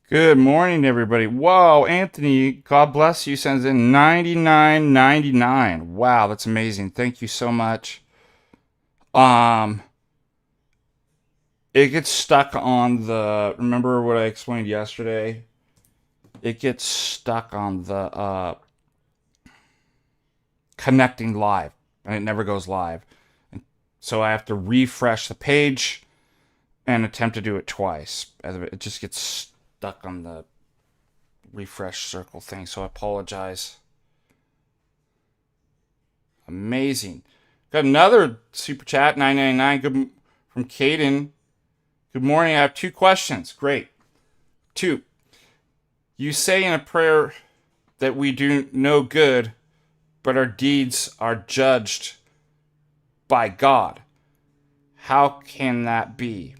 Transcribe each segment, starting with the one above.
Good morning, everybody. Whoa, Anthony, God bless you, sends in 99.99. Wow, that's amazing. Thank you so much. Um, it gets stuck on the. Remember what I explained yesterday? It gets stuck on the connecting live, and it never goes live. And so I have to refresh the page and attempt to do it twice. It just gets stuck on the refresh circle thing. So I apologize. Amazing. Got another super chat, 999. Good from Caden. Good morning. I have two questions. Great. Two. You say in a prayer that we do no good, but our deeds are judged by God. How can that be?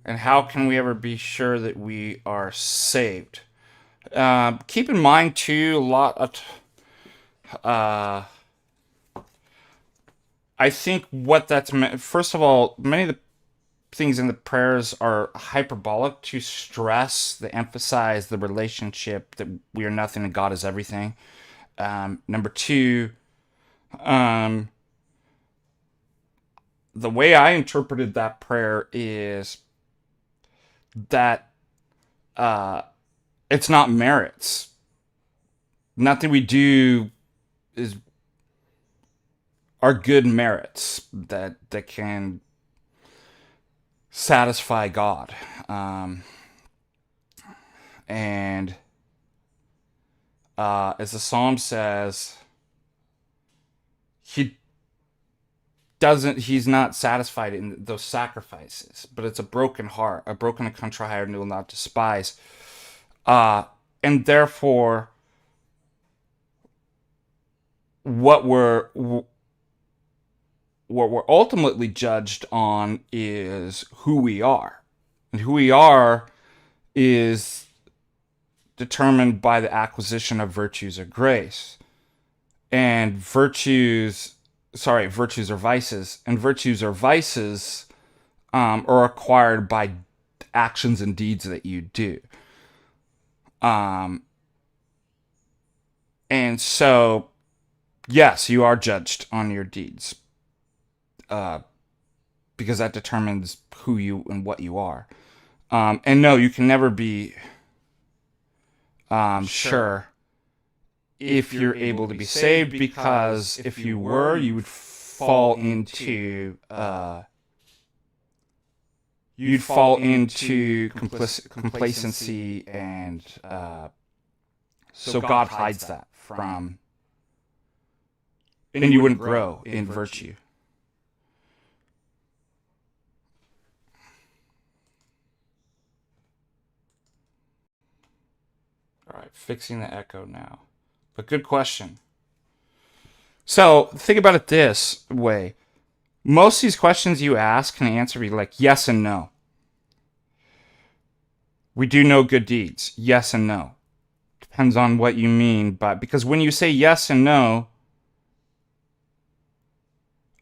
And how can we ever be sure that we are saved? Keep in mind too, a lot of I think what that's meant. First of all, many of the things in the prayers are hyperbolic to stress, to emphasize the relationship that we are nothing and God is everything. Number two, um, the way I interpreted that prayer is that it's not merits. Nothing we do is are good merits that can satisfy God. And as the psalm says, he's not satisfied in those sacrifices, but it's a broken heart, a broken and contrite heart, and he will not despise. And therefore, what we're ultimately judged on is who we are. And who we are is determined by the acquisition of virtues or grace. And virtues are vices. And virtues or vices are acquired by actions and deeds that you do. And so, yes, you are judged on your deeds. Because that determines who you and what you are. And no, you can never be sure if you're able to be saved, because if you were, you would fall into complacency, and so God hides that from, and you wouldn't grow in virtue. All right, fixing the echo now. But good question. So think about it this way. Most of these questions you ask can answer be like yes and no. We do no good deeds. Yes and no. Depends on what you mean, but because when you say yes and no,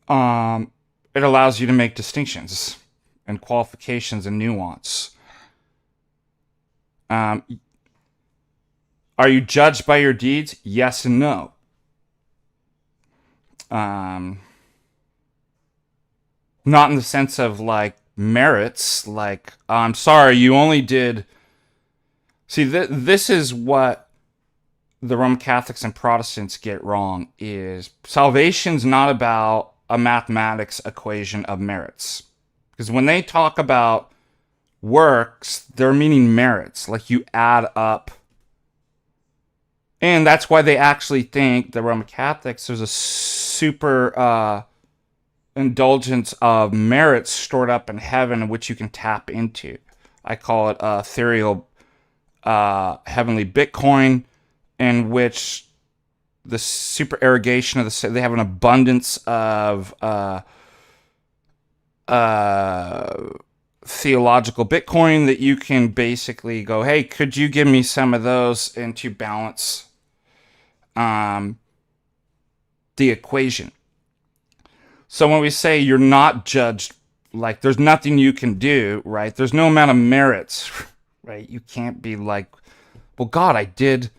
it allows you to make distinctions and qualifications and nuance. Are you judged by your deeds? Yes and no. Not in the sense of like merits, like I'm sorry, you only did. See, this is what the Roman Catholics and Protestants get wrong: is salvation's not about a mathematics equation of merits. Because when they talk about works, they're meaning merits, like you add up. And that's why they actually think, the Roman Catholics, there's a super indulgence of merits stored up in heaven, which you can tap into. I call it ethereal heavenly Bitcoin, in which the super irrigation of they have an abundance of theological Bitcoin that you can basically go, hey, could you give me some of those, and to balance the equation. So when we say you're not judged, Like, there's nothing you can do, right? There's no amount of merits, right? You can't be like, well, God, I did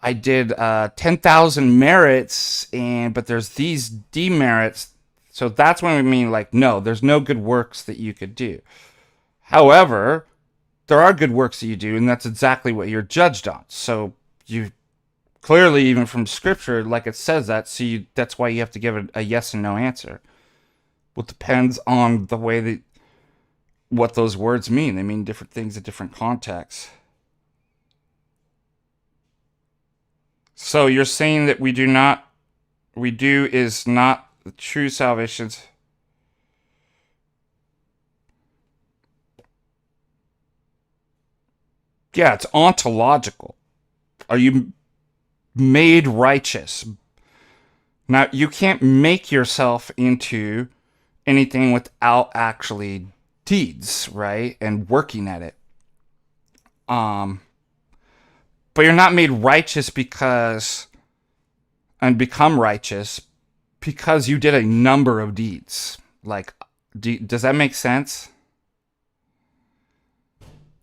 10,000 merits, but there's these demerits. So that's when we mean, like, no, there's no good works that you could do. However, there are good works that you do, and that's exactly what you're judged on. So you clearly, even from Scripture, like it says that, so that's why you have to give a yes and no answer. Well, it depends on the way that what those words mean. They mean different things in different contexts. So you're saying that we do is not the true salvation. Yeah, it's ontological. Are you made righteous? Now, you can't make yourself into anything without actually deeds, right? And working at it. But you're not made righteous and become righteous because you did a number of deeds. Like, does that make sense?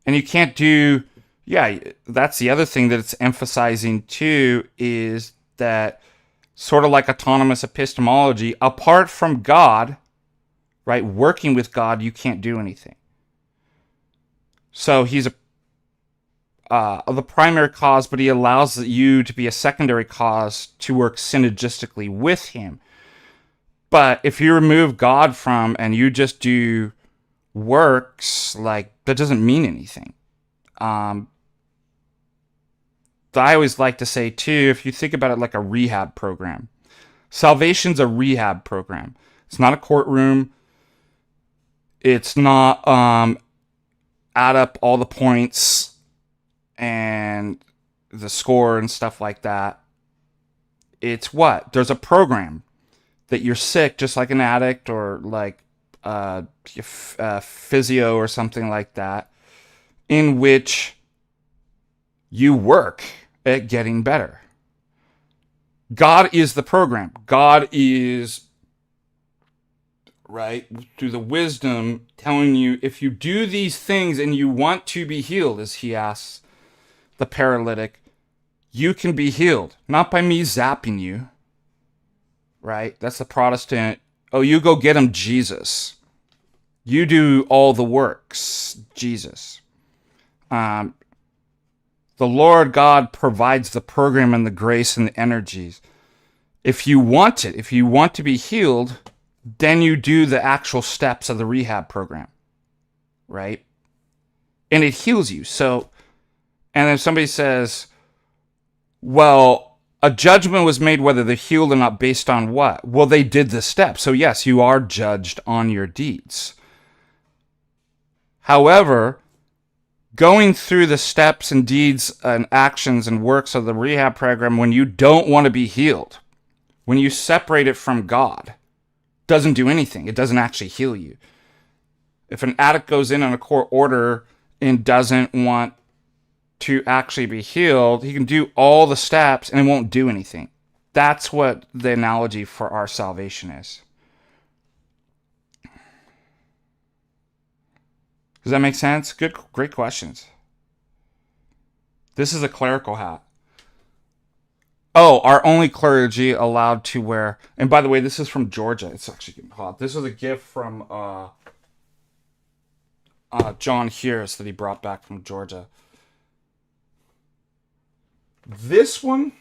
And you can't do, yeah, that's the other thing that it's emphasizing too, is that sort of like autonomous epistemology, apart from God, right, working with God, you can't do anything. So he's the primary cause, but he allows you to be a secondary cause to work synergistically with him. But if you remove God from and you just do works, like, that doesn't mean anything. I always like to say too, if you think about it like a rehab program, salvation's a rehab program. It's not a courtroom. It's not add up all the points and the score and stuff like that. It's what? There's a program that you're sick, just like an addict or like physio or something like that, in which you work at getting better. God is the program. God is, right, through the wisdom, telling you if you do these things and you want to be healed, as he asks the paralytic, you can be healed. Not by me zapping you, right? That's the Protestant. Oh, you go get him, Jesus. You do all the works, Jesus. The Lord God provides the program and the grace and the energies. If you want it, if you want to be healed, then you do the actual steps of the rehab program, right? And it heals you. So, and then somebody says, well, a judgment was made whether they're healed or not based on what? Well, they did the steps. So yes, you are judged on your deeds. However, going through the steps and deeds and actions and works of the rehab program when you don't want to be healed, when you separate it from God, doesn't do anything. It doesn't actually heal you. If an addict goes in on a court order and doesn't want to actually be healed, he can do all the steps and it won't do anything. That's what the analogy for our salvation is. Does that make sense? Great questions. This is a clerical hat. Oh, are only clergy allowed to wear? And by the way, this is from Georgia. It's actually getting hot. This is a gift from John Hears that he brought back from Georgia. This one,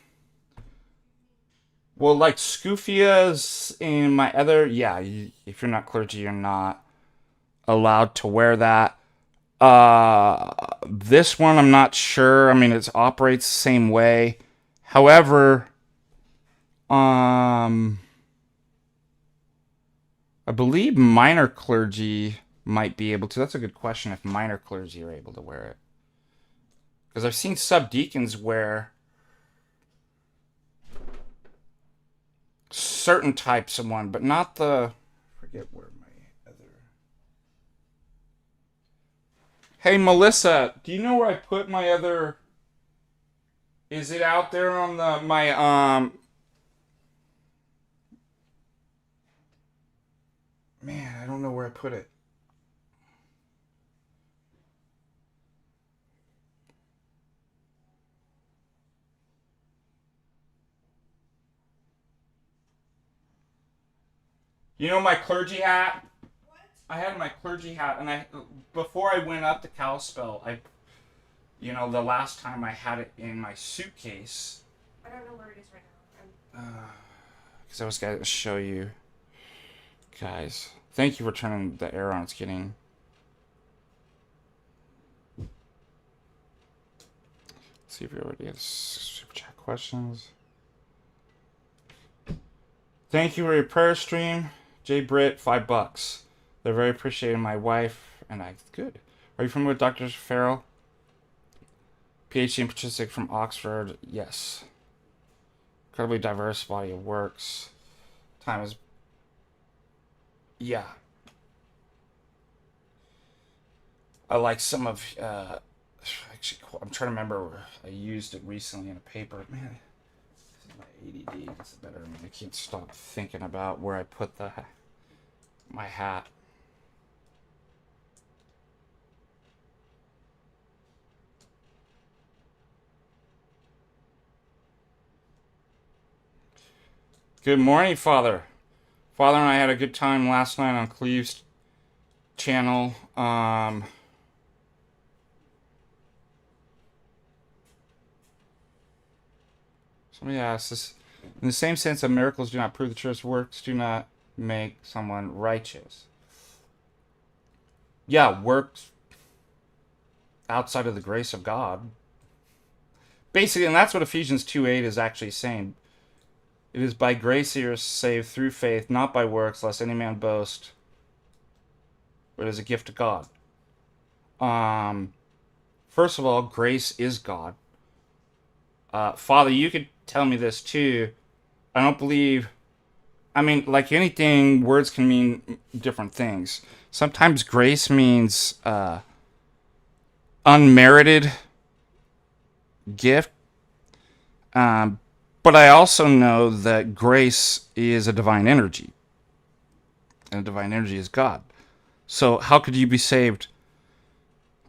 well, like Scufias and my other, yeah, if you're not clergy, you're not allowed to wear that. This one, I'm not sure. I mean, it operates the same way. However, I believe minor clergy might be able to. That's a good question if minor clergy are able to wear it. Because I've seen subdeacons wear certain types of one, but not the, I forget where my other. Hey, Melissa, do you know where I put my other? Is it out there on my man, I don't know where I put it. You know my clergy hat? What? I had my clergy hat, and before I went up to Kalispell, the last time I had it in my suitcase. I don't know where it is right now. Because I was going to show you. Guys, thank you for turning the air on. It's getting... Let's see if we already have super chat questions. Thank you for your prayer stream. Jay Britt, $5. They're very appreciated. My wife and I. Good. Are you familiar with Dr. Farrell? PhD in Patristic from Oxford. Yes. Incredibly diverse body of works. Time is... Yeah. I like some of... actually, I'm trying to remember. I used it recently in a paper. Man, this is my ADD. It's better. I mean, I can't stop thinking about where I put my hat. Good morning, Father. Father and I had a good time last night on Cleve's channel. Somebody asked this. In the same sense that miracles do not prove the truth, works do not make someone righteous. Yeah, works outside of the grace of God. Basically, and that's what Ephesians 2:8 is actually saying. It is by grace you are saved through faith, not by works, lest any man boast. But it is a gift of God. First of all, grace is God. Father, you could tell me this too. I don't believe... I mean, like anything, words can mean different things. Sometimes grace means unmerited gift. But I also know that grace is a divine energy. And a divine energy is God. So how could you be saved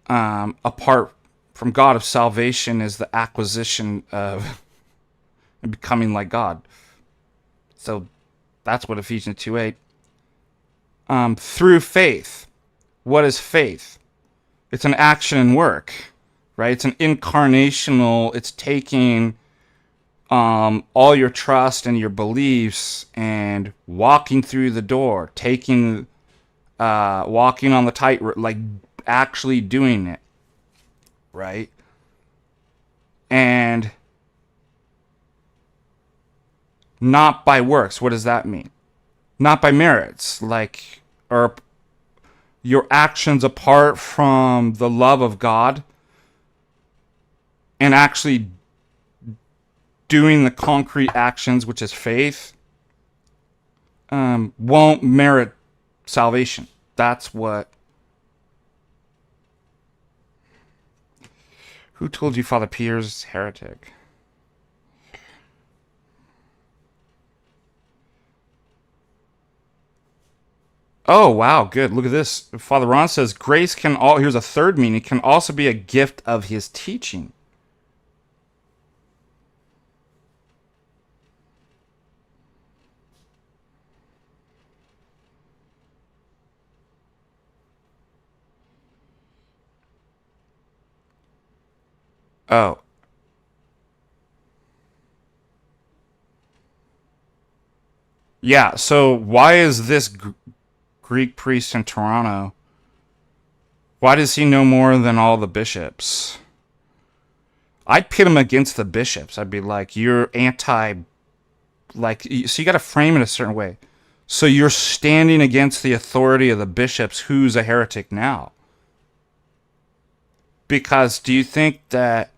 apart from God if salvation is the acquisition of becoming like God? So that's what Ephesians 2:8. Through faith. What is faith? It's an action and work, right? It's an incarnational, it's taking all your trust and your beliefs and walking through the door, walking on the tightrope, like actually doing it, right? And not by works. What does that mean? Not by merits, or your actions apart from the love of God and actually doing the concrete actions, which is faith, won't merit salvation. That's what... Who told you Father Peter's heretic? Oh, wow, good. Look at this. Father Ron says, grace can here's a third meaning, can also be a gift of his teaching. Oh. Yeah, so why is this Greek priest in Toronto, why does he know more than all the bishops? I'd pit him against the bishops. I'd be like, you're anti... so you got to frame it a certain way. So you're standing against the authority of the bishops. Who's a heretic now? Because do you think that...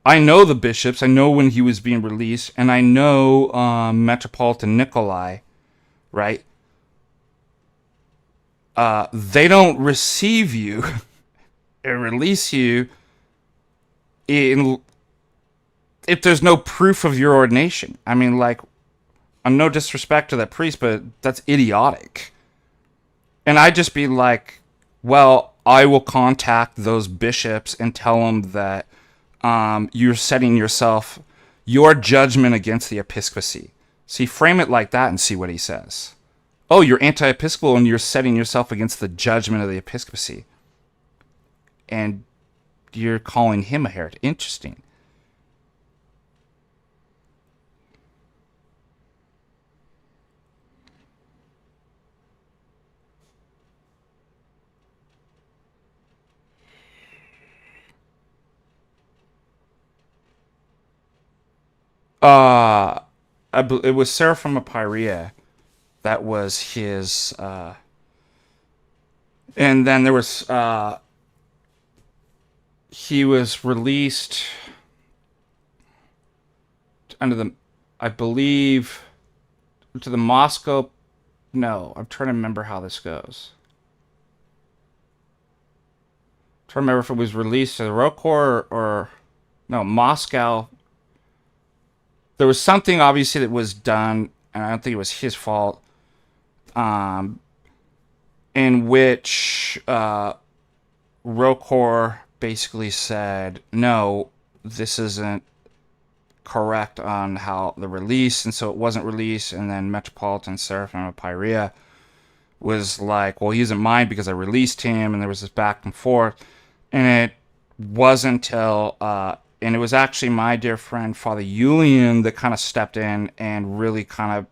I know the bishops. I know when he was being released. And I know Metropolitan Nikolai, right? They don't receive you and release you if there's no proof of your ordination. I mean, like, no disrespect to that priest, but that's idiotic. And I'd just be like, well, I will contact those bishops and tell them that you're setting your judgment against the episcopacy. See, frame it like that and see what he says. Oh, you're anti-episcopal and you're setting yourself against the judgment of the episcopacy. And you're calling him a heretic. Interesting. It was Seraphim of Pyrea. That was his. And then there was. He was released under the, I believe, to the Moscow. No, I'm trying to remember how this goes. I'm trying to remember if it was released to the Rokor or no, Moscow. There was something obviously that was done, and I don't think it was his fault, in which Rokor basically said, no, this isn't correct on how the release, and so it wasn't released. And then Metropolitan Seraphim of Pyrea was like, well, he isn't mine because I released him, and there was this back and forth. And it wasn't until and it was actually my dear friend Father Julian that kind of stepped in and really kind of,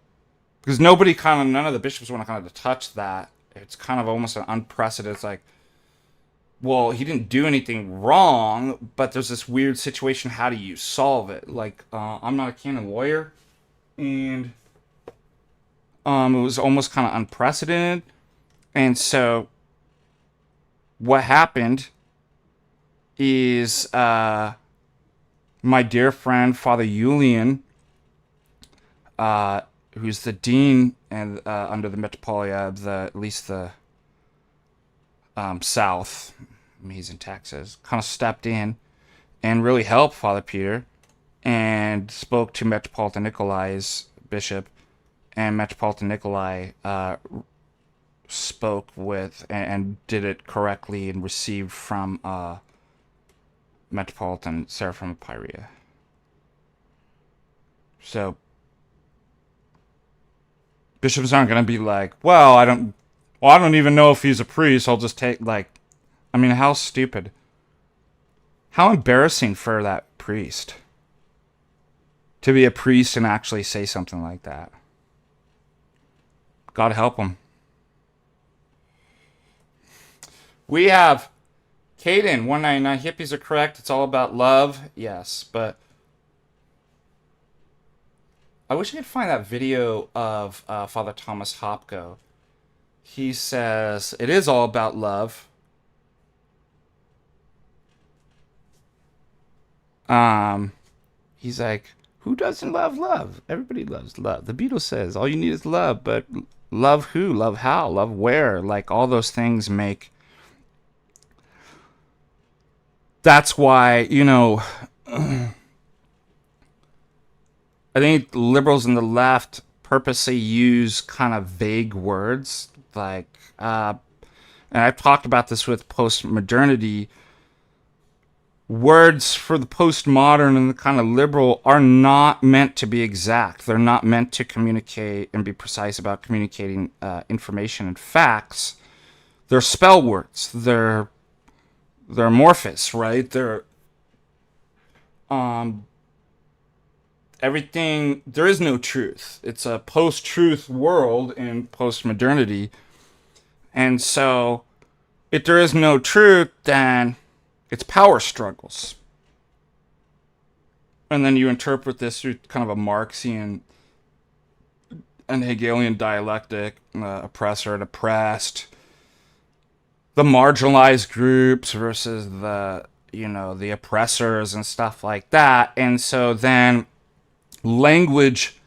because none of the bishops want to kind of touch that. It's kind of almost an unprecedented. It's like, well, he didn't do anything wrong, but there's this weird situation. How do you solve it? Like, I'm not a canon lawyer, and it was almost kind of unprecedented. And so what happened is my dear friend Father Julian, who's the dean and under the Metropolia of at least the South, I mean, he's in Texas, kind of stepped in and really helped Father Peter and spoke to Metropolitan Nikolai's bishop, and Metropolitan Nikolai spoke with and did it correctly and received from Metropolitan Seraphim of Pyrea. So bishops aren't going to be like, well, I don't even know if he's a priest. I'll just take, like, I mean, how stupid. How embarrassing for that priest to be a priest and actually say something like that. God help him. We have Caden 199. Hippies are correct. It's all about love. Yes, but I wish I could find that video of Father Thomas Hopko. He says it is all about love. He's like, who doesn't love love? Everybody loves love. The Beatles says all you need is love, but love who? Love how? Love where? Like, all those things make. That's why, I think liberals and the left purposely use kind of vague words, like, and I've talked about this with postmodernity. Words for the postmodern and the kind of liberal are not meant to be exact. They're not meant to communicate and be precise about communicating information and facts. They're spell words. They're amorphous, right? They're everything. There is no truth. It's a post-truth world in postmodernity, and so if there is no truth, then it's power struggles. And then you interpret this through kind of a Marxian and Hegelian dialectic, oppressor and oppressed, the marginalized groups versus the oppressors and stuff like that. And so then language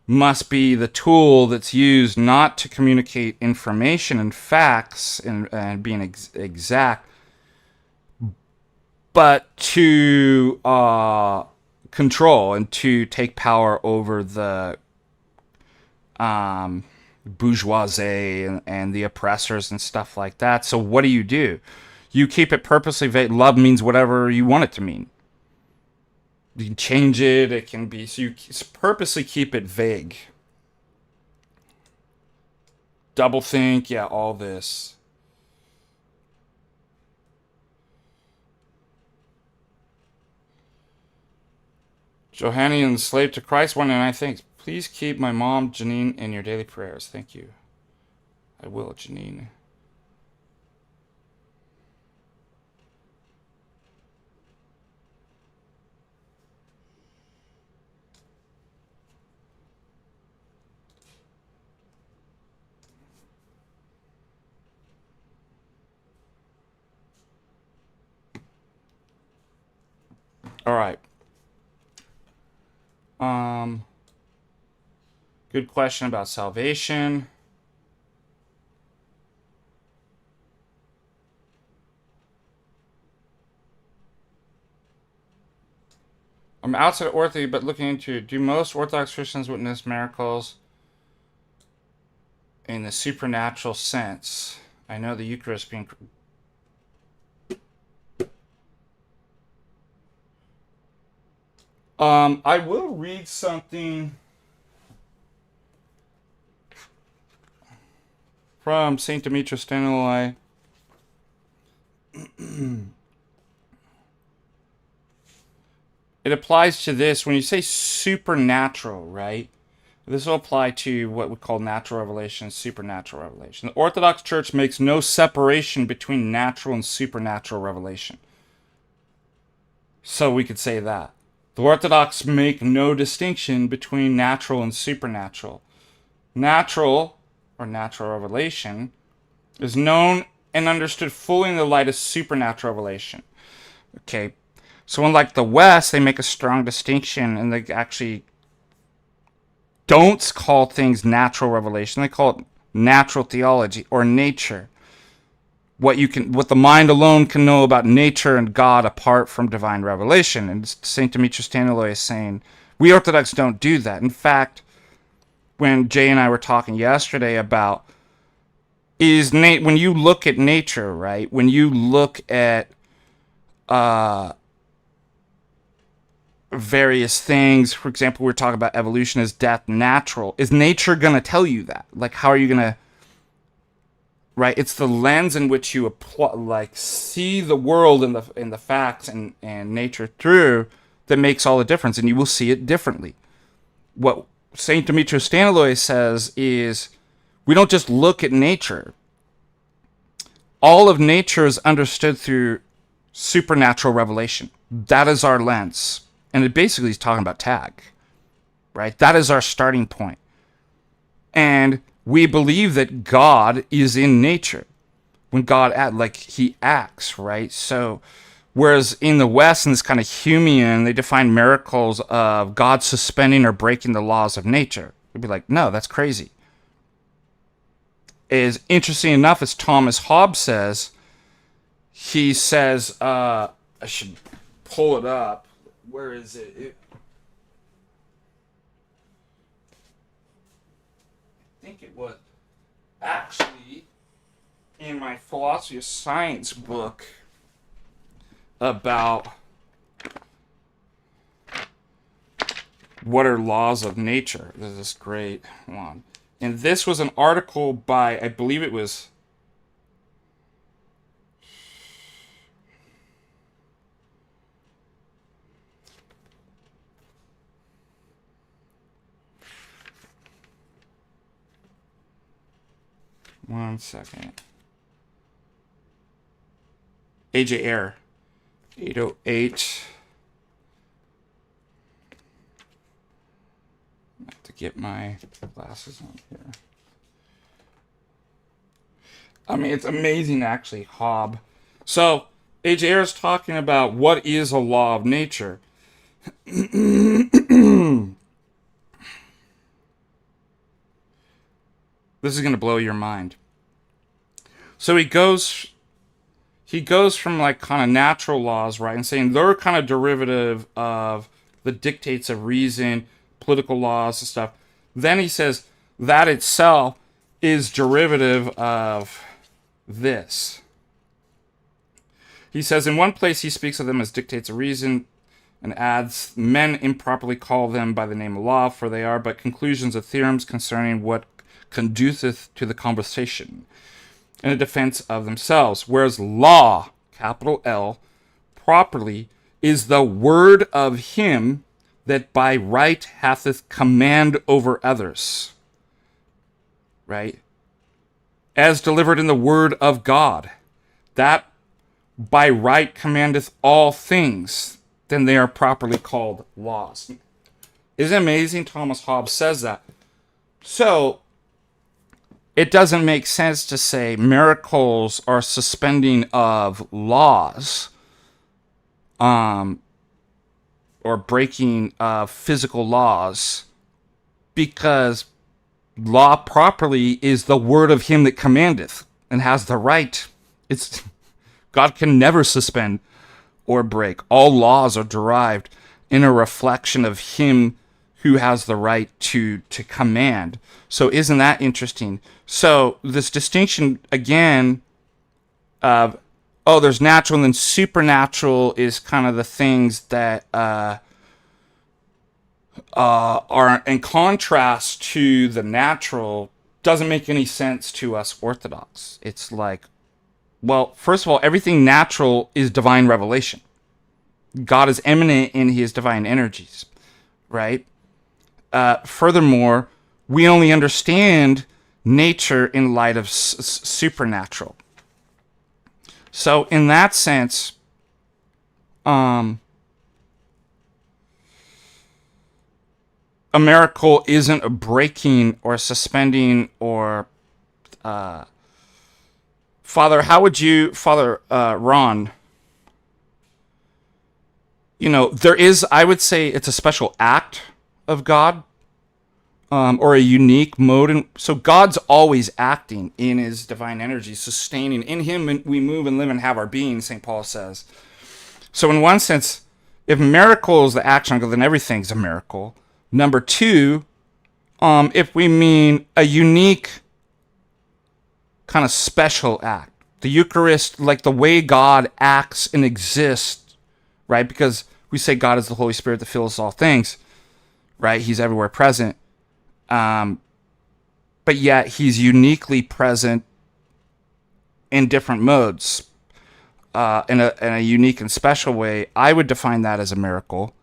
must be the tool that's used not to communicate information and facts and being exact, but to kind control and to take power over the bourgeoisie and the oppressors and stuff like that. So what do? You keep it purposely vague. Love means whatever you want it to mean. You can change it. It can be, so you purposely keep it vague. Double think, yeah, all this. Johannian, slave to Christ, 109 thanks. Please keep my mom, Janine, in your daily prayers. Thank you. I will, Janine. All right. Good question about salvation. I'm outside Orthodoxy, but looking into, do most Orthodox Christians witness miracles in the supernatural sense? I know the Eucharist being... I will read something from St. Demetrius Stanilai. It applies to this. When you say supernatural, right? This will apply to what we call natural revelation and supernatural revelation. The Orthodox Church makes no separation between natural and supernatural revelation. So we could say that. The Orthodox make no distinction between natural and supernatural. Natural, or natural revelation, is known and understood fully in the light of supernatural revelation. Okay, so unlike the West, they make a strong distinction, and they actually don't call things natural revelation. They call it natural theology, or nature. What the mind alone can know about nature and God apart from divine revelation. And St. Demetrius Stanilai is saying, we Orthodox don't do that. In fact, when Jay and I were talking yesterday about, when you look at nature, right? When you look at various things, for example, we're talking about evolution, is death natural? Is nature going to tell you that? Like, how are you going to... Right, it's the lens in which you apply, see the world and the facts and nature through that makes all the difference, and you will see it differently. What Saint Demetrius Stanilai says is, we don't just look at nature. All of nature is understood through supernatural revelation. That is our lens, and it basically is talking about tag. Right, that is our starting point, and we believe that God is in nature. When God he acts, right? So, whereas in the West, in this kind of Humean, they define miracles of God suspending or breaking the laws of nature. We'd be like, no, that's crazy. Is interesting enough, as Thomas Hobbes says, he says, I should pull it up. Where is it? I think it was actually in my philosophy of science book about what are laws of nature. This is great. Hold on. And this was an article by, I believe it was... One second. AJ Air. 808. I have to get my glasses on here. I mean, it's amazing, actually, Hobbes. So, AJ Air is talking about what is a law of nature. This is going to blow your mind. So he goes from like kind of natural laws, right, and saying they're kind of derivative of the dictates of reason, political laws and stuff. Then he says that itself is derivative of this. He says in one place he speaks of them as dictates of reason and adds, men improperly call them by the name of law, for they are but conclusions of theorems concerning what conduceth to the conversation in a defense of themselves. Whereas law, capital L, properly is the word of him that by right hath command over others. Right? As delivered in the word of God, that by right commandeth all things, then they are properly called laws. Isn't it amazing? Thomas Hobbes says that. So, it doesn't make sense to say miracles are suspending of laws, or breaking of physical laws, because law properly is the word of him that commandeth and has the right. It's God can never suspend or break. All laws are derived in a reflection of him who has the right to command. So isn't that interesting? So this distinction again of, there's natural and then supernatural is kind of the things that are in contrast to the natural, doesn't make any sense to us Orthodox. It's like, well, first of all, everything natural is divine revelation. God is eminent in his divine energies, right? Furthermore, we only understand nature in light of supernatural. So in that sense, a miracle isn't a breaking or suspending or Father Ron, there is, I would say it's a special act of God, or a unique mode. And so God's always acting in his divine energy, sustaining. In him we move and live and have our being, St. Paul says. So in one sense, if miracle is the action of God, then everything's a miracle. Number two, if we mean a unique kind of special act, the Eucharist, like the way God acts and exists, right? Because we say God is the Holy Spirit that fills all things, right? He's everywhere present. But yet he's uniquely present in different modes, in a unique and special way. I would define that as a miracle.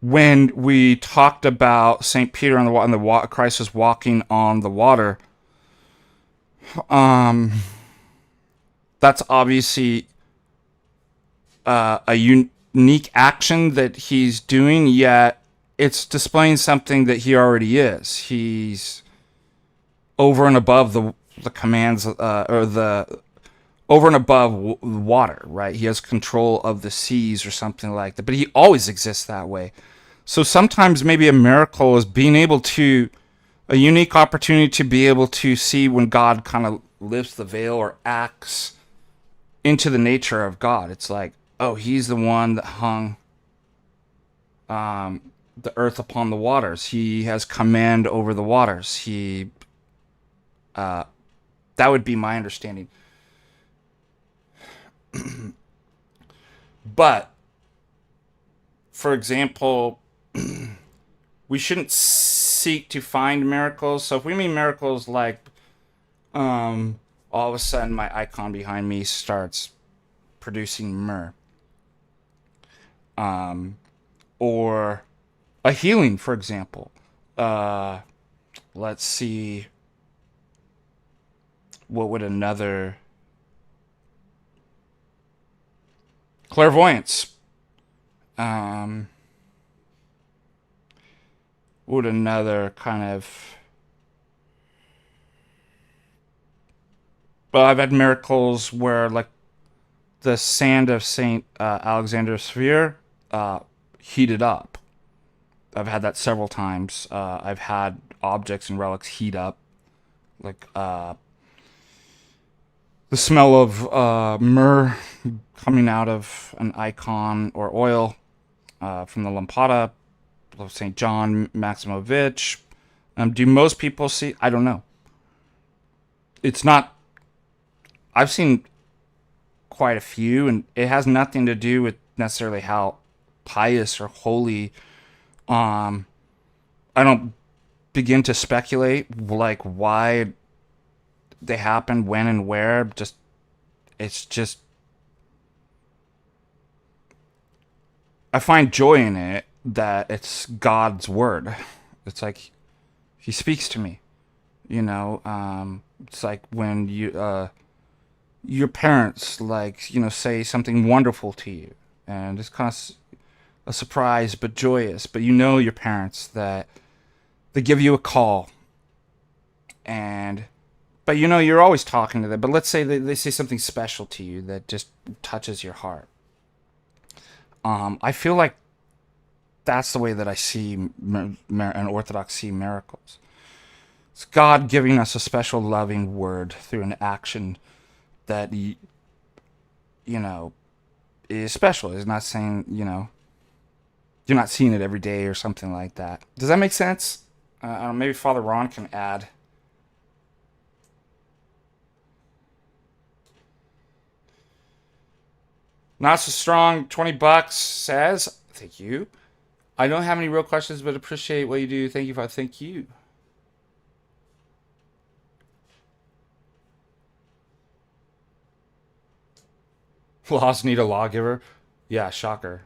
When we talked about St. Peter on the Christ was walking on the water, that's obviously a unique action that he's doing, yet it's displaying something that he already is. He's over and above the commands, over and above water, right? He has control of the seas or something like that, but he always exists that way. So sometimes maybe a miracle is being able to, a unique opportunity to be able to see when God kind of lifts the veil or acts into the nature of God. It's like, oh, he's the one that hung the earth upon the waters. He has command over the waters. That would be my understanding. But, for example, we shouldn't seek to find miracles. So if we mean miracles like all of a sudden my icon behind me starts producing myrrh, or a healing, for example. Let's see, what would another... Clairvoyance. Would another kind of... Well, I've had miracles where, like, the sand of St. Alexander's Sphere heated up. I've had that several times. I've had objects and relics heat up. Like, the smell of myrrh coming out of an icon or oil from the lampada of St. John Maximovich. Do most people see? I don't know. It's not. I've seen quite a few, and it has nothing to do with necessarily how pious or holy. I don't begin to speculate like why they happen, when and where. It's just I find joy in it that it's God's word. It's like He speaks to me, you know. It's like when your parents, like, you know, say something wonderful to you, and it's kind of a surprise but joyous. But you know your parents, that they give you a call, but you know you're always talking to them. But let's say they say something special to you that just touches your heart. I feel like that's the way that I see an Orthodox see miracles. It's God giving us a special loving word through an action that, you know, is special. It's not saying, you know, you're not seeing it every day or something like that. Does that make sense? Maybe Father Ron can add. Not so strong. $20 says, thank you. I don't have any real questions, but appreciate what you do. Thank you, Father. Thank you. Laws need a lawgiver. Yeah, shocker.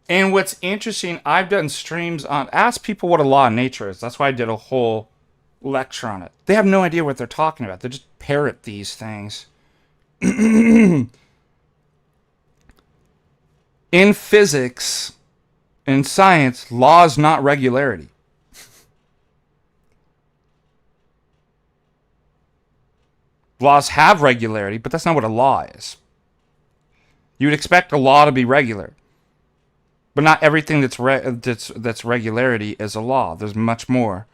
And what's interesting, I've done streams on ask people what a law of nature is. That's why I did a whole lecture on it. They have no idea what they're talking about. They just parrot these things. In physics, in science, law is not regularity. Laws have regularity, but that's not what a law is. You would expect a law to be regular, but not everything that's regularity is a law. There's much more.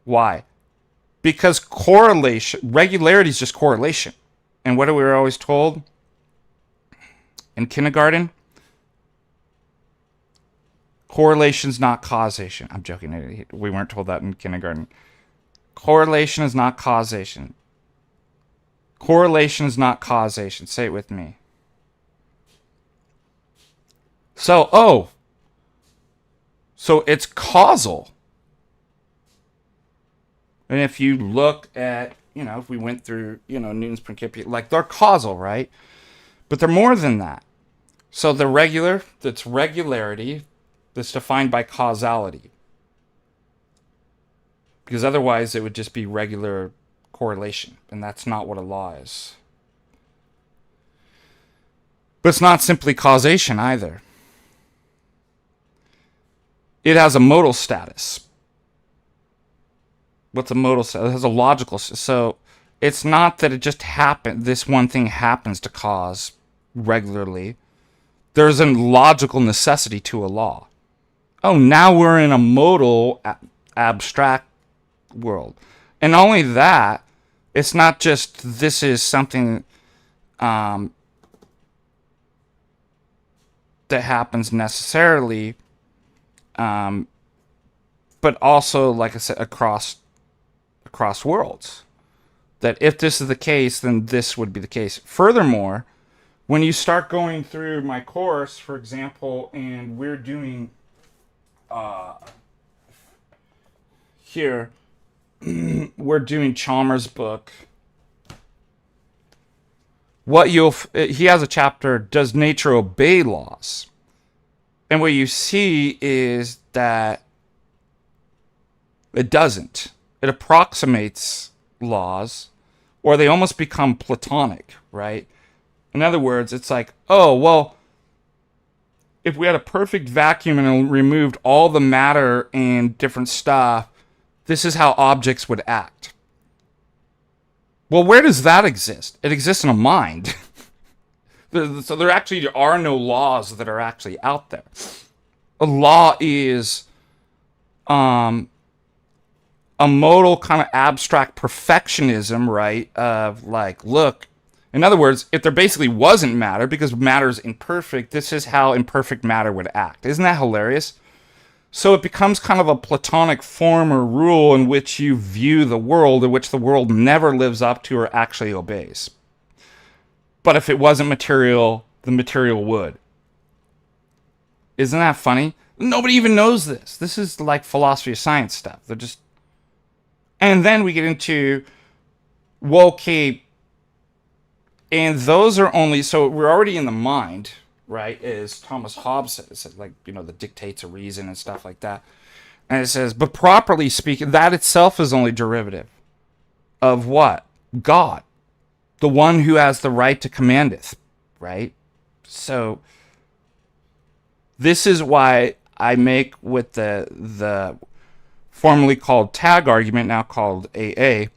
Why? Because regularity is just correlation. And what are we always told in kindergarten? Correlation's not causation. I'm joking. We weren't told that in kindergarten. Correlation is not causation. Correlation is not causation. Say it with me. So it's causal. And if you look at, you know, if we went through, you know, Newton's Principia, like, they're causal, right? But they're more than that. So that's regularity, that's defined by causality. Because otherwise it would just be regular correlation, and that's not what a law is. But it's not simply causation either. It has a modal status. What's a modal status? It has a logical. So it's not that it just happened. This one thing happens to cause regularly. There's a logical necessity to a law. Oh, now we're in a modal abstract world. And not only that, it's not just this is something that happens necessarily, but also, like I said, across worlds. That if this is the case, then this would be the case. Furthermore, when you start going through my course, for example, and we're doing here, we're doing Chalmers' book. He has a chapter, Does Nature Obey Laws? And what you see is that it doesn't. It approximates laws, or they almost become platonic, right? In other words, it's like, oh, well, if we had a perfect vacuum and removed all the matter and different stuff, this is how objects would act. Well, where does that exist? It exists in a mind. So there actually are no laws that are actually out there. A law is um, a modal kind of abstract perfectionism, right? Of like, look, in other words, if there basically wasn't matter, because matter is imperfect, this is how imperfect matter would act. Isn't that hilarious? So it becomes kind of a Platonic form or rule in which you view the world, in which the world never lives up to or actually obeys. But if it wasn't material, the material would. Isn't that funny? Nobody even knows this. This is like philosophy of science stuff. They're just. And then we get into, well, okay, and those are only. So we're already in the mind, right? As Thomas Hobbes says, like, the dictates of reason and stuff like that. And it says, but properly speaking, that itself is only derivative of what? God. The one who has the right to commandeth, right? So this is why I make with the formerly called tag argument, now called AA,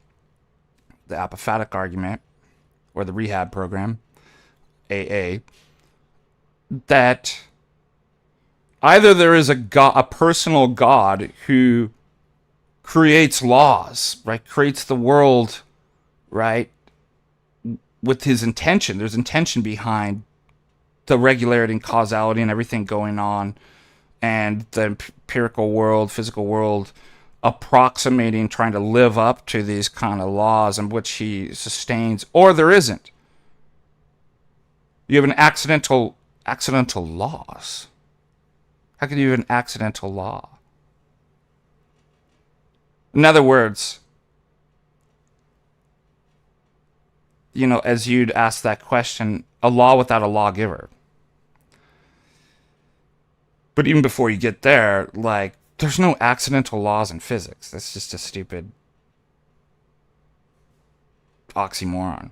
the apophatic argument, or the rehab program, AA, that either there is a personal God who creates laws, right? Creates the world, right? With his intention. There's intention behind the regularity and causality and everything going on, and the empirical world, physical world, approximating, trying to live up to these kind of laws in which he sustains, or there isn't. You have an accidental laws. How can you have an accidental law? In other words, as you'd ask that question, a law without a lawgiver. But even before you get there, like, there's no accidental laws in physics. That's just a stupid oxymoron.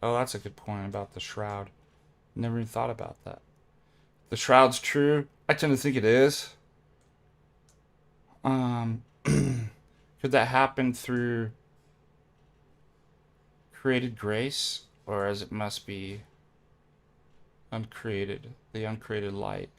Oh, that's a good point about the shroud. Never even thought about that. The shroud's true. I tend to think it is. Could that happen through created grace, or as it must be uncreated, the uncreated light?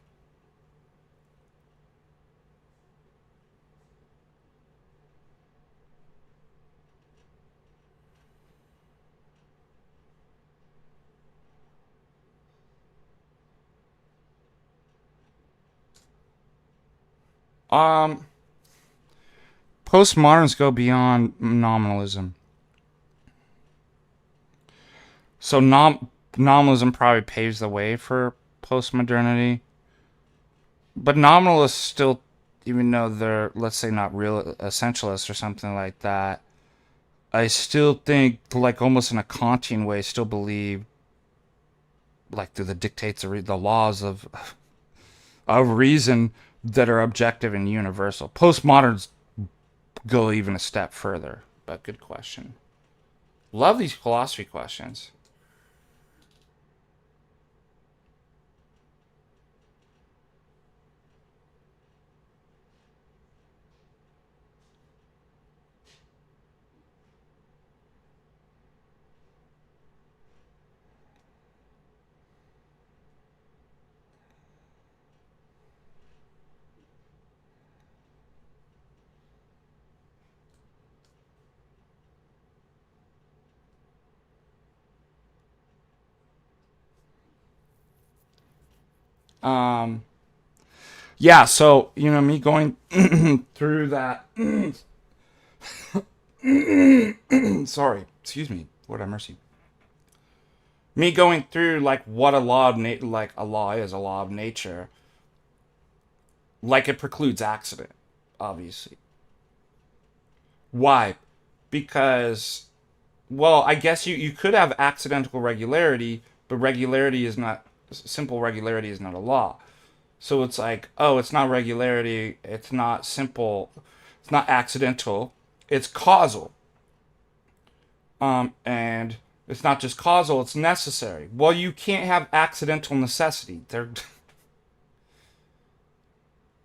Um, Postmoderns go beyond nominalism. So nominalism probably paves the way for postmodernity. But nominalists still, even though they're, let's say, not real essentialists or something like that, I still think, like, almost in a Kantian way, still believe, like, through the dictates of the laws of reason that are objective and universal. Postmoderns go even a step further. But good question. Love these philosophy questions. Um, yeah, so, me going through that. Sorry, excuse me. Lord have mercy. Me going through, like, what a law of like a law is, a law of nature. Like, it precludes accident, obviously. Why? Because, well, I guess you could have accidental regularity, but regularity is not, simple regularity is not a law. So it's like, oh, it's not regularity, it's not simple, it's not accidental, it's causal. And it's not just causal, it's necessary. Well, you can't have accidental necessity.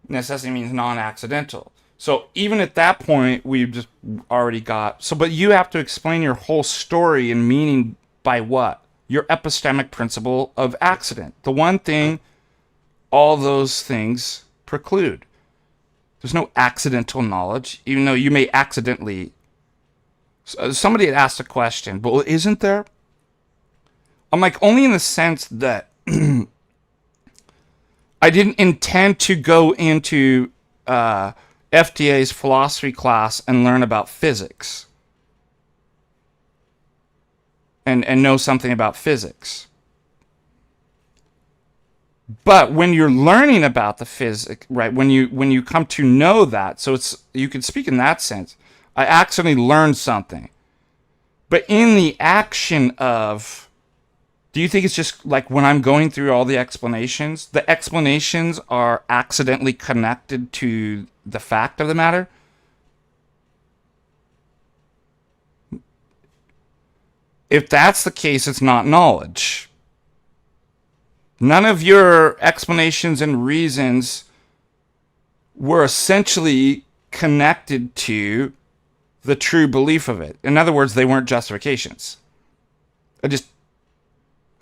Necessity means non-accidental. So even at that point, we've just already got. So, but you have to explain your whole story and meaning by what? Your epistemic principle of accident. The one thing all those things preclude. There's no accidental knowledge, even though you may accidentally. Somebody had asked a question, but isn't there? I'm like, only in the sense that I didn't intend to go into FDA's philosophy class and learn about physics and know something about physics. But when you're learning about the physics, right? When you come to know that, so it's you can speak in that sense. I accidentally learned something, but in the action of, do you think it's just like when I'm going through all the explanations are accidentally connected to the fact of the matter? If that's the case, it's not knowledge. None of your explanations and reasons were essentially connected to the true belief of it. In other words, they weren't justifications. I just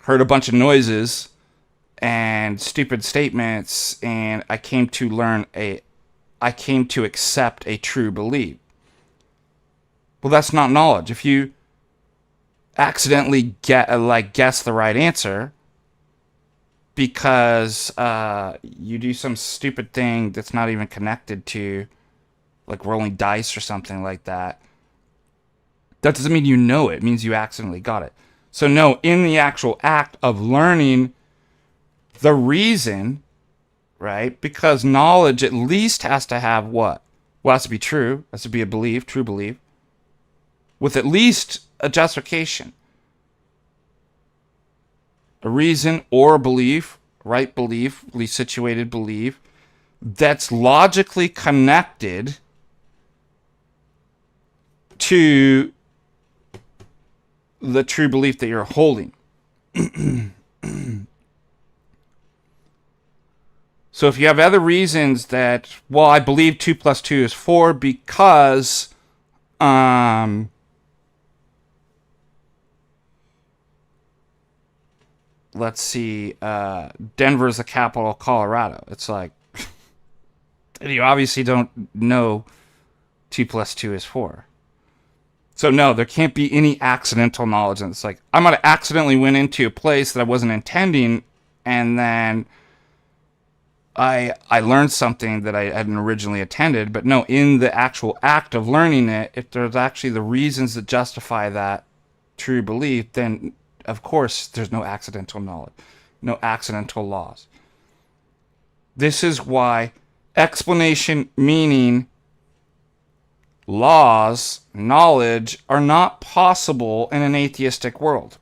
heard a bunch of noises and stupid statements, and I came to accept a true belief. Well, that's not knowledge. If you accidentally guess the right answer because you do some stupid thing that's not even connected to, like rolling dice or something like that, that doesn't mean you know it. It means you accidentally got it. So no, in the actual act of learning the reason, right? Because knowledge at least has to have what? Well, it has to be true. It has to be a belief, true belief, with at least a justification. A reason or a belief, rightly situated belief, that's logically connected to the true belief that you're holding. So if you have other reasons that, well, I believe 2 plus 2 is 4 because, let's see, Denver is the capital of Colorado. It's like, you obviously don't know 2 plus 2 is 4. So no, there can't be any accidental knowledge. And it's like, I might have accidentally went into a place that I wasn't intending, and then I learned something that I hadn't originally attended. But no, in the actual act of learning it, if there's actually the reasons that justify that true belief, then of course there's no accidental knowledge, no accidental laws. This is why explanation, meaning, laws, knowledge are not possible in an atheistic world.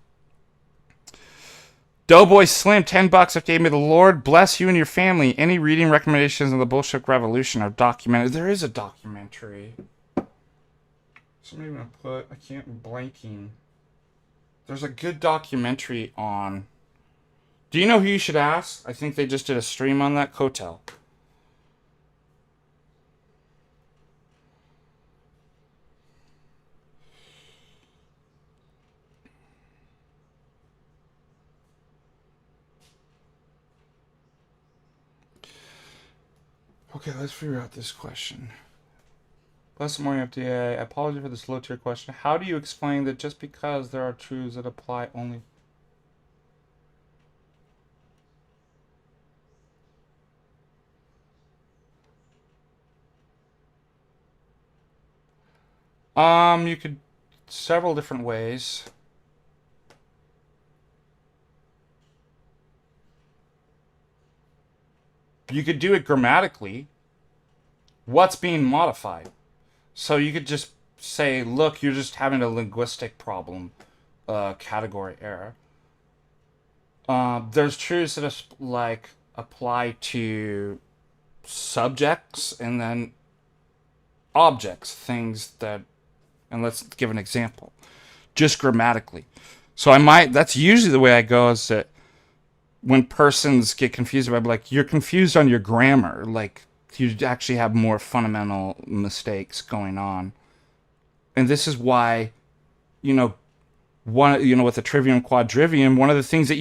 Doughboy Slim, $10 if gave me the Lord bless you and your family. Any reading recommendations on the Bolshevik Revolution are documented. There is a documentary. Somebody gonna put, I can't, blanking. There's a good documentary on. Do you know who you should ask? I think they just did a stream on that. Kotel. Okay, let's figure out this question. Blessed morning, FDA. I apologize for this low-tier question. How do you explain that just because there are truths that apply only... You could... Several different ways. You could do it grammatically. What's being modified? So you could just say, look, you're just having a linguistic problem, category error. There's truths that are like, apply to subjects and then objects, things that, and let's give an example, just grammatically. So that's usually the way I go, is that when persons get confused, I'd be like, you're confused on your grammar. Like, you actually have more fundamental mistakes going on. And this is why, with the trivium quadrivium, one of the things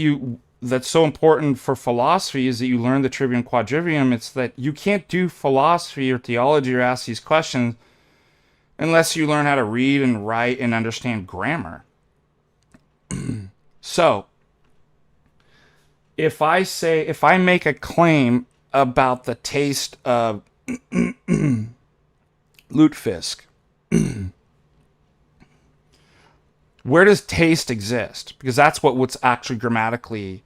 that's so important for philosophy is that you learn the trivium quadrivium. It's that you can't do philosophy or theology or ask these questions unless you learn how to read and write and understand grammar. So, if I make a claim about the taste of lutefisk, where does taste exist? Because that's what's actually grammatically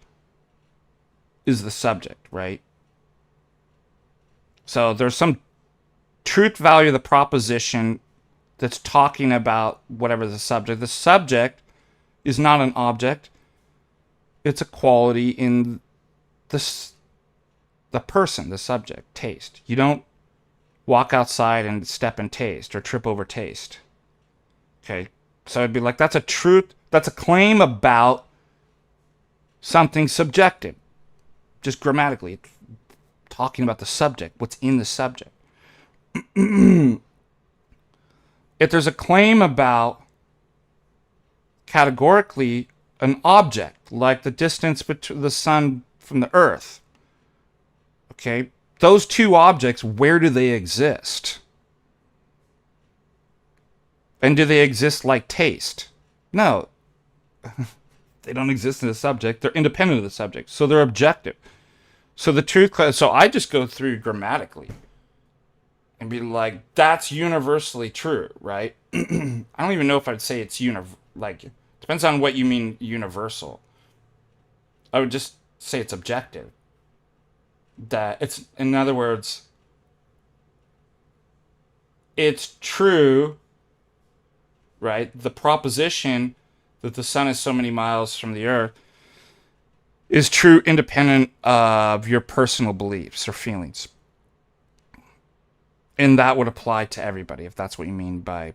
is the subject, right? So there's some truth value of the proposition that's talking about whatever the subject. The subject is not an object. It's a quality in the person, the subject, taste. You don't walk outside and step in taste or trip over taste. Okay? So it'd be like, that's a claim about something subjective. Just grammatically, it's talking about the subject, what's in the subject. If there's a claim about, categorically, an object, like the distance between the sun from the earth, okay, those two objects, where do they exist? And do they exist like taste? No. They don't exist in the subject. They're independent of the subject. So they're objective. So I just go through grammatically and be like, that's universally true, right? I don't even know if I'd say it's depends on what you mean universal. I would just say it's objective. That it's, in other words, it's true, right? The proposition that the sun is so many miles from the earth is true independent of your personal beliefs or feelings. And that would apply to everybody, if that's what you mean by,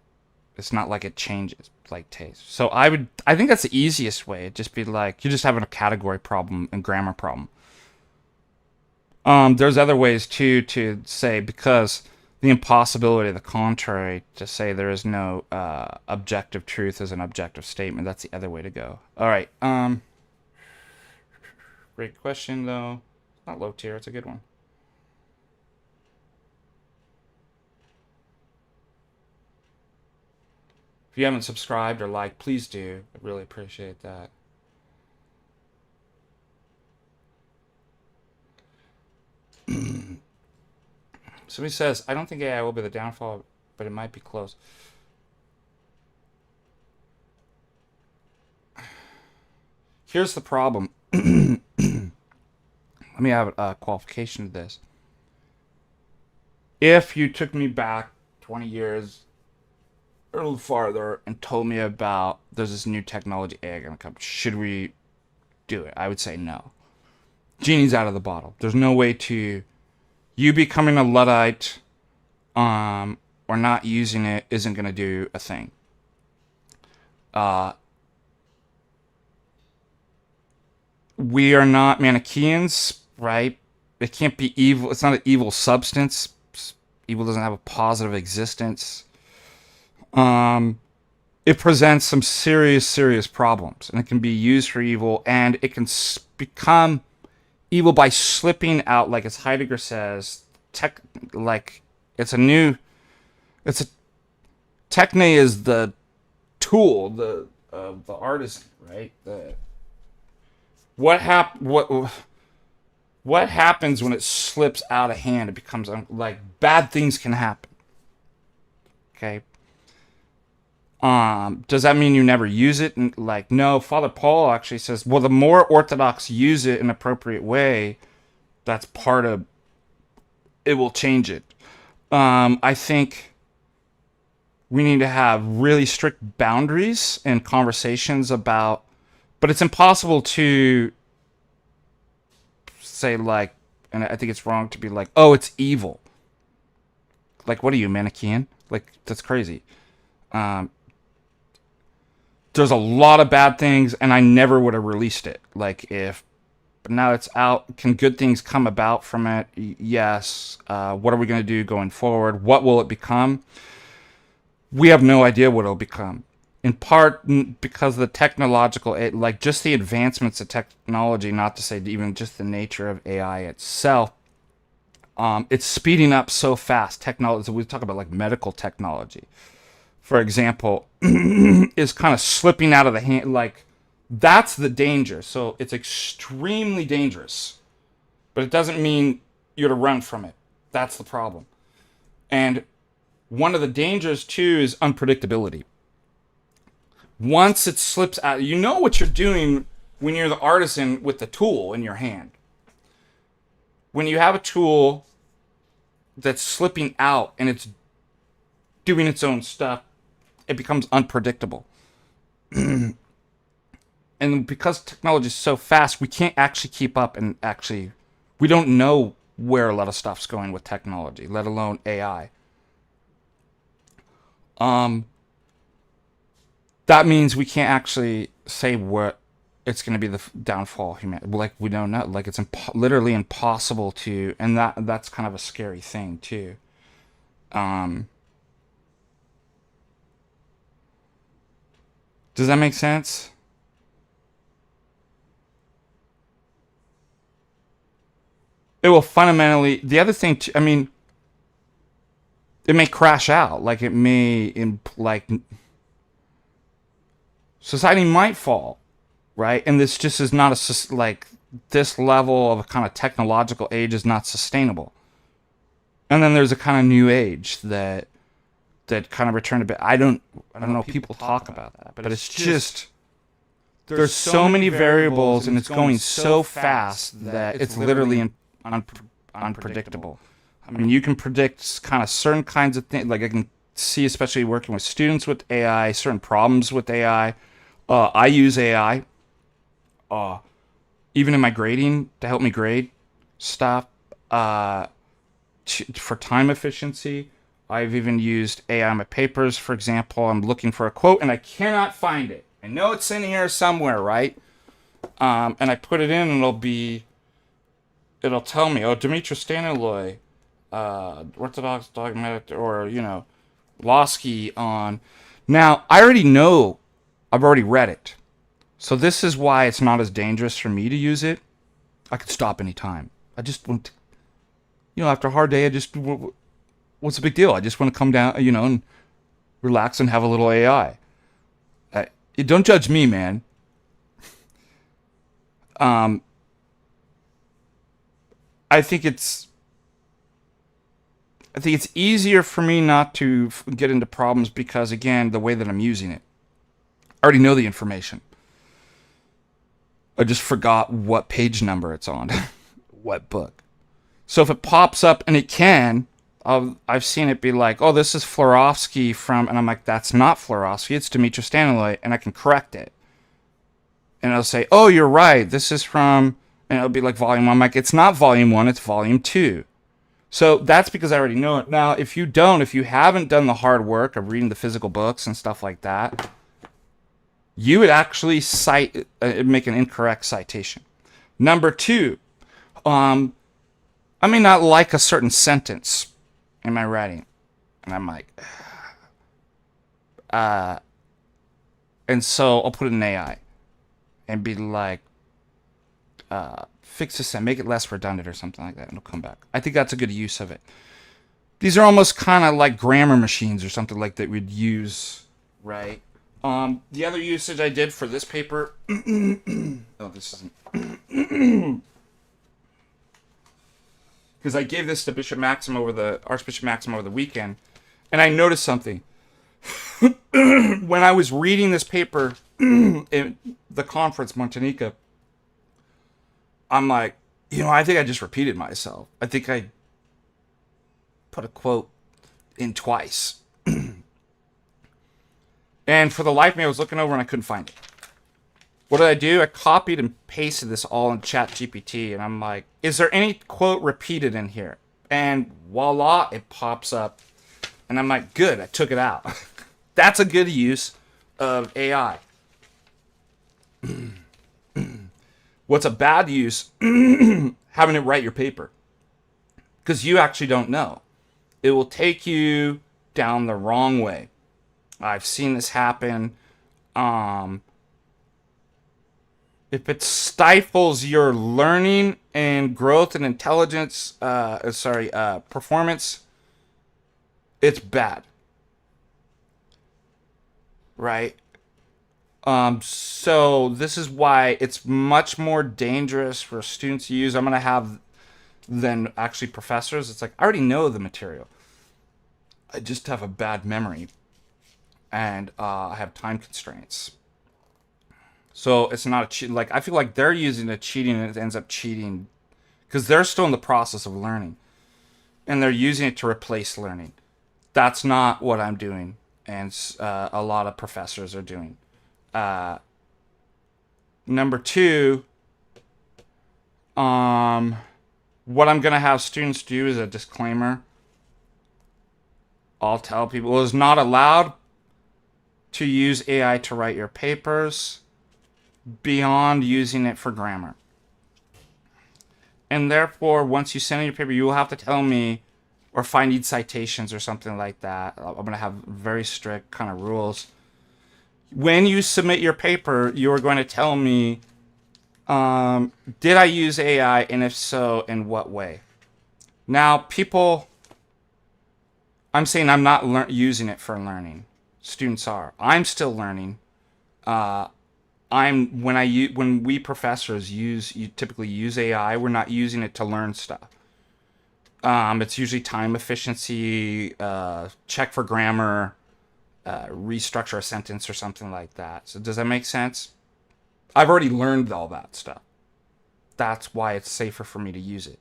it's not like it changes like taste. So I think that's the easiest way. It'd just be like, you're just having a category problem and grammar problem. There's other ways too to say, because the impossibility of the contrary, to say there is no objective truth as an objective statement. That's the other way to go. All right. Great question though. Not low tier. It's a good one. If you haven't subscribed or liked, please do. I really appreciate that. Somebody says, I don't think AI will be the downfall, but it might be close. Here's the problem. Let me have a qualification to this. If you took me back 20 years or a little farther and told me about, there's this new technology AI gonna come, should we do it? I would say no. Genie's out of the bottle. There's no way to, you becoming a Luddite or not using it isn't going to do a thing. We are not Manichaeans, right? It can't be evil. It's not an evil substance. Evil doesn't have a positive existence. It presents some serious problems, and it can be used for evil, and it can become evil by slipping out, like as Heidegger says, techne is the tool, the artisan, right? What happens when it slips out of hand? It becomes like bad things can happen. Okay. Does that mean you never use it? And like, no, Father Paul actually says, well, the more Orthodox use it in an appropriate way, that's part of, it will change it. I think we need to have really strict boundaries and conversations about, but it's impossible to say like, And I think it's wrong to be like, oh, it's evil. Like, what are you, Manichaean? Like, that's crazy. Um, there's a lot of bad things, and I never would have released it. Like, if but now it's out, can good things come about from it? Yes. What are we going to do going forward? What will it become? We have no idea what it'll become. In part because of the technological, like just the advancements of technology, not to say even just the nature of AI itself, it's speeding up so fast. Technology, so we talk about like medical technology, for example, is kind of slipping out of the hand. Like, that's the danger. So it's extremely dangerous, but it doesn't mean you're to run from it. That's the problem. And one of the dangers too is unpredictability. Once it slips out, you know what you're doing when you're the artisan with the tool in your hand. When you have a tool that's slipping out and it's doing its own stuff, it becomes unpredictable. And because technology is so fast, we can't actually keep up, and actually, we don't know where a lot of stuff's going with technology, let alone AI. That means we can't actually say what it's going to be the downfall of humanity. Like, we don't know. Like, it's literally impossible to, and that's kind of a scary thing too. Does that make sense? It will fundamentally. The other thing, I mean, it may crash out. Like, it may, like, society might fall, right? And this just is not a, like, this level of a kind of technological age is not sustainable. And then there's a kind of new age that kind of returned a bit. I don't know. People talk about that, but it's just. There's so many variables, and it's going so fast that it's literally unpredictable. I mean, you can predict kind of certain kinds of things. Like, I can see, especially working with students with AI, certain problems with AI. I use AI, even in my grading, to help me grade stuff. For time efficiency, I've even used AI on my papers. For example, I'm looking for a quote and I cannot find it. I know it's in here somewhere, right? And I put it in, and it'll tell me, oh, Demetrius Staniloy, Orthodox dogmatic, or, Losky on. Now, I already know, I've already read it. So this is why it's not as dangerous for me to use it. I could stop anytime. I just want to, after a hard day, what's the big deal? I just want to come down, and relax and have a little AI. Don't judge me, man. I think it's easier for me not to get into problems because, again, the way that I'm using it. I already know the information. I just forgot what page number it's on. What book. So if it pops up, and it can, I've seen it be like, oh, this is Florovsky from, and I'm like, that's not Florovsky, it's Demetrius Staniloy, and I can correct it. And it'll say, oh, you're right, this is from, and it'll be like volume 1. I'm like, it's not volume 1, it's volume 2. So that's because I already know it. Now, if you haven't done the hard work of reading the physical books and stuff like that, you would actually make an incorrect citation. Number 2, I may not like a certain sentence in my writing, and I'm like, and so I'll put it in AI and be like, fix this and make it less redundant or something like that, and it'll come back. I think that's a good use of it. These are almost kind of like grammar machines or something like that we'd use, right? The other usage I did for this paper, oh, this isn't, because I gave this to Archbishop Maxim over the weekend, and I noticed something. When I was reading this paper in the conference, Montanica, I'm like, I think I just repeated myself. I think I put a quote in twice. And for the life of me, I was looking over and I couldn't find it. What did I do? I copied and pasted this all in ChatGPT, and I'm like, is there any quote repeated in here? And voila, it pops up. And I'm like, good, I took it out. That's a good use of AI. What's a bad use? Having it write your paper. Because you actually don't know. It will take you down the wrong way. I've seen this happen. If it stifles your learning and growth and intelligence, performance, it's bad. Right? So this is why it's much more dangerous for students to use. I'm going to have than actually professors. It's like, I already know the material. I just have a bad memory. And I have time constraints. So it's not a cheat. Like, I feel like they're using it cheating and it ends up cheating because they're still in the process of learning. And they're using it to replace learning. That's not what I'm doing. And a lot of professors are doing. Number two, what I'm going to have students do is a disclaimer. I'll tell people it's not allowed to use AI to write your papers beyond using it for grammar. And therefore, once you send in your paper, you will have to tell me or if I need citations or something like that. I'm going to have very strict kind of rules. When you submit your paper, you are going to tell me, did I use AI, and if so, in what way? Now, people, I'm saying I'm not using it for learning. Students are. I'm still learning. When we professors typically use AI, we're not using it to learn stuff. It's usually time efficiency, check for grammar, restructure a sentence or something like that. So does that make sense? I've already learned all that stuff. That's why it's safer for me to use it.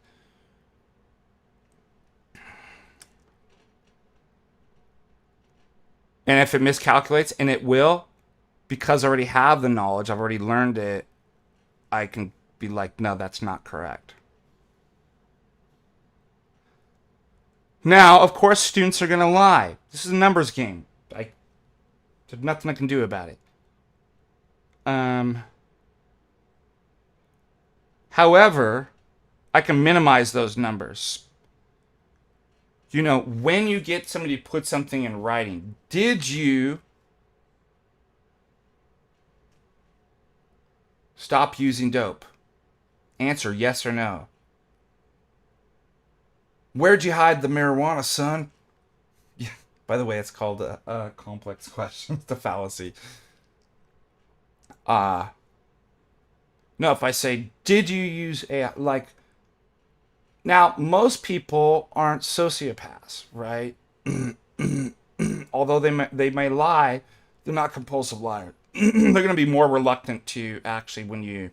And if it miscalculates, and it will, because I already have the knowledge, I've already learned it, I can be like, no, that's not correct. Now, of course, students are going to lie. This is a numbers game. There's nothing I can do about it. However, I can minimize those numbers. You know, when you get somebody to put something in writing, did you stop using dope? Answer yes or no. Where'd you hide the marijuana, son? Yeah. By the way, it's called a complex question. It's a fallacy. No, if I say, did you use AI? Like, now, most people aren't sociopaths, right? Although they may lie, they're not compulsive liars. They're going to be more reluctant to actually when you,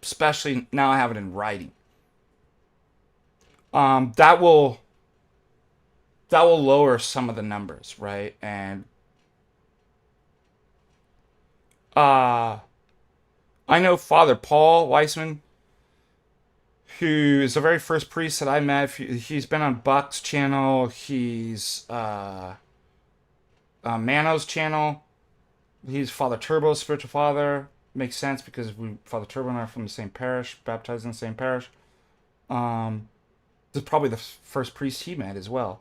especially now I have it in writing. That will lower some of the numbers, right? And I know Father Paul Weissman, who is the very first priest that I met. He's been on Buck's channel. He's Mano's channel. He's Father Turbo's spiritual father. Makes sense because Father Turbo and I are from the same parish, baptized in the same parish. This is probably the first priest he met as well.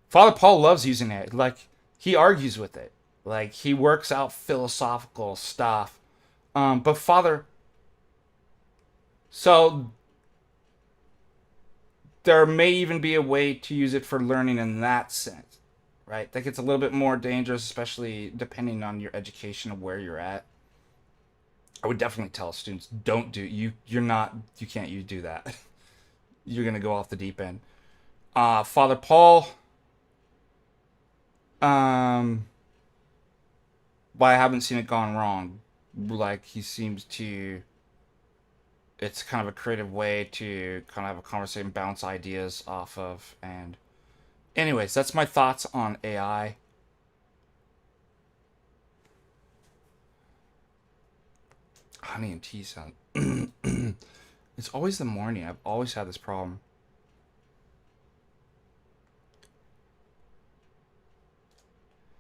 Father Paul loves using it. Like, he argues with it. Like, he works out philosophical stuff. But Father... So, there may even be a way to use it for learning in that sense. Right? That gets a little bit more dangerous, especially depending on your education of where you're at. I would definitely tell students, don't do... You can't do that. You're going to go off the deep end. Father Paul... but I haven't seen it gone wrong. Like, he seems to... It's kind of a creative way to kind of have a conversation, bounce ideas off of. And anyways, that's my thoughts on AI. honey and tea sound. It's always the morning. I've always had this problem.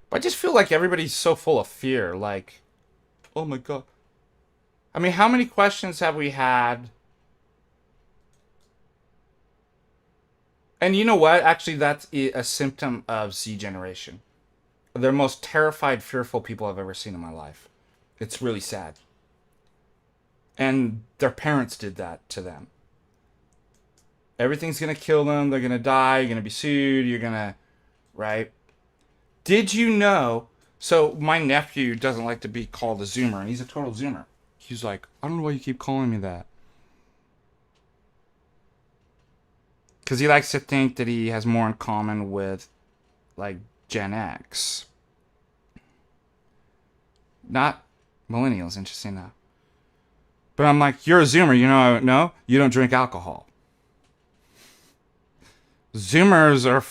But I just feel like everybody's so full of fear. Like, oh my god. I mean, how many questions have we had? And you know what? Actually, that's a symptom of Z generation. They're the most terrified, fearful people I've ever seen in my life. It's really sad. And their parents did that to them. Everything's going to kill them. They're going to die. You're going to be sued. You're going to... Right? Did you know... So, my nephew doesn't like to be called a Zoomer, and he's a total Zoomer. He's like, I don't know why you keep calling me that. Because he likes to think that he has more in common with, like, Gen X. Not millennials, interesting enough. But I'm like, you're a Zoomer, you know? No, you don't drink alcohol. Zoomers are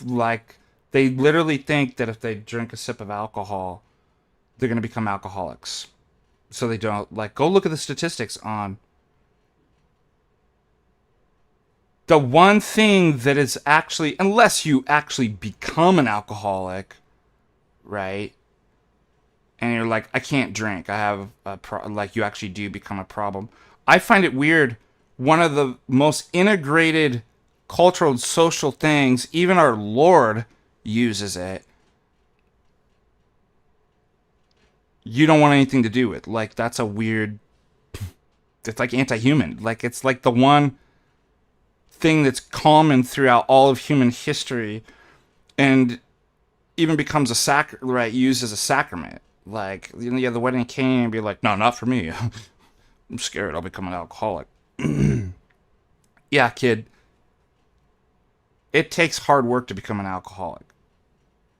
like, they literally think that if they drink a sip of alcohol, they're going to become alcoholics. So they don't, like, go look at the statistics on. The one thing that is actually, unless you actually become an alcoholic, right? And you're like, I can't drink. I have like, you actually do become a problem. I find it weird. One of the most integrated cultural and social things, even our Lord uses it. You don't want anything to do with. Like, that's a weird, it's like anti-human. Like, it's like the one thing that's common throughout all of human history, and even becomes a right, used as a sacrament. Like, you know, the wedding king and be like, no, not for me. I'm scared I'll become an alcoholic. Yeah, kid. It takes hard work to become an alcoholic.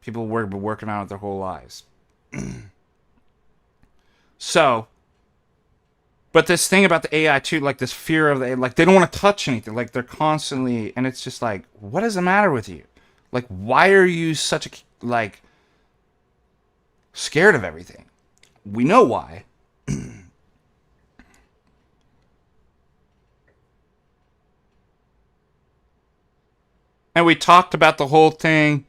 People have been working on it their whole lives. So, but this thing about the AI too, like this fear of the, like they don't want to touch anything. Like they're constantly, and it's just like, what is the matter with you? Like, why are you such a, like, scared of everything? We know why. And we talked about the whole thing.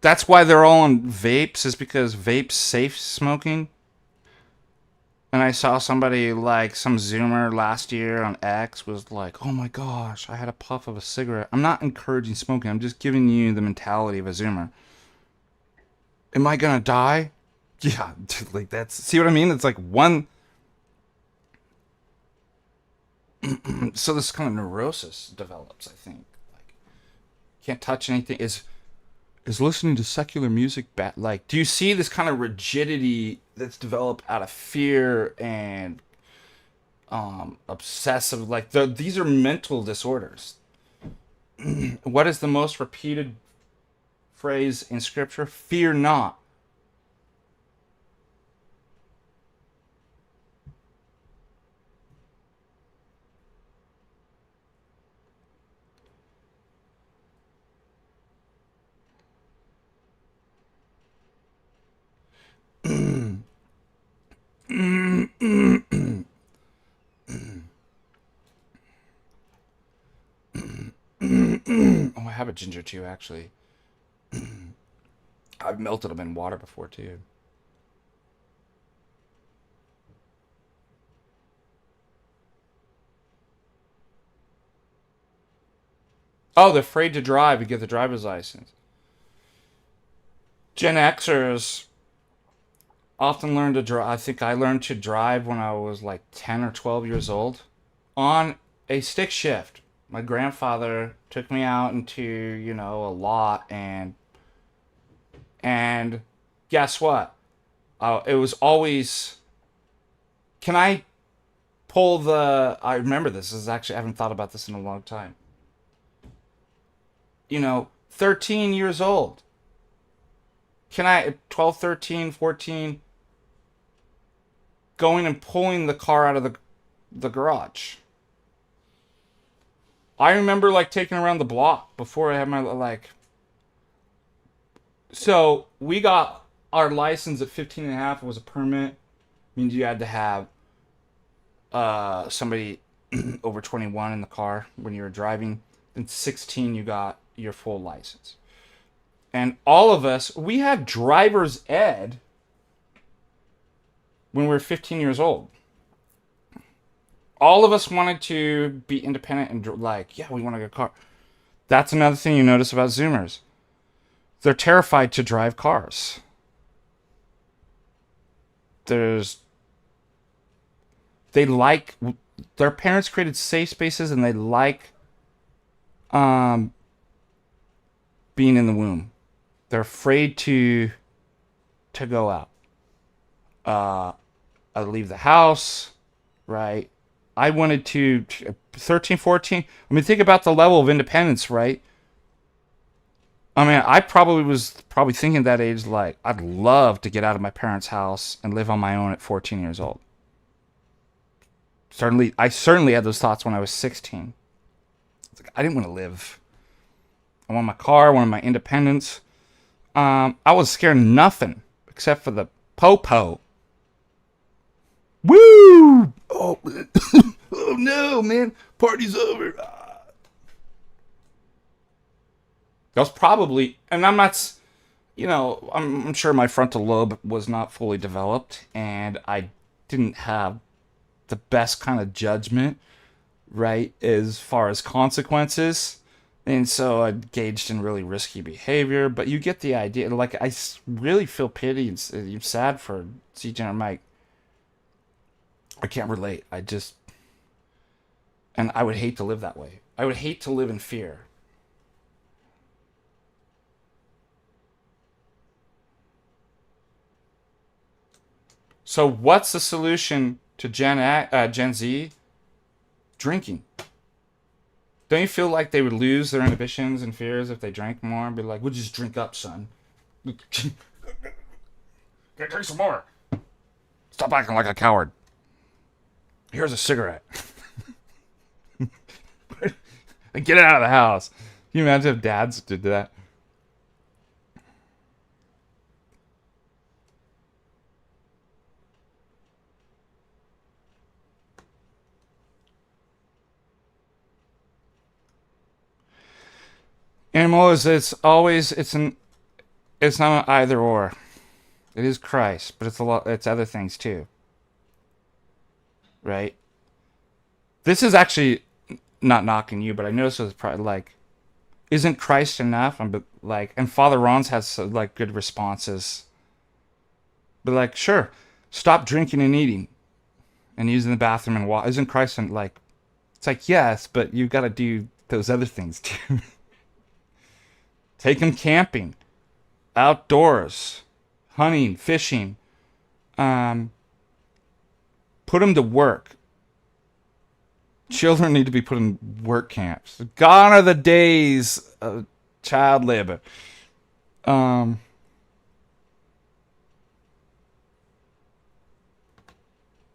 That's why they're all on vapes, is because vapes safe smoking. And I saw somebody, like, some Zoomer last year on X was like, oh my gosh, I had a puff of a cigarette. I'm not encouraging smoking. I'm just giving you the mentality of a Zoomer. Am I gonna die? Yeah, like that's, see what I mean? It's like one. So this kind of neurosis develops, I think. Like, can't touch anything. Is listening to secular music bad? Like, do you see this kind of rigidity that's developed out of fear and obsessive? Like, these are mental disorders. What is the most repeated phrase in scripture? Fear not. Oh, I have a ginger too, actually. I've melted them in water before too. Oh, they're afraid to drive to get the driver's license. Gen Xers often learn to drive. I think I learned to drive when I was like 10 or 12 years old on a stick shift. My grandfather took me out into, you know, a lot, and guess what? It was always, can I pull the, I remember this is actually, I haven't thought about this in a long time. You know, 13 years old. Can I, 12, 13, 14, going and pulling the car out of the garage. I remember, like, taking around the block before I had my, like... So, we got our license at 15 and a half. It was a permit. Means you had to have somebody over 21 in the car when you were driving. Then 16, you got your full license. And all of us, we had driver's ed when we were 15 years old. All of us wanted to be independent and like, yeah, we want to get a car. That's another thing you notice about Zoomers. They're terrified to drive cars. They like, their parents created safe spaces and they like um, being in the womb. They're afraid to go out. I leave the house, right? I wanted to 13, 14. I mean, think about the level of independence, right? I mean, I probably was thinking at that age, like, I'd love to get out of my parents' house and live on my own at 14 years old. I certainly had those thoughts when I was 16. It's like, I didn't want to live. I wanted my car, I wanted my independence. I was scared of nothing except for the po-po. Woo! Oh, oh no, man. Party's over. That was probably, and I'm not, I'm sure my frontal lobe was not fully developed, and I didn't have the best kind of judgment, right, as far as consequences. And so I engaged in really risky behavior, but you get the idea. Like, I really feel pity and sad for CJ and Mike. I can't relate. And I would hate to live that way. I would hate to live in fear. So what's the solution to Gen Z? Drinking. Don't you feel like they would lose their inhibitions and fears if they drank more and be like, we'll just drink up, son. Can I drink some more? Stop acting like a coward. Here's a cigarette. And get it out of the house. Can you imagine if dads did that? Animal is it's not an either or. It is Christ, but it's other things too. Right? This is actually not knocking you, but I noticed it was probably like, isn't Christ enough? And Father Ron's has like good responses. But like, sure, stop drinking and eating, and using the bathroom and walk. Isn't Christ like? It's like, yes, but you got to do those other things too. Take them camping, outdoors, hunting, fishing. Put them to work. Children need to be put in work camps. Gone are the days of child labor.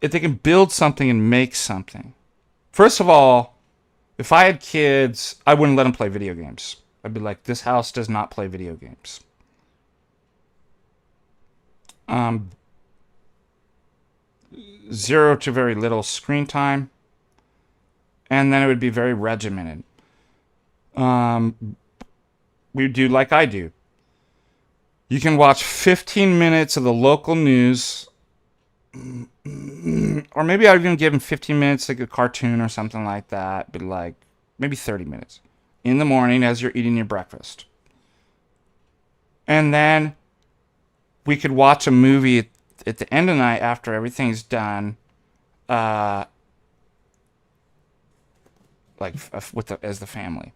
If they can build something and make something. First of all, if I had kids, I wouldn't let them play video games. I'd be like, this house does not play video games. Zero to very little screen time. And then it would be very regimented. We do like I do. You can watch 15 minutes of the local news. Or maybe I'd even give them 15 minutes like a cartoon or something like that. But like, maybe 30 minutes. In the morning as you're eating your breakfast. And then we could watch a movie at the end of the night after everything's done. As the family.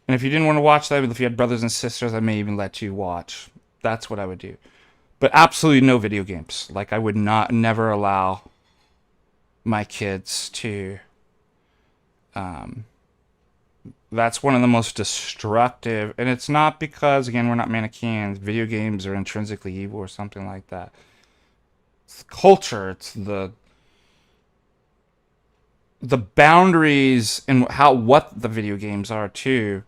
And if you didn't want to watch that, if you had brothers and sisters, I may even let you watch. That's what I would do. But absolutely no video games. Like, I would never allow my kids to. That's one of the most destructive, and it's not because, again, we're not Manichaeans. Video games are intrinsically evil or something like that. It's the culture. It's the boundaries and what the video games are too,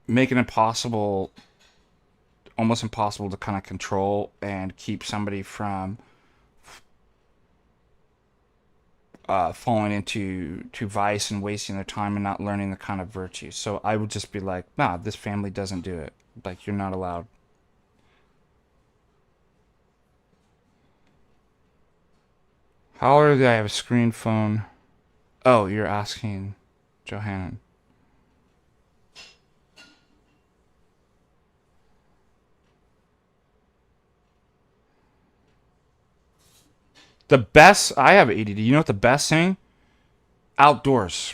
make it almost impossible to kind of control and keep somebody from falling into vice and wasting their time and not learning the kind of virtue. So I would just be like, nah, this family doesn't do it. Like, you're not allowed. How old do I have a screen phone? Oh, you're asking Johanna. The best, I have ADD. You know what the best thing? Outdoors.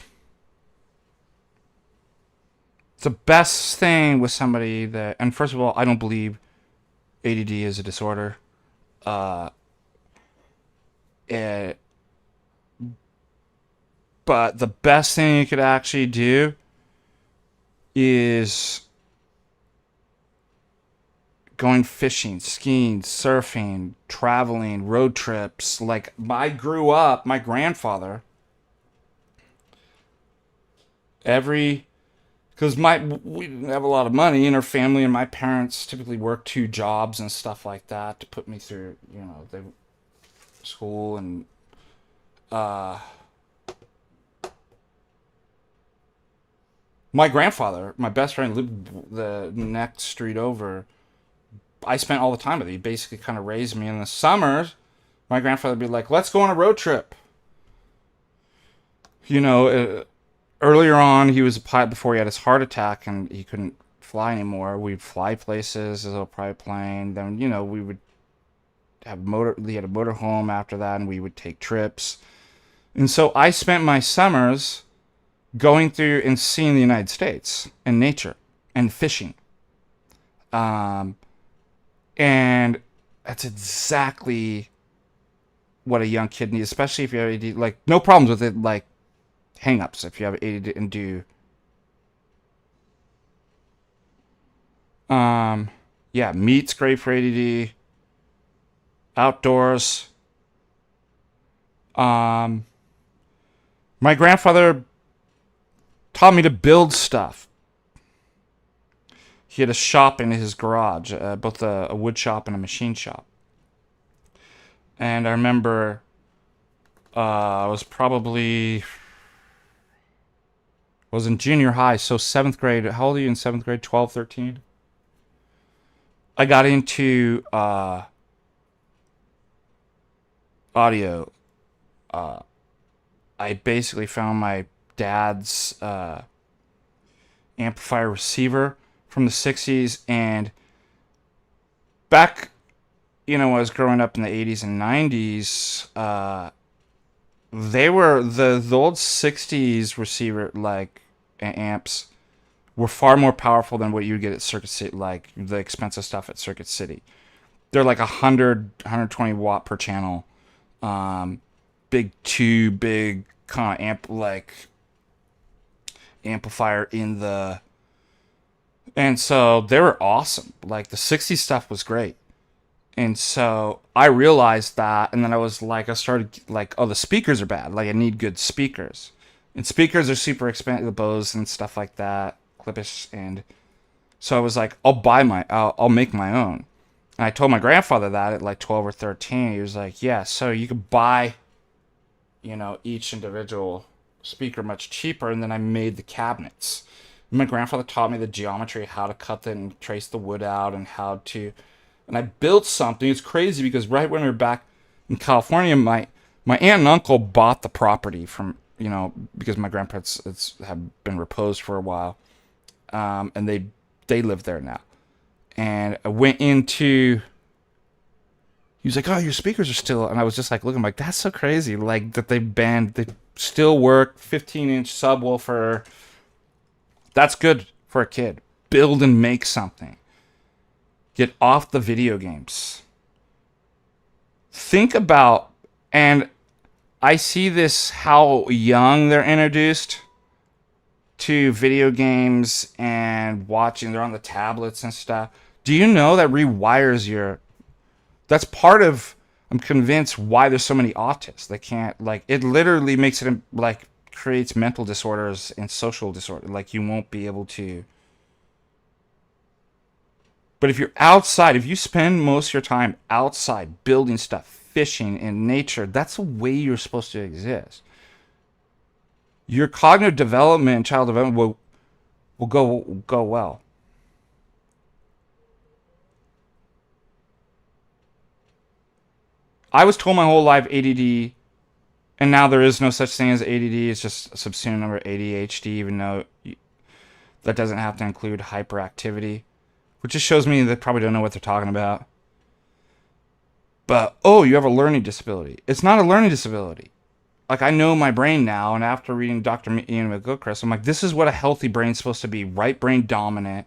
It's the best thing with somebody that, and first of all, I don't believe ADD is a disorder. Uh, it, but the best thing you could actually do is going fishing, skiing, surfing, traveling, road trips. Like, I grew up, my grandfather, because we didn't have a lot of money in our family, and my parents typically worked 2 jobs and stuff like that to put me through, the school and uh my grandfather, my best friend, lived the next street over. I spent all the time with him. He basically kind of raised me. In the summers, my grandfather would be like, let's go on a road trip. Earlier on, he was a pilot before he had his heart attack and he couldn't fly anymore. We'd fly places, a little private plane. Then, we would he had a motor home after that, and we would take trips. And so I spent my summers going through and seeing the United States and nature and fishing. And that's exactly what a young kid needs, especially if you have ADD. Like, no problems with it, like hang-ups if you have ADD and do. Yeah, meat's great for ADD. Outdoors. My grandfather taught me to build stuff. He had a shop in his garage, both a wood shop and a machine shop. And I remember I was in junior high, so 7th grade. How old are you in 7th grade? 12, 13? I got into audio. I basically found my dad's amplifier receiver from the 60s, and back, when I was growing up in the 80s and 90s, they were the old 60s receiver, like, amps were far more powerful than what you get at Circuit City, like the expensive stuff at Circuit City. They're like 120 watt per channel, big kind of amplifier in the. And so they were awesome. Like, the 60s stuff was great. And so I realized that, and then I started like, oh, the speakers are bad. Like, I need good speakers. And speakers are super expensive, the Bose and stuff like that, Klippisch. And so I was like, I'll make my own. And I told my grandfather that at like 12 or 13. He was like, yeah, so you could buy, each individual speaker much cheaper. And then I made the cabinets. My grandfather taught me the geometry, how to cut it and trace the wood out, and and I built something. It's crazy because right when we were back in California, my aunt and uncle bought the property from, because my grandparents have been reposed for a while, and they live there now. And I went into. He was like, "Oh, your speakers are still," and I was just like looking, like, that's so crazy, like that they still work, 15-inch subwoofer. That's good for a kid. Build and make something. Get off the video games. Think about, and I see this, how young they're introduced to video games and watching. They're on the tablets and stuff. Do you know that rewires that's part of, I'm convinced, why there's so many autists. They can't, like, it literally makes it, like, creates mental disorders and social disorder. Like, you won't be able to. But if you're outside, if you spend most of your time outside building stuff, fishing in nature, that's the way you're supposed to exist. Your cognitive development and child development will go well. I was told my whole life ADD, and now there is no such thing as ADD. It's just a subsumed number ADHD, even though that doesn't have to include hyperactivity, which just shows me they probably don't know what they're talking about. But, oh, you have a learning disability. It's not a learning disability. Like, I know my brain now, and after reading Dr. Ian McGilchrist, I'm like, this is what a healthy brain's supposed to be. Right brain dominant.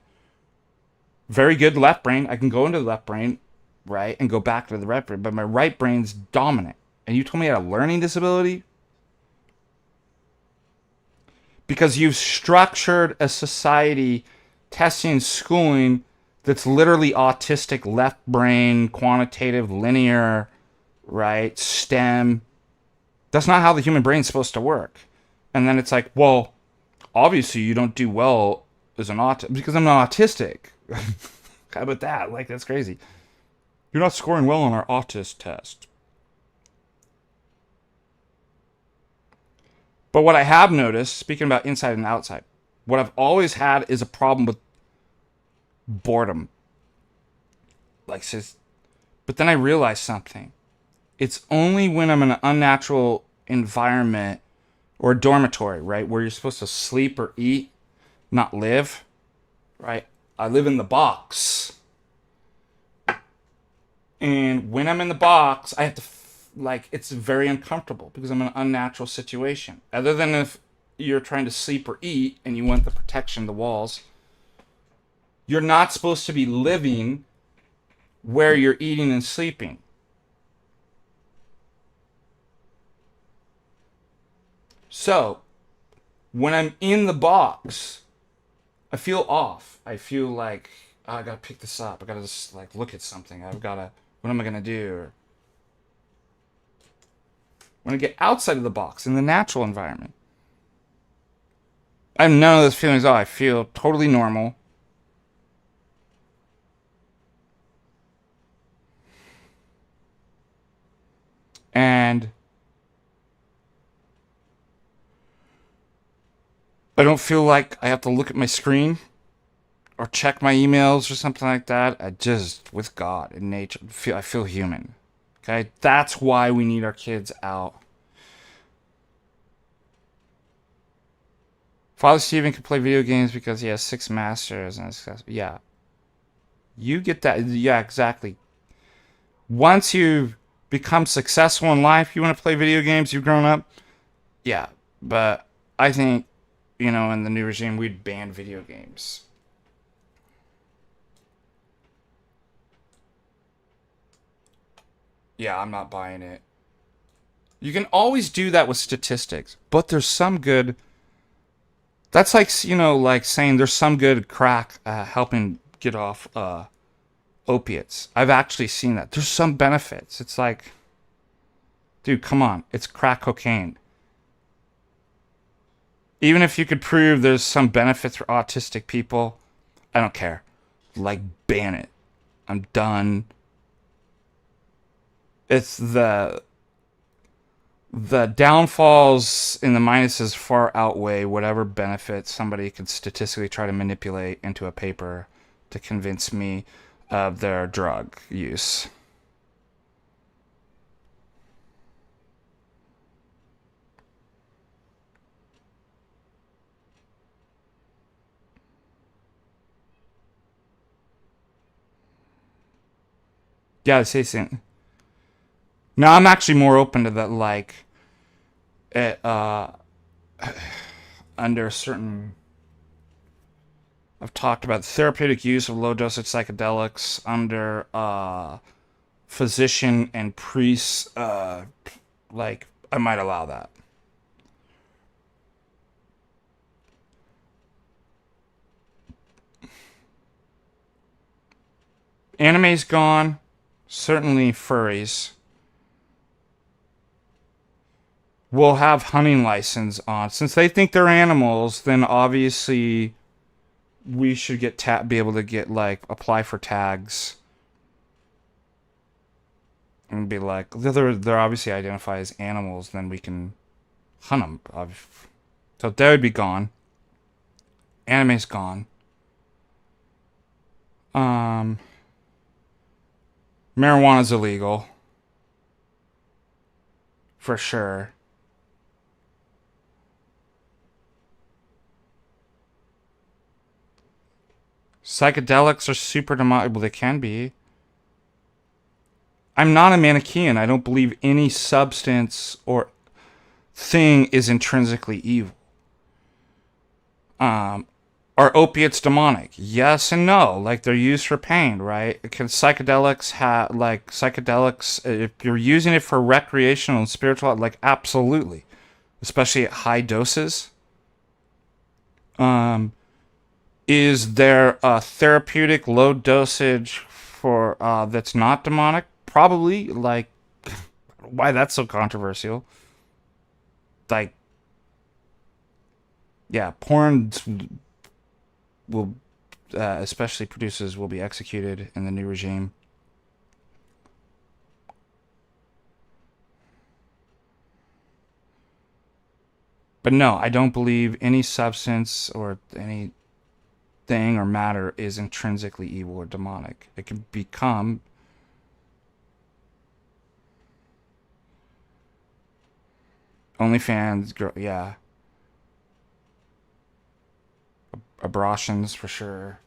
Very good left brain. I can go into the left brain, right, and go back to the right brain, but my right brain's dominant. And you told me I had a learning disability? Because you've structured a society, testing, schooling, that's literally autistic, left brain, quantitative, linear, right, STEM. That's not how the human brain's supposed to work. And then it's like, well, obviously you don't do well as an autistic, because I'm not autistic. How about that? Like, that's crazy. You're not scoring well on our autist test. But what I have noticed, speaking about inside and outside, what I've always had is a problem with boredom. Like, but then I realized something. It's only when I'm in an unnatural environment or a dormitory, right, where you're supposed to sleep or eat, not live, right? I live in the box. And when I'm in the box, I have to, it's very uncomfortable because I'm in an unnatural situation. Other than if you're trying to sleep or eat and you want the protection, the walls, you're not supposed to be living where you're eating and sleeping. So, when I'm in the box, I feel off. I feel like, oh, I gotta pick this up. I gotta just look at something. What am I gonna do? When I get outside of the box, in the natural environment, I have none of those feelings. Oh, I feel totally normal. And I don't feel like I have to look at my screen or check my emails or something like that. I just, with God and nature, I feel human. Okay? That's why we need our kids out. Father Stephen can play video games because he has 6 masters and yeah. You get that. Yeah, exactly. Once you've become successful in life, you want to play video games, you've grown up. Yeah, but I think, in the new regime, we'd ban video games. Yeah, I'm not buying it. You can always do that with statistics, but there's some good. That's like, saying there's some good crack helping get off opiates. I've actually seen that. There's some benefits. It's like, dude, come on. It's crack cocaine. Even if you could prove there's some benefits for autistic people, I don't care. Ban it. I'm done. It's the downfalls and the minuses far outweigh whatever benefits somebody could statistically try to manipulate into a paper to convince me of their drug use. Yeah, I say something. Now I'm actually more open to that, under certain. I've talked about therapeutic use of low dosage psychedelics under physician and priests. I might allow that. Anime's gone. Certainly furries. Will have hunting license on. Since they think they're animals, then obviously we should be able to get apply for tags and be like, they're obviously identified as animals, then we can hunt them. So they would be gone. Anime's gone. Marijuana's illegal. For sure. Psychedelics are super demonic. Well, they can be. I'm not a Manichaean. I don't believe any substance or thing is intrinsically evil. Are opiates demonic? Yes and no. Like, they're used for pain, right? Can psychedelics have, like, psychedelics, if you're using it for recreational and spiritual, like, absolutely. Especially at high doses. Is there a therapeutic low dosage for, that's not demonic? Probably. Like, why that's so controversial? Like, yeah, porn will, especially producers, will be executed in the new regime. But no, I don't believe any substance or any thing or matter is intrinsically evil or demonic. It can become OnlyFans, girl, yeah, abortions for sure.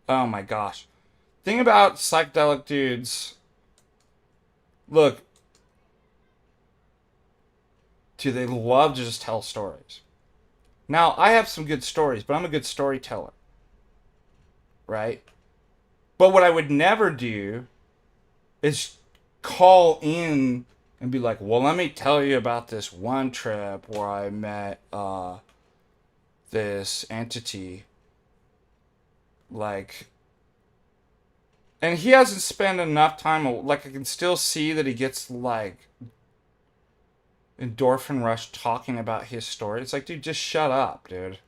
Oh my gosh. Thing about psychedelic dudes, look, do they love to just tell stories? Now, I have some good stories, but I'm a good storyteller, right? But what I would never do is call in and be like, well, let me tell you about this one trip where I met this entity. Like, and he hasn't spent enough time, like, I can still see that he gets, like, endorphin rush talking about his story. It's like, dude, just shut up, dude.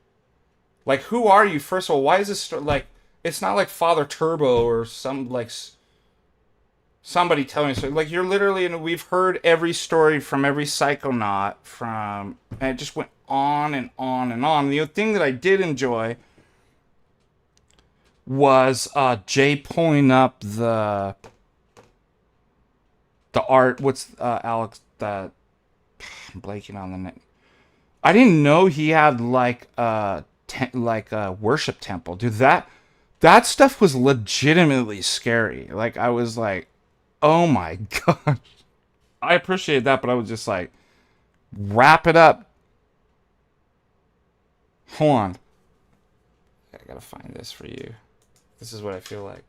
Like, who are you? First of all, why is this story, like, it's not like Father Turbo or some, like, somebody telling us, like, you're literally, and we've heard every story from every psychonaut from, and it just went on and on and on. The thing that I did enjoy was Jay pulling up the art. What's Alex, that, I'm blanking on the name. I didn't know he had like like a worship temple. Dude, that stuff was legitimately scary. Like, I was like, oh my gosh. I appreciate that, but I was just like, wrap it up. Hold on. I gotta find this for you. This is what I feel like.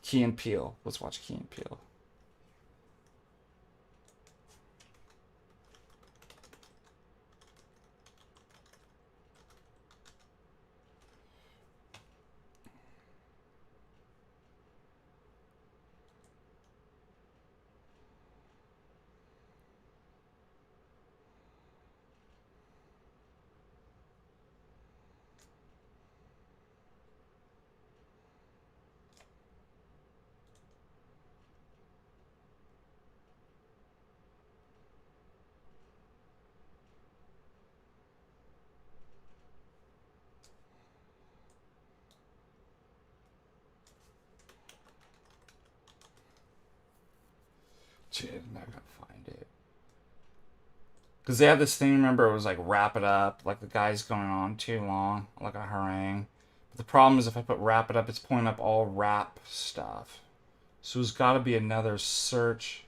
Key and Peele. Let's watch Key and Peele. Shit, I'm not gonna find it. Because they had this thing, remember, it was like, wrap it up. Like, the guy's going on too long. Like a harangue. But the problem is, if I put wrap it up, it's pulling up all rap stuff. So there's gotta be another search.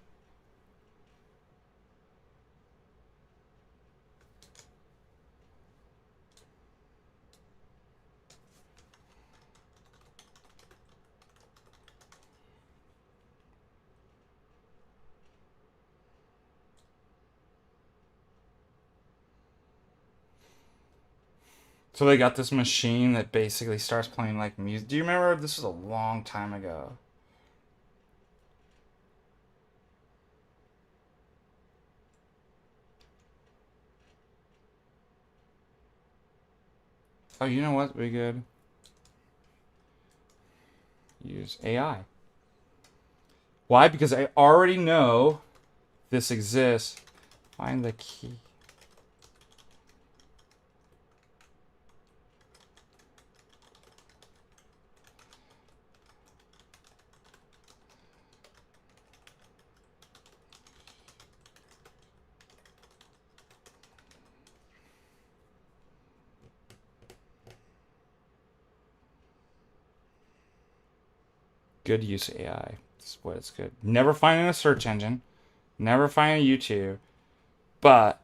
So they got this machine that basically starts playing like music. Do you remember? This was a long time ago. Oh, you know what? We good. use AI. Why? Because I already know this exists. Find the key. Good use of AI. That's what it's good. Never find in a search engine. Never find on YouTube. But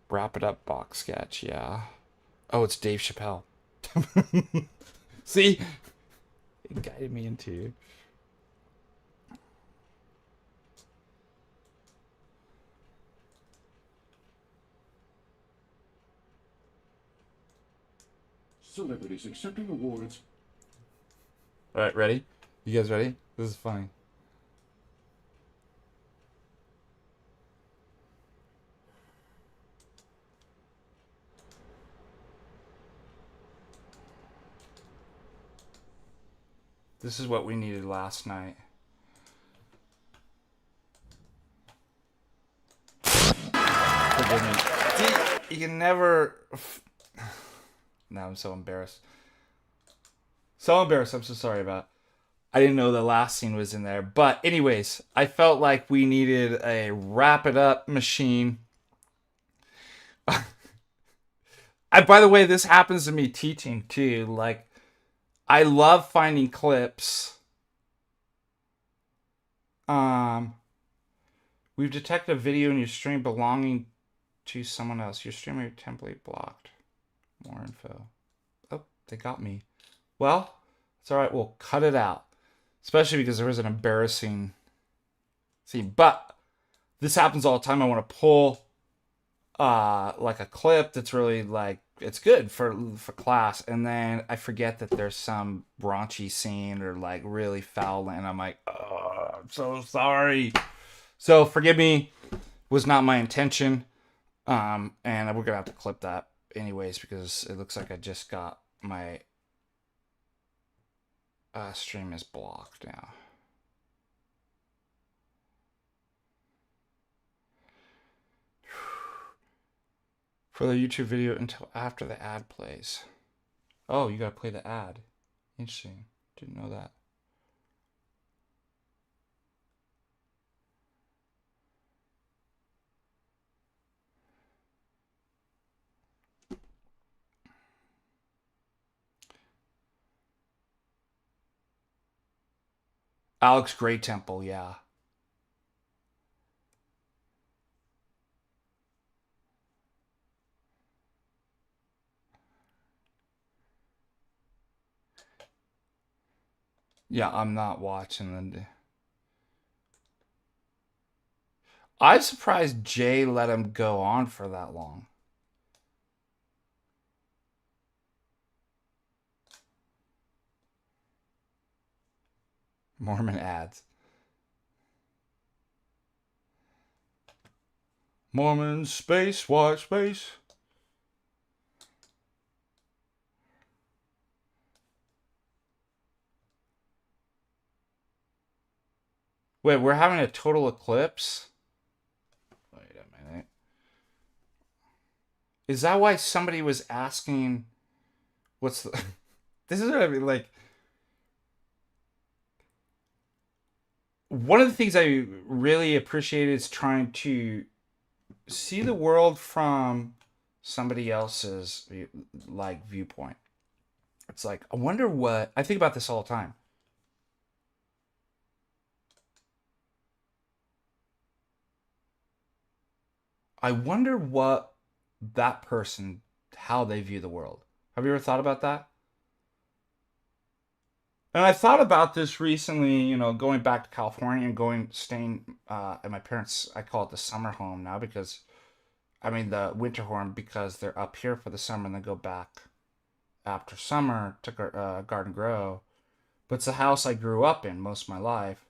wrap it up box sketch, yeah. Oh, it's Dave Chappelle. See? It guided me into. Celebrities accepting awards. Alright, ready? You guys ready? This is funny. This is what we needed last night. Forgive me. See, you can never. Now I'm so embarrassed. So embarrassed. I'm so sorry about it. I didn't know the last scene was in there. But, anyways, I felt like we needed a wrap it up machine. By the way, this happens to me teaching too. Like, I love finding clips. We've detected a video in your stream belonging to someone else. Your streamer template blocked. More info. Oh, they got me. Well, it's alright. We'll cut it out. Especially because there was an embarrassing scene. But this happens all the time. I want to pull like a clip that's really like, it's good for class, and then I forget that there's some raunchy scene or like really foul, and I'm like, oh, I'm so sorry. So forgive me, was not my intention. And we're gonna have to clip that anyways because it looks like I just got my stream is blocked now. For the YouTube video until after the ad plays. Oh, you gotta play the ad. Interesting. Didn't know that. Alex Grey Temple, yeah. Yeah, I'm not watching the. I'm surprised Jay let him go on for that long. Mormon ads. Mormon space, watch space. Wait, we're having a total eclipse? Wait a minute. Is that why somebody was asking what's the this is what I mean, like one of the things I really appreciate is trying to see the world from somebody else's like viewpoint. It's like, I wonder what I think about this all the time. I wonder what that person, how they view the world. Have you ever thought about that? And I thought about this recently, you know, going back to California and staying at my parents', I call it the summer home now because, I mean, the winter home because they're up here for the summer and then go back after summer to Garden Grove. But it's the house I grew up in most of my life.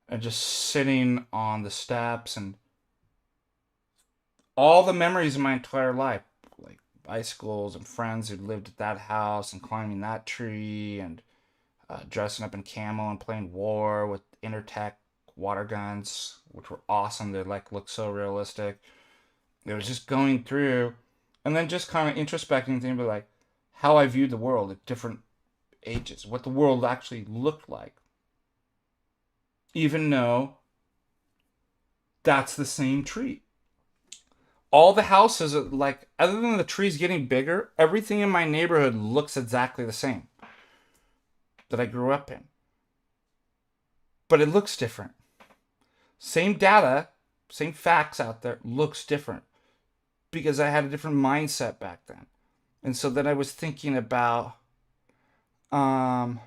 And just sitting on the steps and all the memories of my entire life, like bicycles and friends who lived at that house and climbing that tree and dressing up in camo and playing war with Intertech water guns, which were awesome. They like look so realistic. It was just going through, and then just kind of introspecting, thinking about like how I viewed the world at different ages, what the world actually looked like, even though that's the same tree. All the houses, like, other than the trees getting bigger, everything in my neighborhood looks exactly the same that I grew up in. But it looks different. Same data, same facts out there, looks different. Because I had a different mindset back then. And so then I was thinking about, well,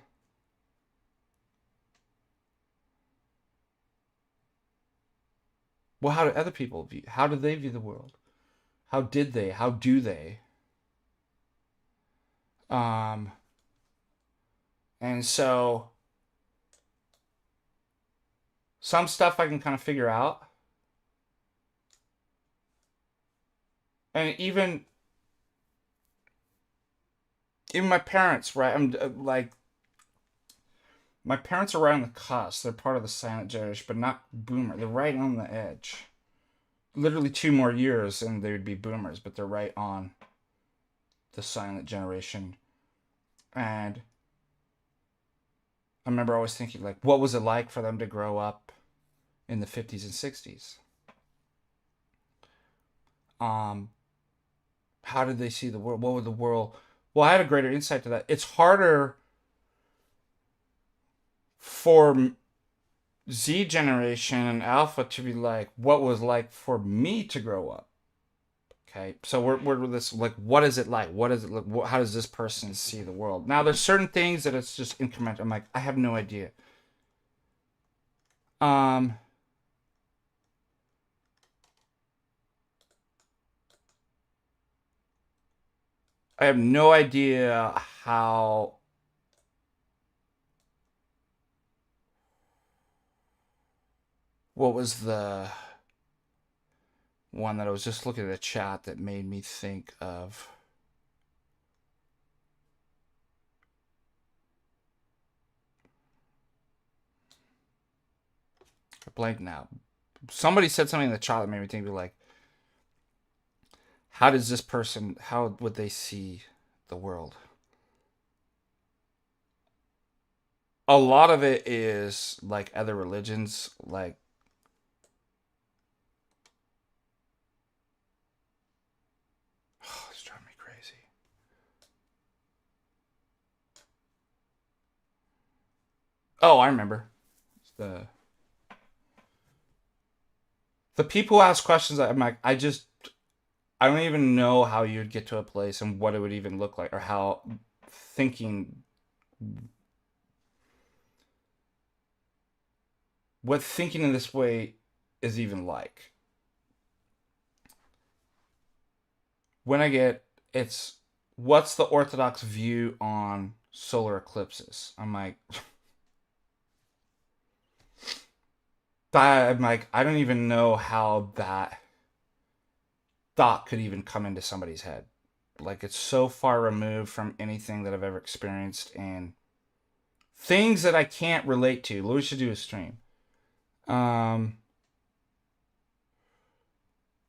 how do other people view, how do they view the world? How did they? How do they? And so some stuff I can kind of figure out. And even my parents, right? I'm like, my parents are right on the cusp. They're part of the silent generation, but not boomer. They're right on the edge. Literally 2 more years and they would be boomers, but they're right on the silent generation. And I remember always thinking, like, what was it like for them to grow up in the 50s and 60s? How did they see the world? What would the world... Well, I had a greater insight to that. It's harder for Z generation and Alpha to be like, what was like for me to grow up. Okay, so we're this, like, what is it like? What is it look? How does this person see the world? Now, there's certain things that it's just incremental. I'm like, I have no idea. I have no idea how. What was the one that I was just looking at the chat that made me think of? I blank now. Somebody said something in the chat that made me think of, like, how does this person, how would they see the world? A lot of it is like other religions, like, oh, it's driving me crazy. Oh, I remember. It's the people who ask questions. I'm like, I don't even know how you'd get to a place and what it would even look like, or how thinking, what thinking in this way is even like. When I get, it's, what's the Orthodox view on solar eclipses? I'm like, I don't even know how that thought could even come into somebody's head. Like, it's so far removed from anything that I've ever experienced, and things that I can't relate to. Louis should do a stream.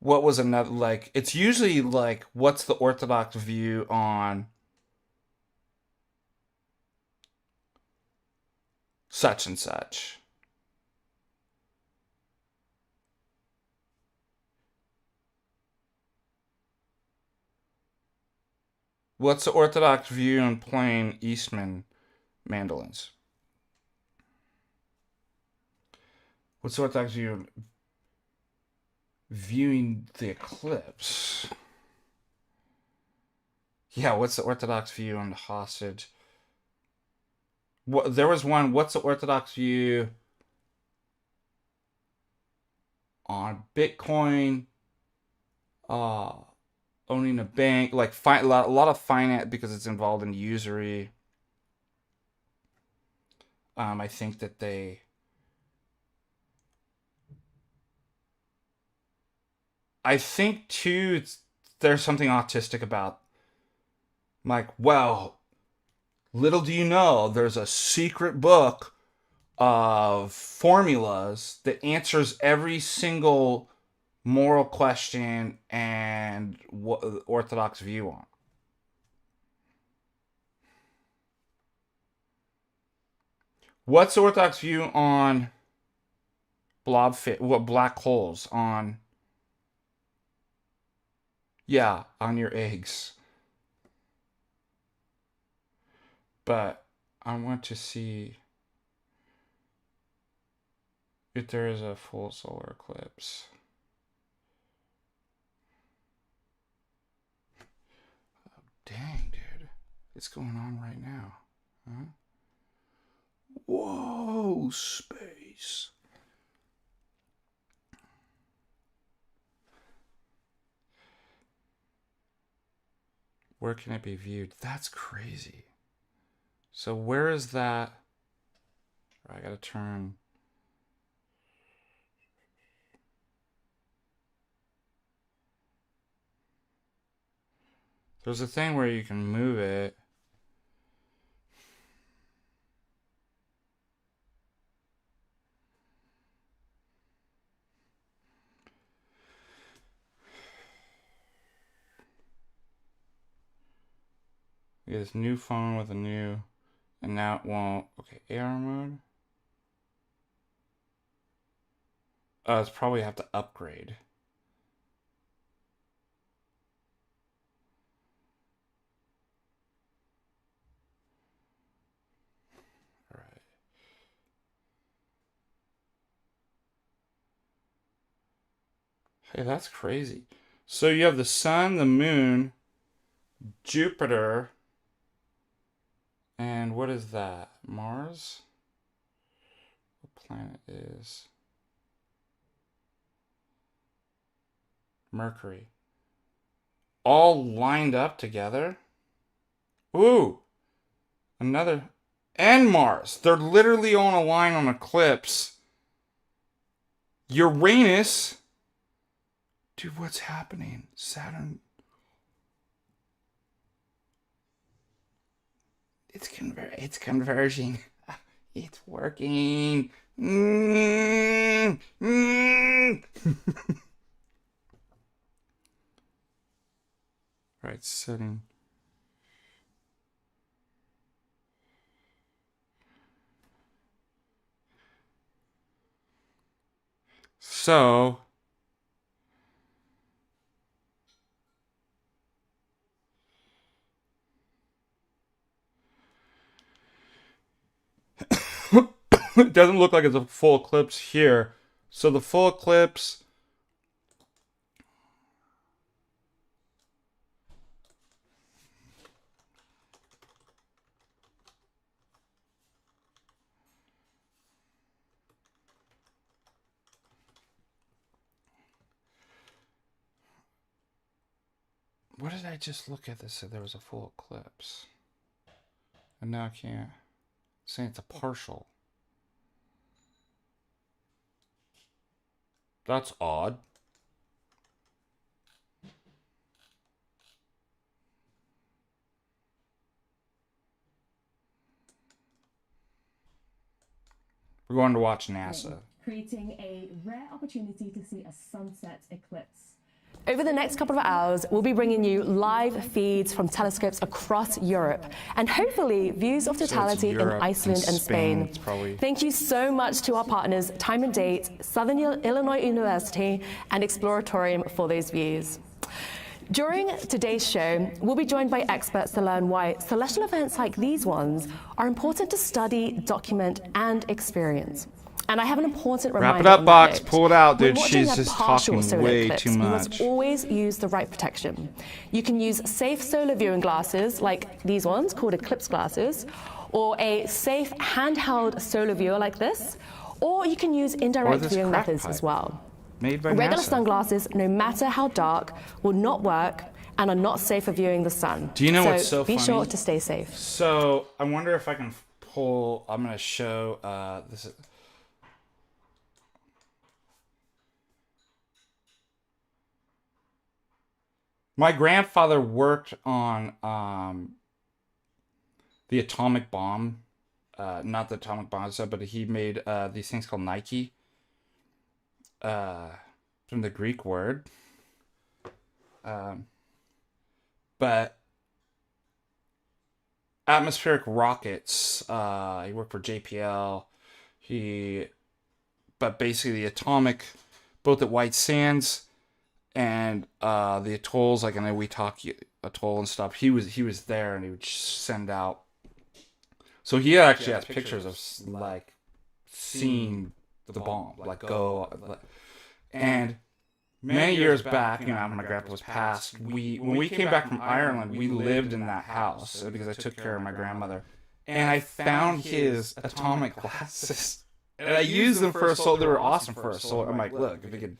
What was another, like, it's usually like, what's the Orthodox view on such and such? What's the Orthodox view on playing Eastman mandolins? What's the Orthodox view on viewing the eclipse? Yeah, what's the Orthodox view on the hostage? There was one, what's the Orthodox view on Bitcoin, owning a bank, like, a lot of finance, because it's involved in usury. I think that I think too, there's something autistic about I'm like, well, little do you know, there's a secret book of formulas that answers every single moral question and what the Orthodox view on. What's the Orthodox view on black holes, on on your eggs? But I want to see if there is a full solar eclipse. Oh, dang, dude. It's going on right now. Huh? Whoa, space. Where can it be viewed? That's crazy. So where is that? I gotta turn. There's a thing where you can move it. We get this new phone with a new, and now it won't. Okay, AR mode. It's probably have to upgrade. All right. Hey, that's crazy. So you have the sun, the moon, Jupiter, and what is that? Mars? What planet is Mercury? All lined up together? Ooh! Another. And Mars. They're literally on a line on eclipse. Uranus. Dude, what's happening? Saturn. It's converging. It's working. Right, setting. So it doesn't look like it's a full eclipse here. So the full eclipse. What did I just look at that said there was a full eclipse? And now I can't. It's saying it's a partial. That's odd. We're going to watch NASA. Creating a rare opportunity to see a sunset eclipse. Over the next couple of hours, we'll be bringing you live feeds from telescopes across Europe and hopefully views of totality in Iceland and Spain. Thank you so much to our partners, Time and Date, Southern Illinois University, and Exploratorium for those views. During today's show, we'll be joined by experts to learn why celestial events like these ones are important to study, document, and experience. And I have an important reminder. Wrap it up, Box. Note. Pull it out, dude. When She's watching a just partial talking solar way eclipse, too You much. must always use the right protection. You can use safe solar viewing glasses, like these ones, called eclipse glasses, or a safe handheld solar viewer like this, or you can use indirect this viewing crack methods pipe. as well. Made by Regular NASA. sunglasses, no matter how dark, will not work and are not safe for viewing the sun. Do you know what's so be funny? sure to stay safe. So I wonder if I can pull. I'm gonna show this. My grandfather worked on the atomic bomb. Not the atomic bomb stuff, but he made these things called Nike. From the Greek word. But atmospheric rockets, he worked for JPL. But basically the atomic, both at White Sands and the atolls, like in the Weetaki Atoll and stuff, he was there, and he would send out. So he actually has pictures of like seeing the bomb, like go, and many years back, after my grandpa was passed, when we came back from Ireland, we lived in that house because I took care of my grandmother, and I found his atomic glasses, and I used them for a solar. They were awesome for a solar. I'm like, look, if you could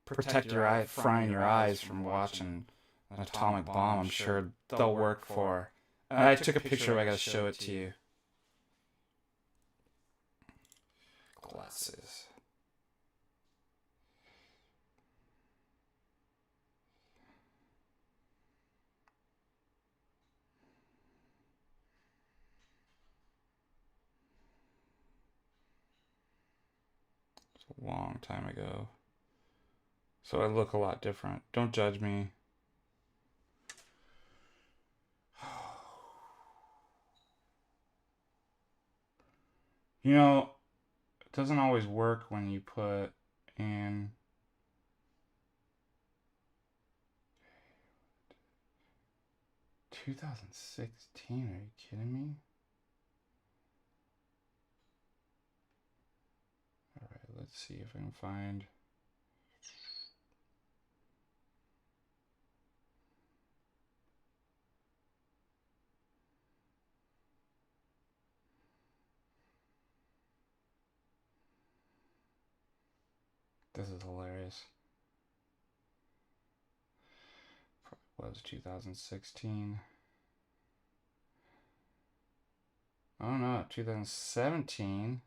protect your eye, frying your eyes from watching an atomic bomb, I'm sure they'll work for. And I took a picture. I gotta show it to you. Glasses. It's a long time ago. So I look a lot different. Don't judge me. It doesn't always work when you put in 2016. Are you kidding me? All right, let's see if I can find. This is hilarious. Probably was 2016. Oh no, 2017.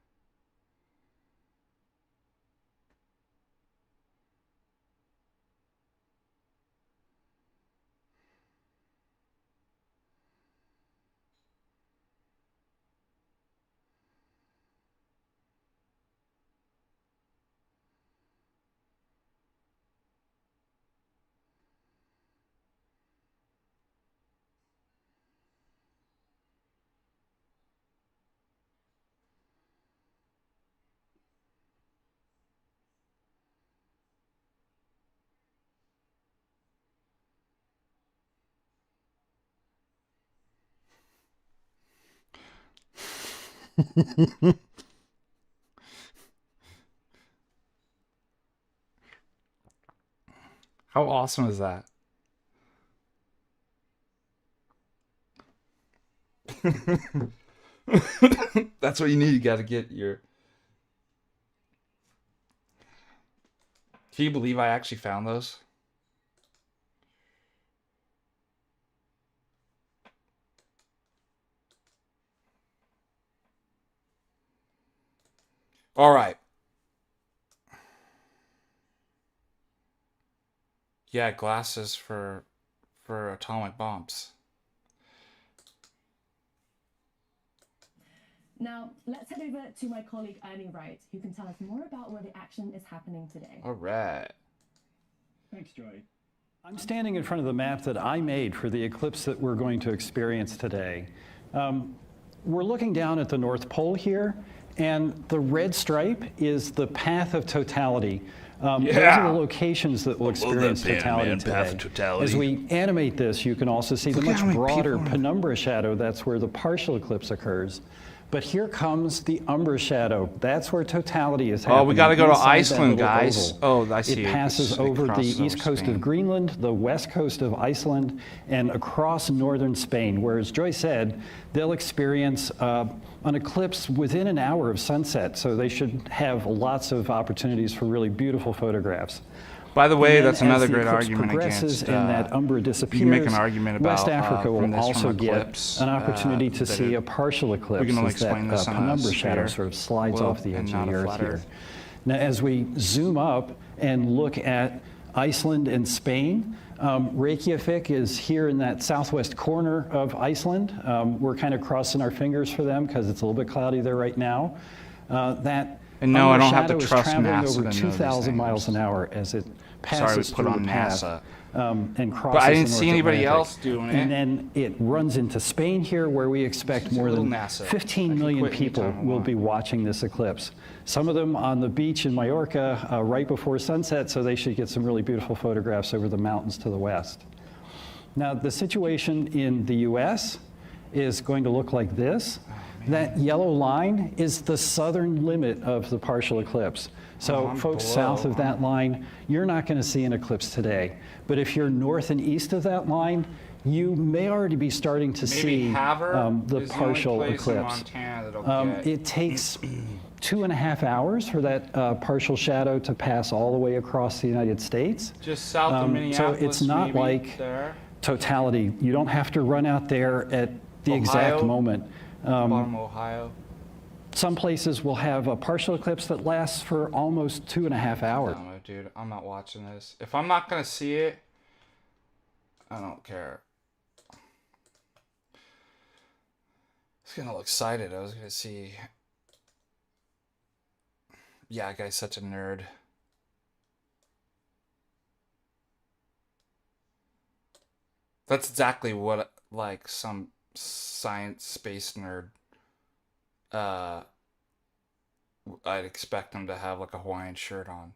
How awesome is that? That's what you need. You got to get your. Can you believe I actually found those? All right. Yeah, glasses for atomic bombs. Now, let's head over to my colleague Ernie Wright, who can tell us more about where the action is happening today. All right. Thanks, Joy. I'm standing in front of the map that I made for the eclipse that we're going to experience today. We're looking down at the North Pole here, and the red stripe is the path of totality. Those are the locations that will experience totality today. As we animate this, you can also see the much broader penumbra shadow. That's where the partial eclipse occurs. But here comes the umbra shadow. That's where totality is happening. Oh, we got to go to Iceland, guys. Oval. Oh, I see. It passes over the east coast Spain. of Greenland, the west coast of Iceland, and across northern Spain, where, as Joy said, they'll experience an eclipse within an hour of sunset, so they should have lots of opportunities for really beautiful photographs. By the way, that's another as the great eclipse argument progresses against. and that umbra disappears, you can make an argument about West Africa will also from get eclipse, an opportunity to that see a partial eclipse. we can only as that explain this on a penumbra shadow sphere sort of slides globe off the and edge not of a the flat Earth here. Earth. Now, as we zoom up and look at Iceland and Spain. Reykjavik is here in that southwest corner of Iceland. We're kind of crossing our fingers for them because it's a little bit cloudy there right now. That and no, I don't have to is trust traveling NASA over to know 2,000 these miles things. an hour as it Sorry, passes we put through on the path, NASA. and crosses But I didn't the see North anybody Atlantic. else doing it. And then it runs into Spain here, where we expect Just a more little than NASA. I 15 can million quit people anytime I will want. be watching this eclipse. Some of them on the beach in Mallorca right before sunset, so they should get some really beautiful photographs over the mountains to the west. Now, the situation in the US is going to look like this. That yellow line is the southern limit of the partial eclipse. So I'm folks below. south of that line, you're not going to see an eclipse today. But if you're north and east of that line, you may already be starting to see Havre the is partial the only place in eclipse. Montana that'll get. It takes 2.5 hours for that partial shadow to pass all the way across the United States. Just south of So Minneapolis, it's not maybe, like there. totality. You don't have to run out there at the exact Ohio? moment. Bottom of Ohio. Some places will have a partial eclipse that lasts for almost 2.5 hours. No, dude, I'm not watching this. If I'm not gonna see it, I don't care. I was getting all excited. I was gonna see. Yeah, that guy's such a nerd. That's exactly what like some science space nerd. I'd expect him to have like a Hawaiian shirt on.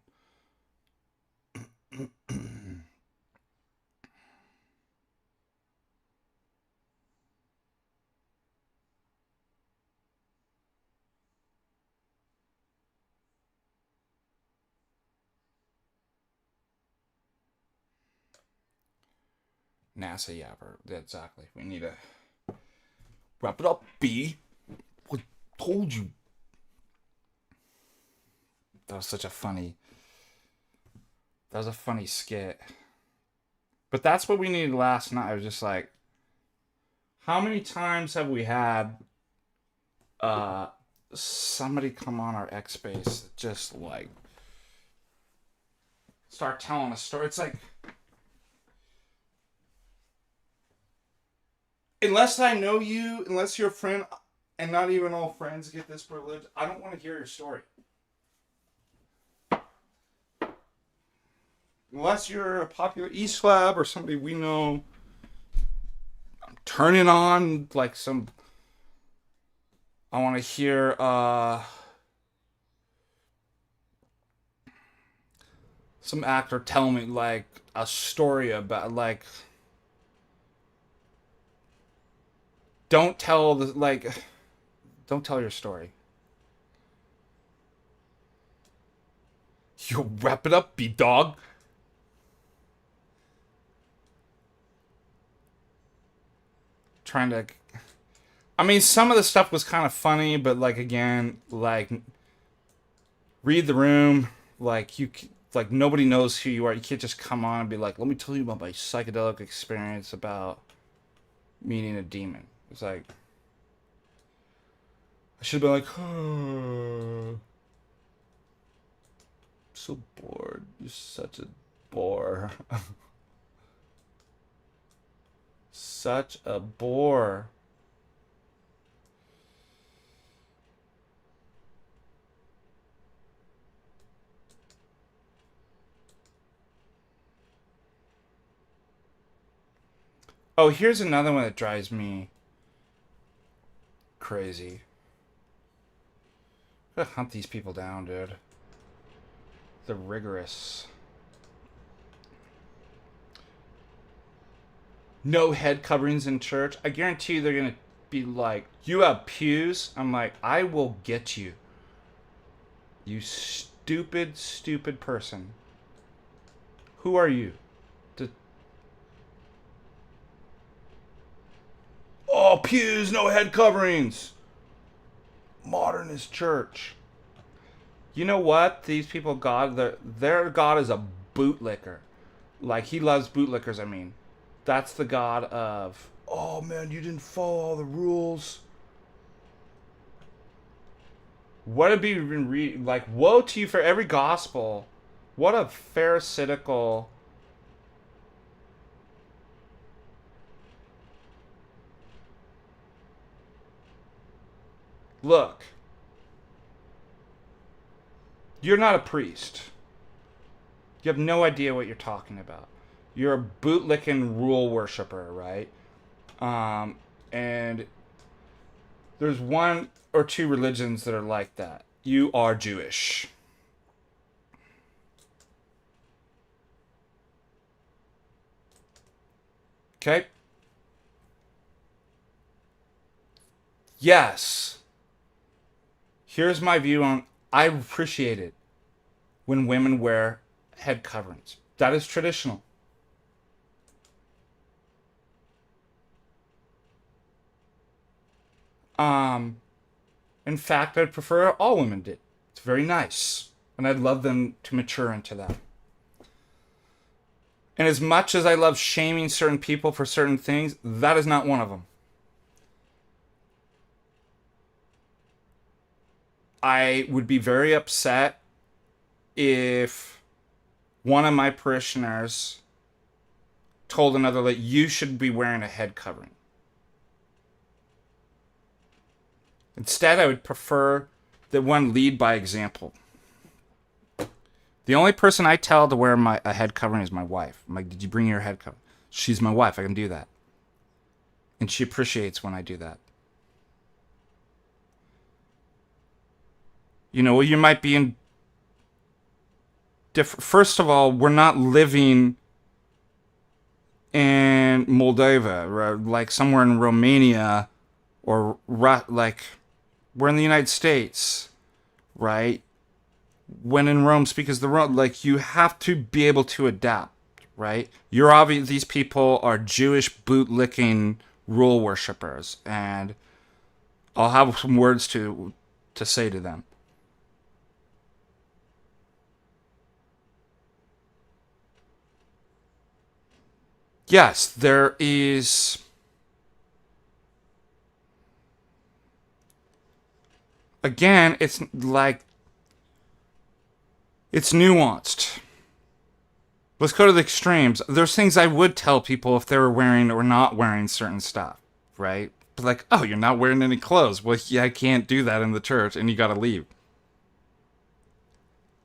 NASA yapper. Yeah, exactly. We need to wrap it up, B. I told you. That was such a funny. That was a funny skit. But that's what we needed last night. I was just like, how many times have we had somebody come on our X Space just like start telling a story? It's like, unless I know you, unless you're a friend, and not even all friends get this privilege, I don't want to hear your story. Unless you're a popular East Lab or somebody we know, I'm turning on like some. I want to hear some actor tell me like a story about like. Don't tell the like. Don't tell your story. You wrap it up, B-dog. Trying to. I mean, some of the stuff was kind of funny, but like again, like read the room. Like like nobody knows who you are. You can't just come on and be like, "Let me tell you about my psychedelic experience about meeting a demon." It's like I should have been like, oh, I'm so bored. You're such a bore. Such a bore. Oh, here's another one that drives me crazy. I'm gonna hunt these people down, dude. They're rigorous. No head coverings in church. I guarantee you they're gonna be like, you have pews? I'm like, I will get you. You stupid, stupid person. Who are you? Oh, pews, no head coverings. Modernist church. You know what? These people, their God is a bootlicker. Like, he loves bootlickers, I mean. That's the God of, oh man, you didn't follow all the rules. What would be like, woe to you for every gospel What a pharisaical... Look. You're not a priest. You have no idea what you're talking about. You're a bootlicking rule worshiper, right? And there's one or two religions that are like that. You are Jewish. Okay? Yes. Here's my view on... I appreciate it when women wear head coverings. That is traditional. In fact, I'd prefer all women did. It's very nice. And I'd love them to mature into that. And as much as I love shaming certain people for certain things, that is not one of them. I would be very upset if one of my parishioners told another that you should be wearing a head covering. Instead, I would prefer that one lead by example. The only person I tell to wear a head covering is my wife. I'm like, did you bring your head covering? She's my wife. I can do that. And she appreciates when I do that. You know, you might be in different... First of all, we're not living in Moldova, or like somewhere in Romania, or like we're in the United States, right? When in Rome, speak as the Rome. Like, you have to be able to adapt, right? You're obvious. These people are Jewish bootlicking rule worshippers, and I'll have some words to say to them. Yes, there is... Again, it's like... It's nuanced. Let's go to the extremes. There's things I would tell people if they were wearing or not wearing certain stuff, right? But like, oh, you're not wearing any clothes. Well, yeah, I can't do that in the church, and you gotta leave.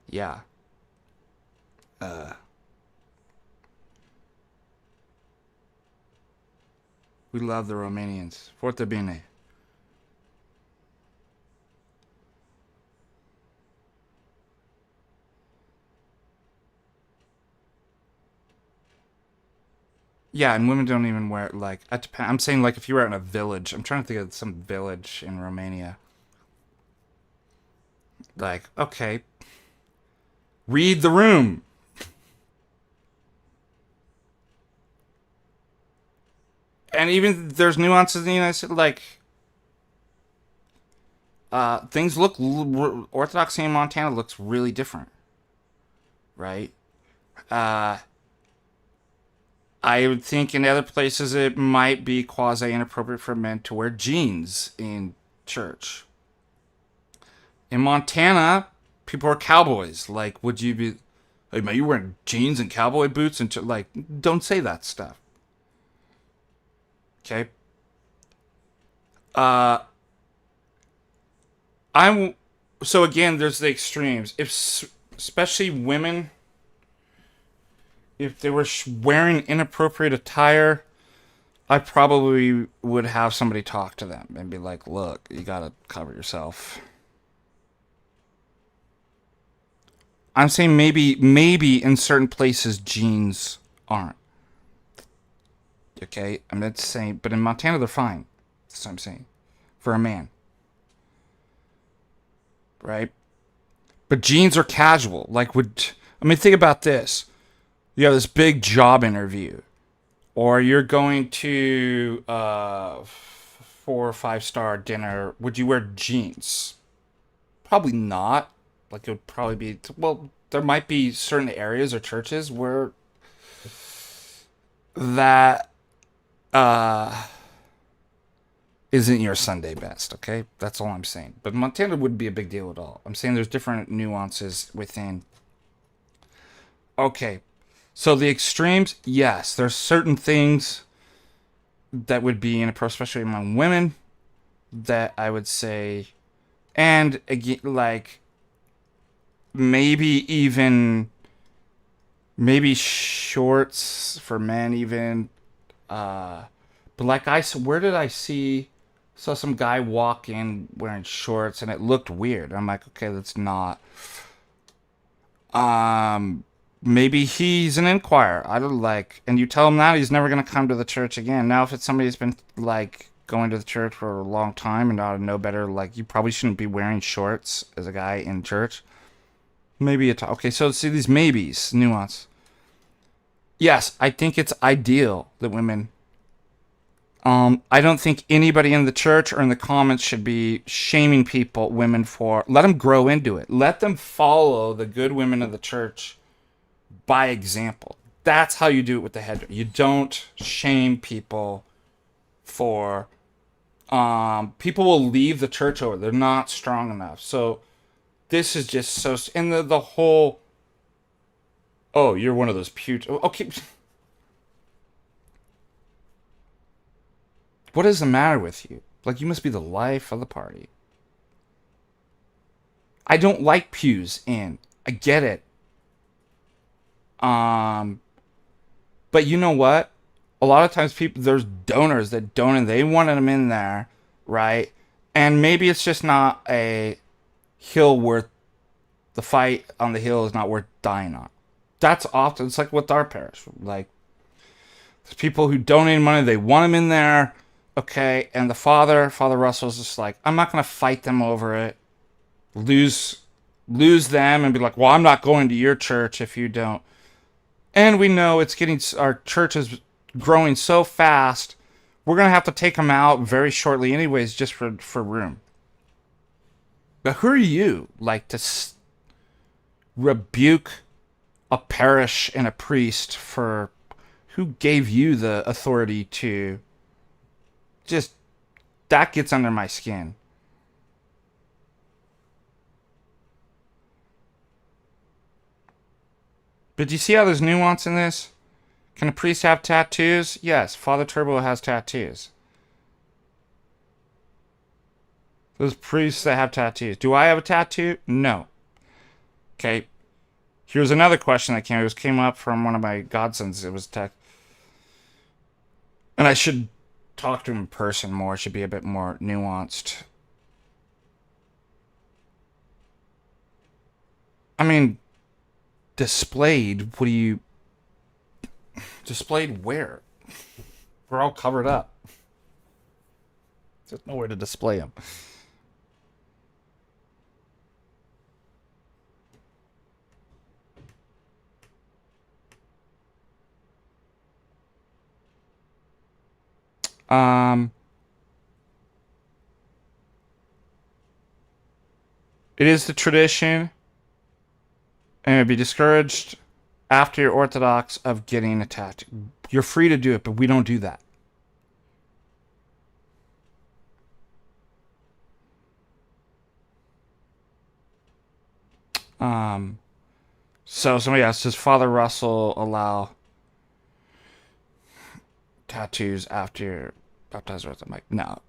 Yeah. We love the Romanians. Forte bine. Yeah, and women don't even wear, like, I'm saying, like, if you were in a village. I'm trying to think of some village in Romania. Like, okay. Read the room. And even there's nuances in the United States, like, things look, Orthodoxy in Montana looks really different, right? I would think in other places it might be quasi-inappropriate for men to wear jeans in church. In Montana, people are cowboys. Like, would you be, like, man, you wearing jeans and cowboy boots? And like, don't say that stuff. Okay? So again, there's the extremes. Especially women... If they were wearing inappropriate attire, I probably would have somebody talk to them and be like, look, you gotta cover yourself. I'm saying maybe in certain places jeans aren't. Okay? I'm not saying, but in Montana they're fine. That's what I'm saying. For a man. Right? But jeans are casual. Like, think about this. You have this big job interview, or you're going to 4 or 5-star dinner. Would you wear jeans? Probably not. Like, it would probably be, well, there might be certain areas or churches where that isn't your Sunday best, okay? That's all I'm saying. But Montana wouldn't be a big deal at all. I'm saying there's different nuances within. Okay, so the extremes, yes, there's certain things that would be inappropriate, especially among women, that I would say, and again, like maybe even maybe shorts for men, even. But like where did I saw some guy walk in wearing shorts and it looked weird. I'm like, okay, that's not. Maybe he's an inquirer. I don't like, and you tell him that he's never gonna come to the church again. Now, if it's somebody who's been like going to the church for a long time and ought to know better, like you probably shouldn't be wearing shorts as a guy in church. Maybe okay. So see these maybes, nuance. Yes, I think it's ideal that women. I don't think anybody in the church or in the comments should be shaming women for. Let them grow into it. Let them follow the good women of the church by example. That's how you do it with the head. You don't shame people for. People will leave the church over. They're not strong enough. So this is just so. And the whole. Oh, you're one of those okay. What is the matter with you? Like, you must be the life of the party. I don't like pews in. I get it. But you know what? A lot of times there's donors that donate. They wanted them in there, right? And maybe it's just not a hill worth, the fight on the hill is not worth dying on. That's often, it's like with our parish. Like, there's people who donate money, they want them in there. Okay, and the Father Russell's just like, I'm not going to fight them over it, lose them, and be like, well, I'm not going to your church if you don't. And we know our church is growing so fast, we're going to have to take them out very shortly anyways, just for room. But who are you, like, to rebuke a parish and a priest for who gave you the authority to... Just, that gets under my skin. But do you see how there's nuance in this? Can a priest have tattoos? Yes, Father Turbo has tattoos. There's priests that have tattoos. Do I have a tattoo? No. Okay. Here's another question that came up from one of my godsons. It was text. And I should talk to him in person more. It should be a bit more nuanced. I mean, displayed, displayed where? We're all covered up. There's nowhere to display them. It is the tradition, and it'd be discouraged after you're Orthodox of getting a tattoo. You're free to do it, but we don't do that. So somebody asked, does Father Russell allow tattoos after you're baptized? I'm like, no.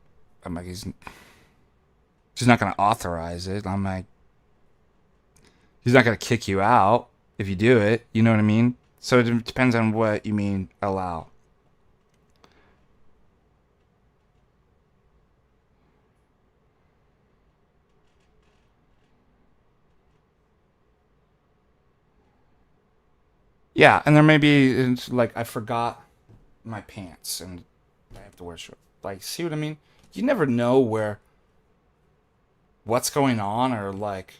I'm like, he's not going to authorize it. I'm like, he's not going to kick you out if you do it. You know what I mean? So it depends on what you mean allow. Yeah, and there may be, like, I forgot my pants and I have to wear shorts. Like, see what I mean? You never know what's going on, or like...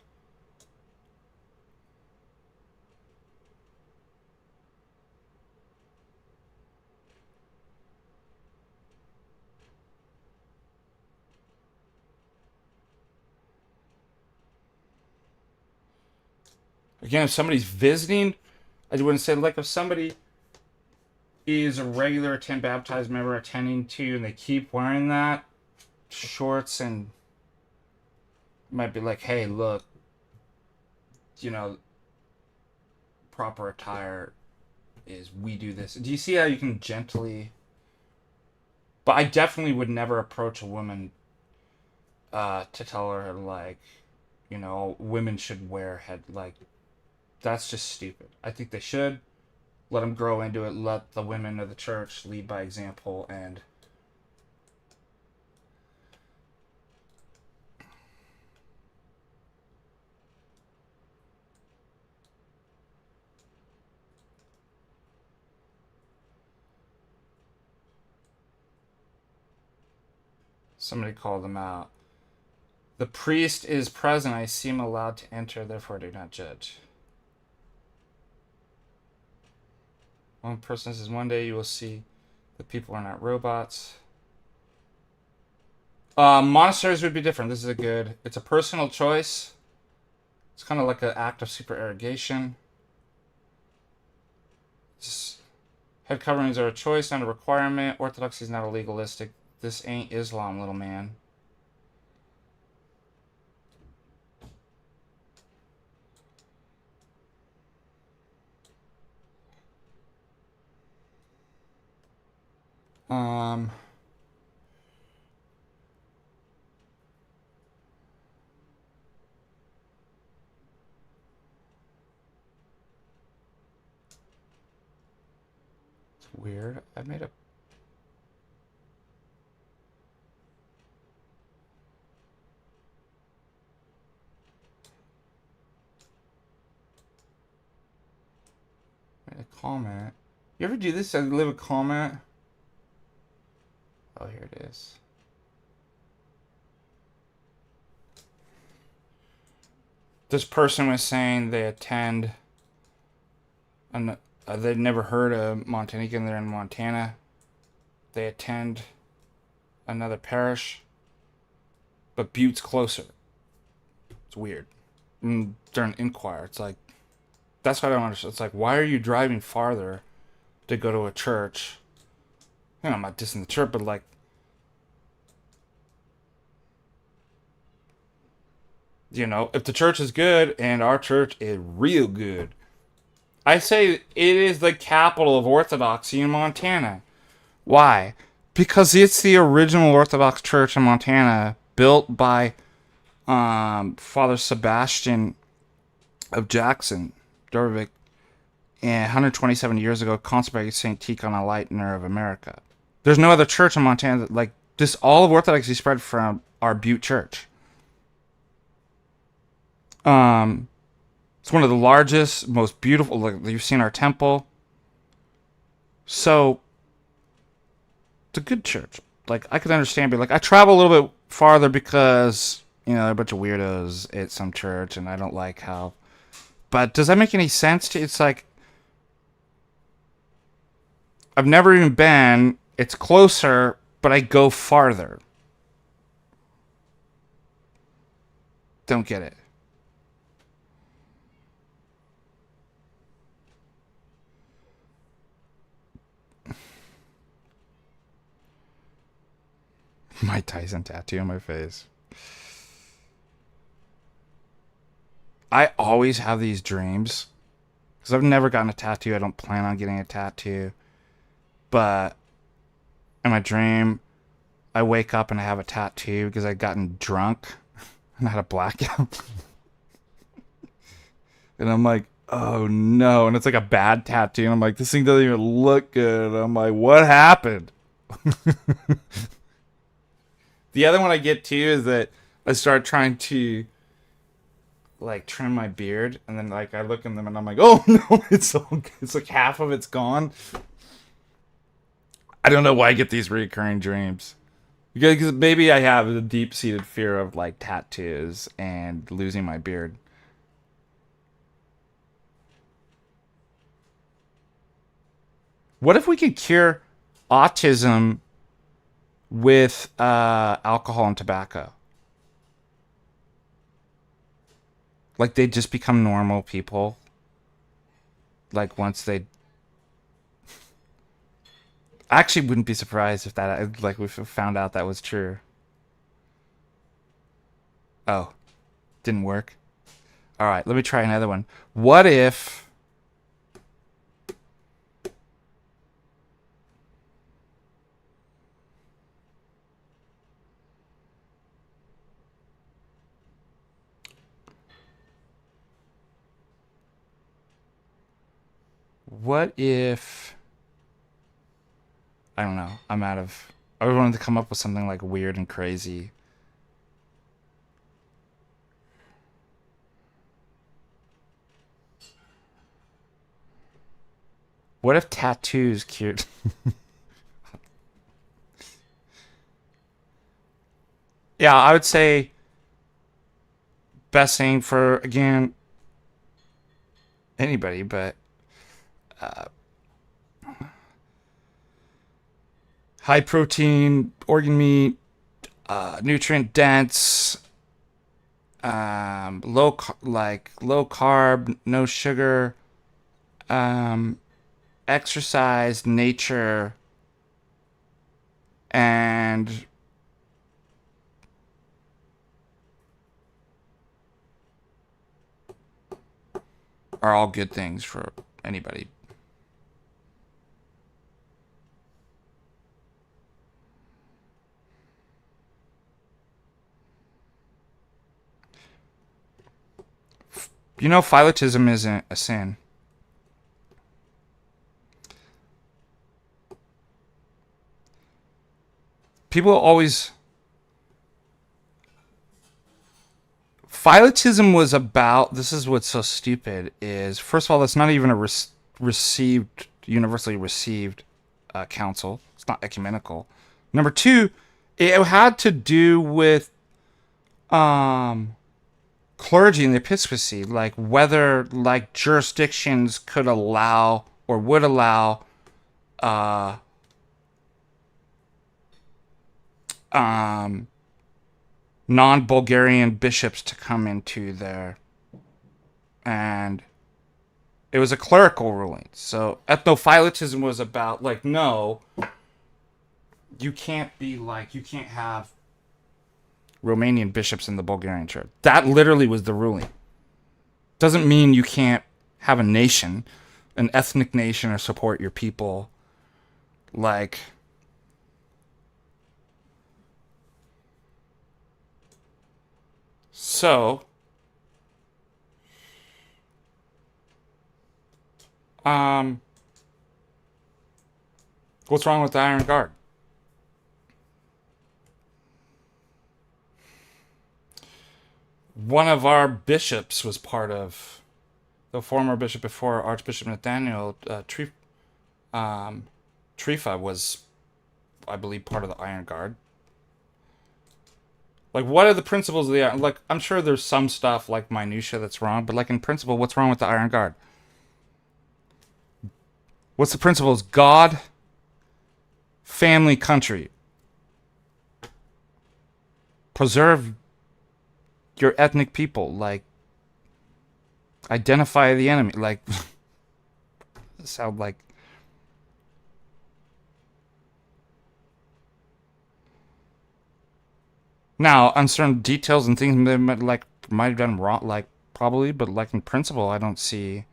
Again, if somebody's visiting, I wouldn't say, like, if somebody is a regular baptized member attending to, and they keep wearing that, shorts, and might be like, hey, look, proper attire is we do this. Do you see how you can gently... But I definitely would never approach a woman to tell her, like, you know, women should wear head, like, that's just stupid. I think they should let them grow into it, let the women of the church lead by example, and somebody called them out. The priest is present. I seem allowed to enter, therefore do not judge. One person says, one day you will see that people are not robots. Monasteries would be different. This is a good... It's a personal choice. It's kind of like an act of supererogation. Just, head coverings are a choice, not a requirement. Orthodoxy is not a legalistic. This ain't Islam, little man. It's weird. I made a... comment. You ever do this? I leave a comment. Oh, here it is. This person was saying they attend, and they'd never heard of Montanican. They're in Montana. They attend another parish, but Butte's closer. It's weird. And during Inquire, it's like, that's what I don't understand. It's like, why are you driving farther to go to a church? You know, I'm not dissing the church, but like, you know, if the church is good, and our church is real good, I say it is the capital of Orthodoxy in Montana. Why? Because it's the original Orthodox church in Montana, built by Father Sebastian of Jackson, Dorvik, and 127 years ago, consecrated St. Tikhon, a lightener of America. There's no other church in Montana that, like, this, all of Orthodoxy spread from our Butte church. It's one of the largest, most beautiful, like, you've seen our temple. So, it's a good church. Like, I could understand, but like, I travel a little bit farther because, you know, there are a bunch of weirdos at some church, and I don't like how... But does that make any sense to you? It's like, I've never even been, it's closer, but I go farther. Don't get it. Mike Tyson tattoo on my face. I always have these dreams, because I've never gotten a tattoo. I don't plan on getting a tattoo. But in my dream, I wake up and I have a tattoo because I'd gotten drunk and I had a blackout. And I'm like, oh no. And it's like a bad tattoo. And I'm like, this thing doesn't even look good. And I'm like, what happened? The other one I get too is that I start trying to, like, trim my beard, and then, like, I look in them and I'm like, oh no, it's like half of it's gone. I don't know why I get these recurring dreams, because maybe I have a deep-seated fear of, like, tattoos and losing my beard. What if we could cure autism with alcohol and tobacco? Like, they just become normal people. Like, once they... I actually wouldn't be surprised if that, like, we found out that was true. Oh. Didn't work. Alright, let me try another one. What if What if... I don't know. I wanted to come up with something like weird and crazy. What if tattoos cured? Yeah, I would say best thing for, again, anybody, but high protein, organ meat, nutrient dense, low carb, no sugar, exercise, nature, and are all good things for anybody. You know, phyllotism isn't a sin. People always... Phyllotism was about... This is what's so stupid, is... First of all, that's not even a universally received council. It's not ecumenical. Number two, it had to do with clergy and the episcopacy, like whether like jurisdictions could allow or would allow non-Bulgarian bishops to come into there. And it was a clerical ruling. So ethnophylatism was about like, no, you can't have Romanian bishops in the Bulgarian church. That literally was the ruling. Doesn't mean you can't have a nation, an ethnic nation, or support your people. Like, so, what's wrong with the Iron Guard? One of our bishops was part of, the former bishop before Archbishop Nathaniel, Trifa was, I believe, part of the Iron Guard. Like, what are the principles of the Iron... Like, I'm sure there's some stuff, like, minutia that's wrong, but, like, in principle, what's wrong with the Iron Guard? What's the principles? God, family, country. Preserve your ethnic people. Like, identify the enemy. Like, sound like... Now, on certain details and things they might have done wrong, like, probably, but, like, in principle, I don't see...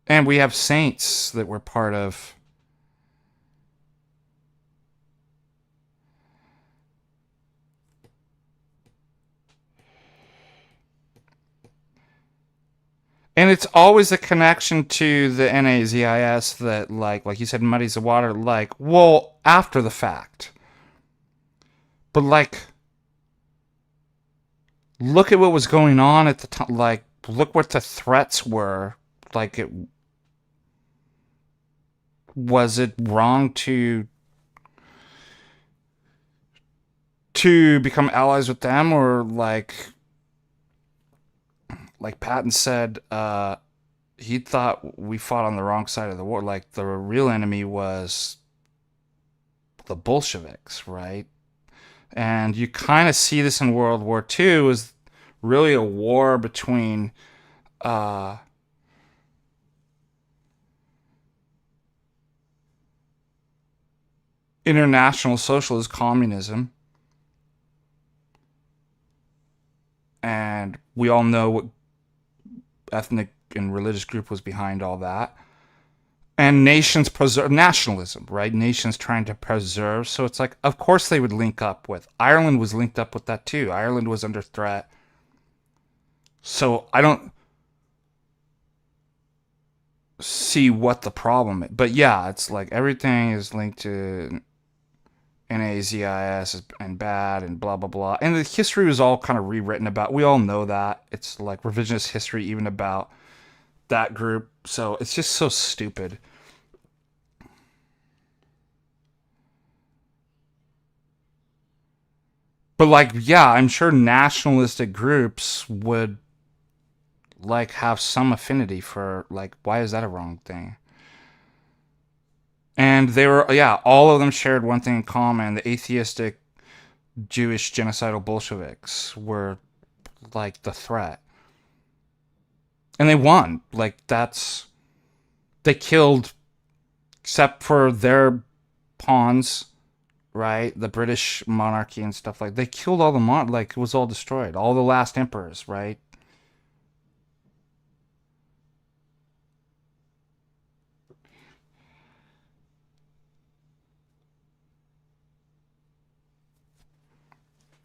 And we have saints that were part of... And it's always a connection to the NAZIS that, like you said, muddies the water. Like, well, after the fact. But, like, look at what was going on at the time. Like, look what the threats were. Like, was it wrong to become allies with them, or like Patton said, he thought we fought on the wrong side of the war. Like, the real enemy was the Bolsheviks, right? And you kind of see this in World War II, is really a war between international socialist communism, and we all know what ethnic and religious group was behind all that. And nations preserve nationalism, right? Nations trying to preserve. So it's like, of course they would link up with. Ireland was linked up with that too. Ireland was under threat. So I don't see what the problem is. But yeah, it's like everything is linked to NAZIS and bad and blah, blah, blah. And the history was all kind of rewritten about. We all know that. It's like revisionist history even about that group. So it's just so stupid. But like, yeah, I'm sure nationalistic groups would like have some affinity for like, why is that a wrong thing? And they were, yeah, all of them shared one thing in common. The atheistic Jewish genocidal Bolsheviks were like the threat. And they won. Like, they killed, except for their pawns, right? The British monarchy and stuff like, they killed all the like, it was all destroyed. All the last emperors, right?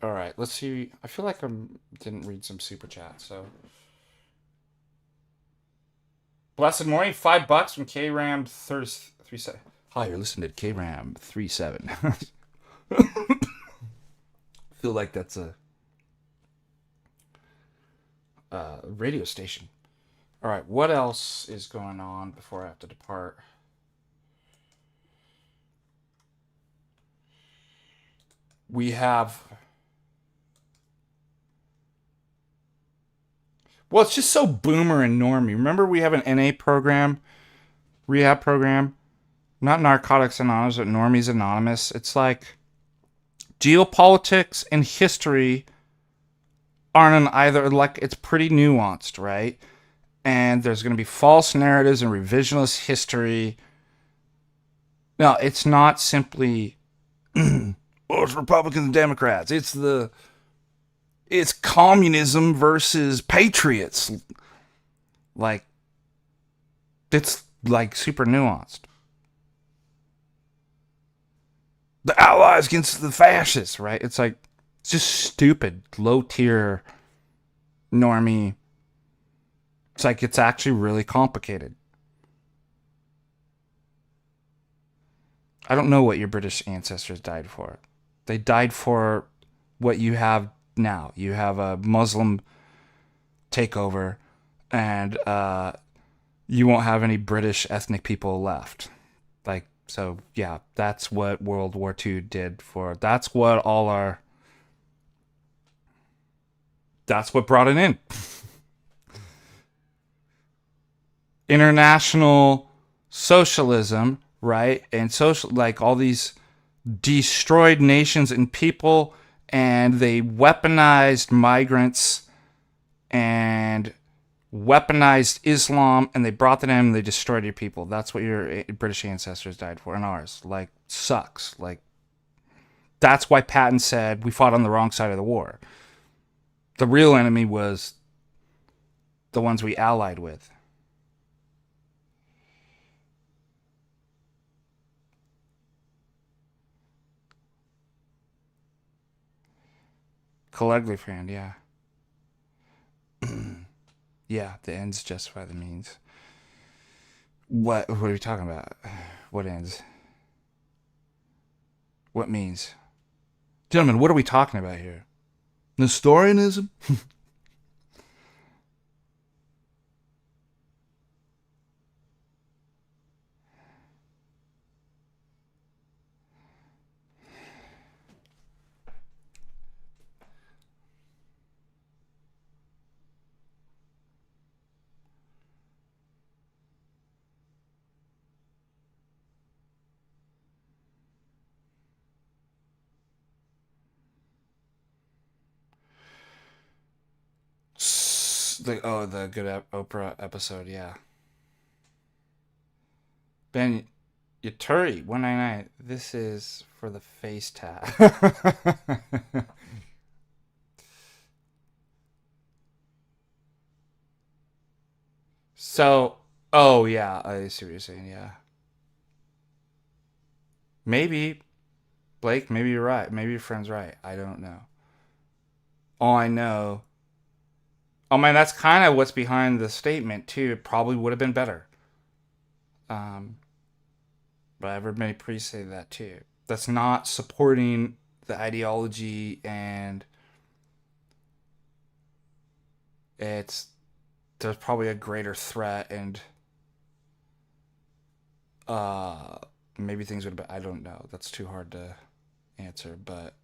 All right, let's see. I feel like I didn't read some super chat, so. Blessed morning, $5 from KRAM 37. Hi, you're listening to KRAM 37. Feel like that's a radio station. All right, what else is going on before I have to depart? We have. Well, it's just so boomer and normie. Remember, we have an NA program, rehab program, not Narcotics Anonymous, but Normies Anonymous. It's like geopolitics and history aren't an either. Like, it's pretty nuanced, right? And there's going to be false narratives and revisionist history. No, it's not simply, oh, it's Republicans and Democrats. It's communism versus patriots. Like, it's like super nuanced. The Allies against the fascists, right? It's like, it's just stupid, low tier, normie. It's like, it's actually really complicated. I don't know what your British ancestors died for. They died for what you have now. You have a Muslim takeover, and you won't have any British ethnic people left. Like, so yeah, that's what World War II did for. That's what that's what brought it in. International socialism, right? And social, like all these destroyed nations and people, and they weaponized migrants and weaponized Islam, and they brought them in and they destroyed your people. That's what your British ancestors died for, and ours. Like, sucks. Like, that's why Patton said we fought on the wrong side of the war. The real enemy was the ones we allied with. Collegly friend, yeah. Yeah, the ends justify the means. What are we talking about? What ends? What means? Gentlemen, what are we talking about here? Nestorianism? The good Oprah episode, yeah. Ben Yaturi, 199. This is for the face tat. So, Oh, yeah, I see what you're saying, yeah. Maybe, Blake, maybe you're right. Maybe your friend's right. I don't know. All I know... Oh, man, that's kind of what's behind the statement, too. It probably would have been better. But I've heard many priests say that, too. That's not supporting the ideology, and there's probably a greater threat, and maybe things would have been... I don't know. That's too hard to answer, but...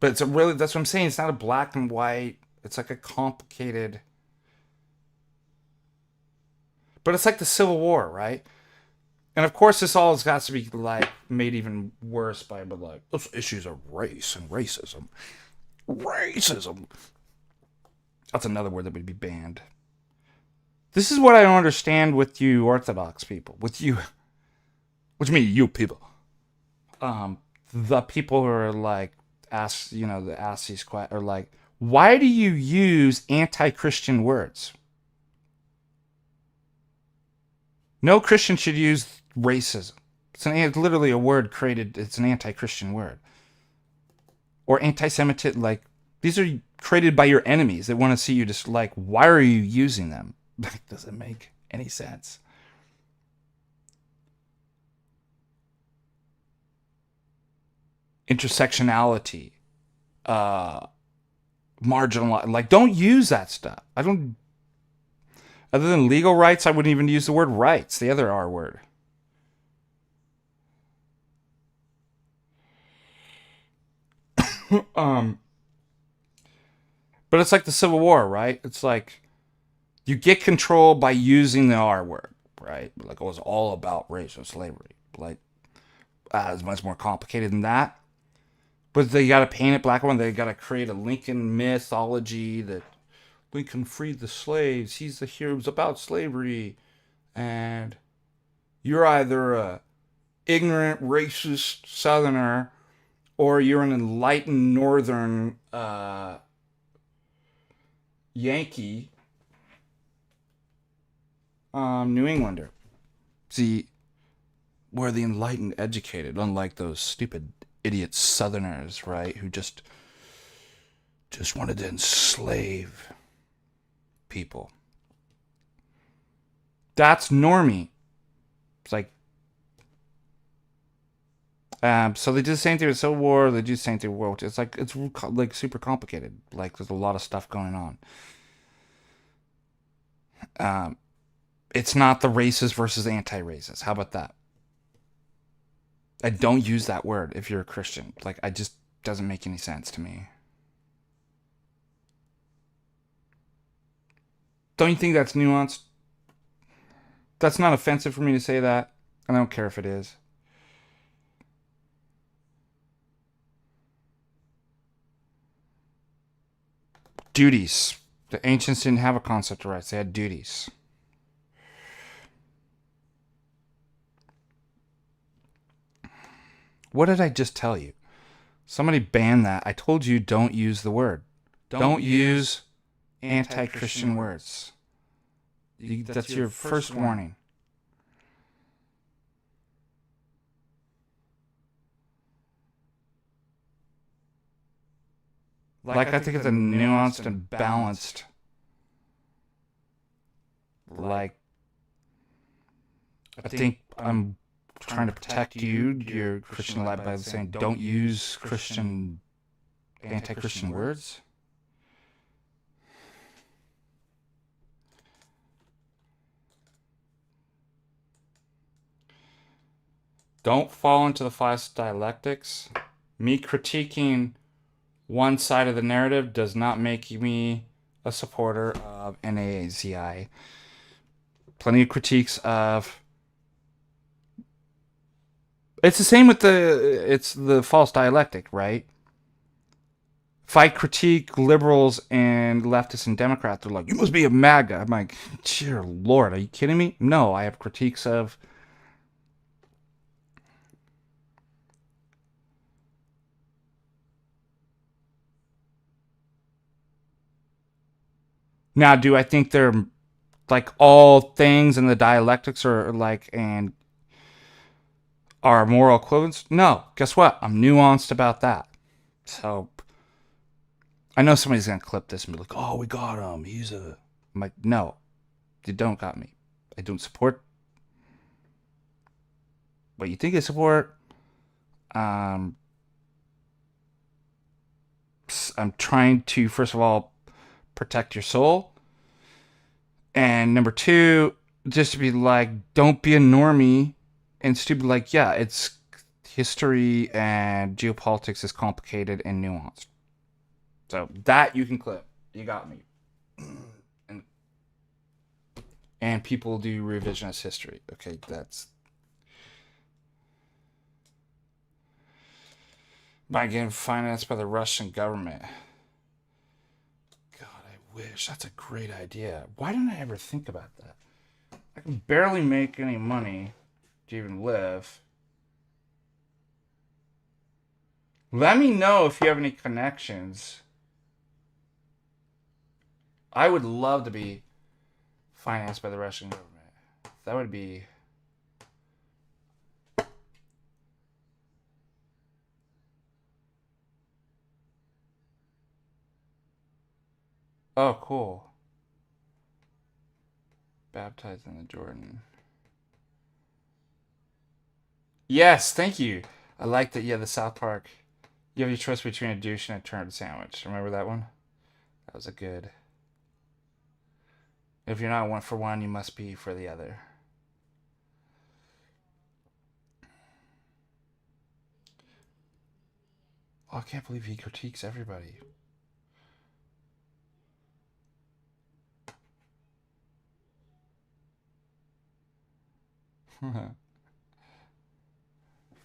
But it's a really... That's what I'm saying. It's not a black and white... It's like a complicated... But it's like the Civil War, right? And of course, this all has got to be like made even worse by, but like those issues of race and racism. Racism. That's another word that would be banned. This is what I don't understand with you Orthodox people. With you, what do you mean, you people? The people who are like ask these questions, are like, why do you use anti-Christian words? No Christian should use racism. It's literally a word created. It's an anti-Christian word. Or anti-Semitic. Like, these are created by your enemies that want to see you just like, why are you using them? Like, does it make any sense? Intersectionality. Marginal. Like, don't use that stuff. I don't... Other than legal rights, I wouldn't even use the word rights, the other R word. But it's like the Civil War, right? It's like you get control by using the R word, right? Like it was all about race and slavery. Like it's much more complicated than that. But they got to paint it black and white. They got to create a Lincoln mythology that Lincoln freed the slaves. He's the hero. It's about slavery. And you're either a ignorant, racist Southerner, or you're an enlightened Northern Yankee, New Englander. See, we're the enlightened, educated, unlike those stupid idiot Southerners, right? Who just wanted to enslave people. That's normie. It's like, so they do the same thing with Civil War. They do the same thing with World War II. It's like super complicated. Like there's a lot of stuff going on. It's not the racist versus anti-racist. How about that? I don't use that word if you're a Christian. Like, it just doesn't make any sense to me. Don't you think that's nuanced? That's not offensive for me to say that. And I don't care if it is. Duties. The ancients didn't have a concept of rights. They had duties. What did I just tell you? Somebody banned that. I told you don't use the word. Don't use anti-Christian words. That's your first warning. Like, I think it's a nuanced and balanced. Like, I think I'm trying to protect you, your Christian life, by saying don't use anti-Christian words. Don't fall into the false dialectics. Me critiquing one side of the narrative does not make me a supporter of NAACI. Plenty of critiques of... It's the same with the false dialectic, right? If I critique liberals and leftists and Democrats, they're like, you must be a MAGA. I'm like, dear Lord, are you kidding me? No, I have critiques of... Now, do I think they're like all things in the dialectics are like and are moral equivalents? No. Guess what? I'm nuanced about that. So I know somebody's gonna clip this and be like, "Oh, we got him. I'm like, no, you don't got me. I don't support what you think I support. I'm trying to, first of all, protect your soul. And number two, just to be like, don't be a normie and stupid. Like, yeah, it's history and geopolitics is complicated and nuanced. So that you can clip. You got me. And people do revisionist history. Okay, that's by getting financed by the Russian government. God, I wish. That's a great idea. Why didn't I ever think about that? I can barely make any money to even live. Let me know if you have any connections. I would love to be financed by the Russian government. That would be... Oh, cool. Baptized in the Jordan. Yes, thank you. I like that. Yeah, the South Park. You have your choice between a douche and a turnip sandwich. Remember that one? That was a good... If you're not one for one, you must be for the other. Oh, I can't believe he critiques everybody.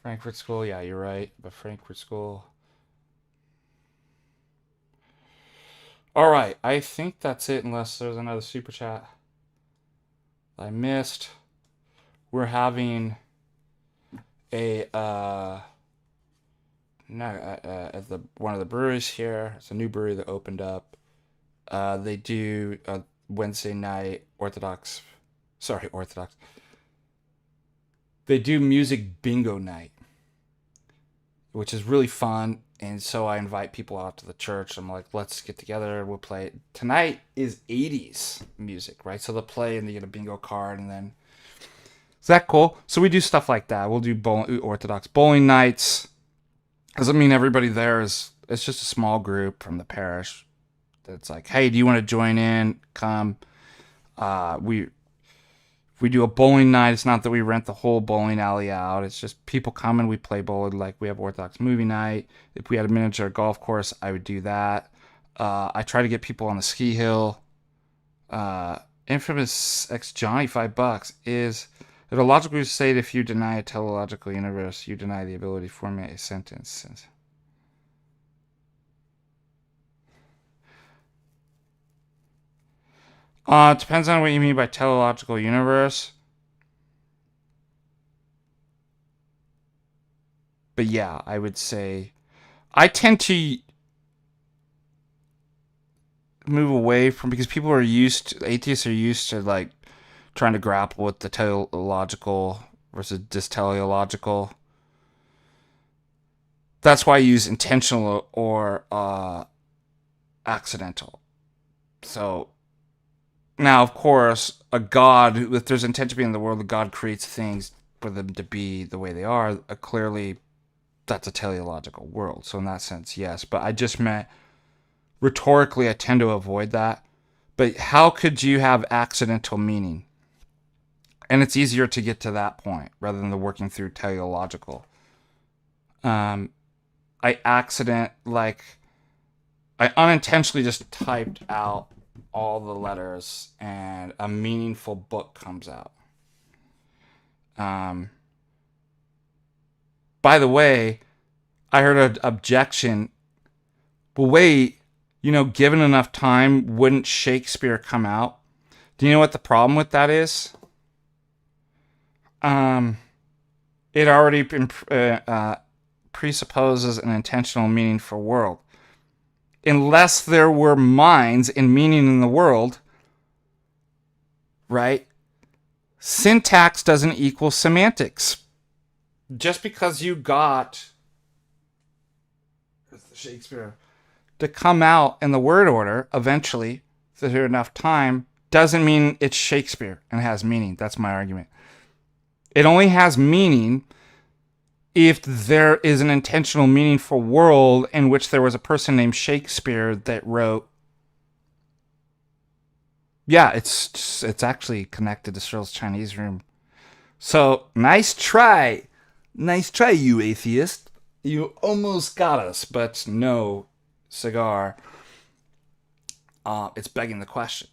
Frankfurt School, yeah, you're right. But Frankfurt School... All right, I think that's it unless there's another super chat I missed. We're having a at the one of the breweries here. It's a new brewery that opened up. They do a Wednesday night Orthodox. They do music bingo night, which is really fun. And so I invite people out to the church. I'm like, let's get together. We'll play. Tonight is 80s music, right? So they'll play and they get a bingo card. And then, is that cool? So we do stuff like that. We'll do Orthodox bowling nights. Doesn't mean everybody there is, it's just a small group from the parish. That's like, hey, do you want to join in? Come. We do a bowling night. It's not that we rent the whole bowling alley out. It's just people come and we play bowling. Like we have Orthodox movie night. If we had a miniature golf course, I would do that. I try to get people on the ski hill. Infamous X Johnny, $5 is it a logical to say that if you deny a teleological universe, you deny the ability to formulate a sentence. It depends on what you mean by teleological universe. But yeah, I would say I tend to move away from, because people are atheists are used to like trying to grapple with the teleological versus dysteleological. That's why I use intentional or accidental. So now, of course, a God, if there's intent to be in the world, the God creates things for them to be the way they are. Clearly, that's a teleological world. So in that sense, yes. But I just meant, rhetorically, I tend to avoid that. But how could you have accidental meaning? And it's easier to get to that point rather than the working through teleological. I unintentionally just typed out all the letters and a meaningful book comes out. By the way, I heard an objection. Well, wait, given enough time, wouldn't Shakespeare come out? Do you know what the problem with that is? It already presupposes an intentional meaning for world. unless there were minds and meaning in the world, right? Syntax doesn't equal semantics. Just because you got Shakespeare to come out in the word order eventually, if there's enough time, doesn't mean it's Shakespeare and has meaning. That's my argument. It only has meaning if there is an intentional, meaningful world in which there was a person named Shakespeare that wrote. Yeah, it's actually connected to Cyril's Chinese room. So, nice try. Nice try, you atheist. You almost got us, but no cigar. It's begging the question.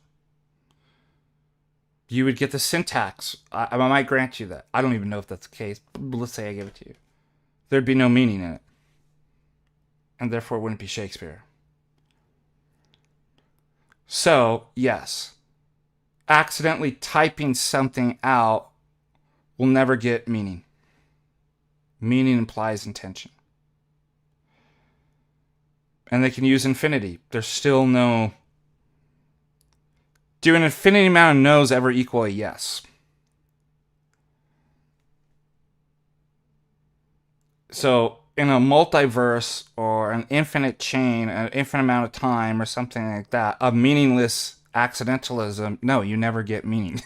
You would get the syntax. I might grant you that. I don't even know if that's the case, but let's say I give it to you. There'd be no meaning in it. And therefore it wouldn't be Shakespeare. So, yes. Accidentally typing something out will never get meaning. Meaning implies intention. And they can use infinity. There's still no... Do an infinity amount of no's ever equal a yes? So, in a multiverse or an infinite chain, an infinite amount of time or something like that, a meaningless accidentalism, no, you never get meaning.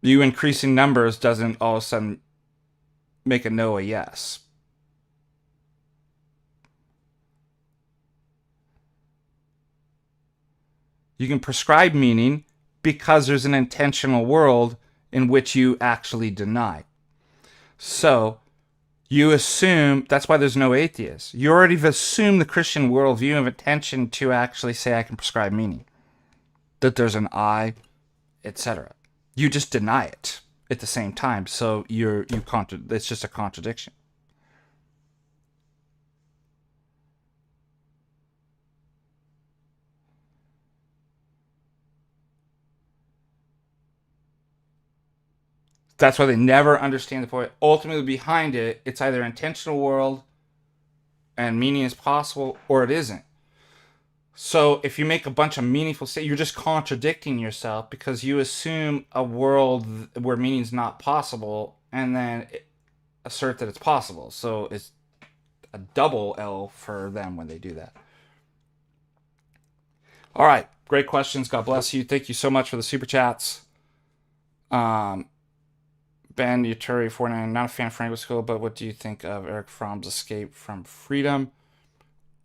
You increasing numbers doesn't all of a sudden make a no a yes. You can prescribe meaning because there's an intentional world in which you actually deny. So, you assume, that's why there's no atheists. You already assume the Christian worldview of intention to actually say I can prescribe meaning. That there's an I, etc. You just deny it at the same time. So it's just a contradiction. That's why they never understand the point. Ultimately, behind it, it's either intentional world and meaning is possible, or it isn't. So if you make a bunch of meaningful statements, you're just contradicting yourself because you assume a world where meaning is not possible and then assert that it's possible. So it's a double L for them when they do that. All right. Great questions. God bless you. Thank you so much for the super chats. Ben Yaturi 49, not a fan of Franco School, but what do you think of Eric Fromm's Escape from Freedom?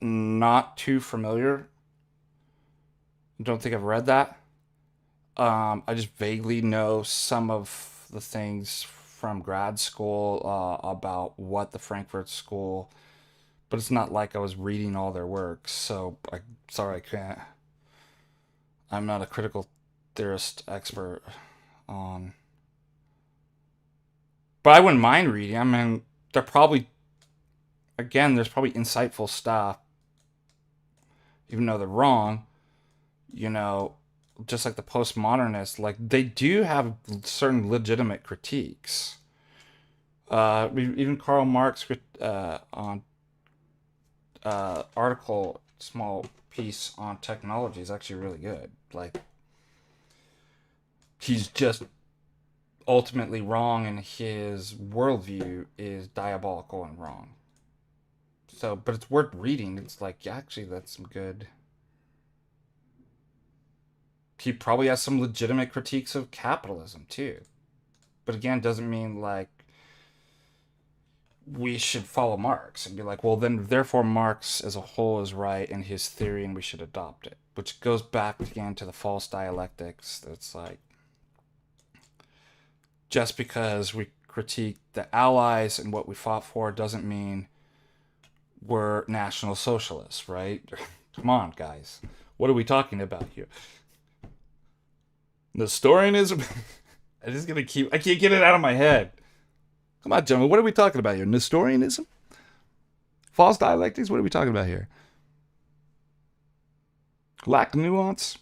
Not too familiar. Don't think I've read that. I just vaguely know some of the things from grad school about what the Frankfurt School, but it's not like I was reading all their works, so sorry I can't. I'm not a critical theorist expert on... But I wouldn't mind reading. I mean, there's probably insightful stuff, even though they're wrong. You know, just like the postmodernists, like they do have certain legitimate critiques. Even Karl Marx on article, small piece on technology is actually really good. Like, he's just ultimately wrong, and his worldview is diabolical and wrong. So, but it's worth reading. It's like, yeah, actually, that's some good. He probably has some legitimate critiques of capitalism too, but again, doesn't mean like we should follow Marx and be like, well, then therefore Marx as a whole is right in his theory, and we should adopt it. Which goes back again to the false dialectics. That's like, just because we critique the Allies and what we fought for doesn't mean we're National Socialists, right? Come on, guys. What are we talking about here? Nestorianism? I can't get it out of my head. Come on, gentlemen. What are we talking about here? Nestorianism? False dialectics? What are we talking about here? Lack of nuance?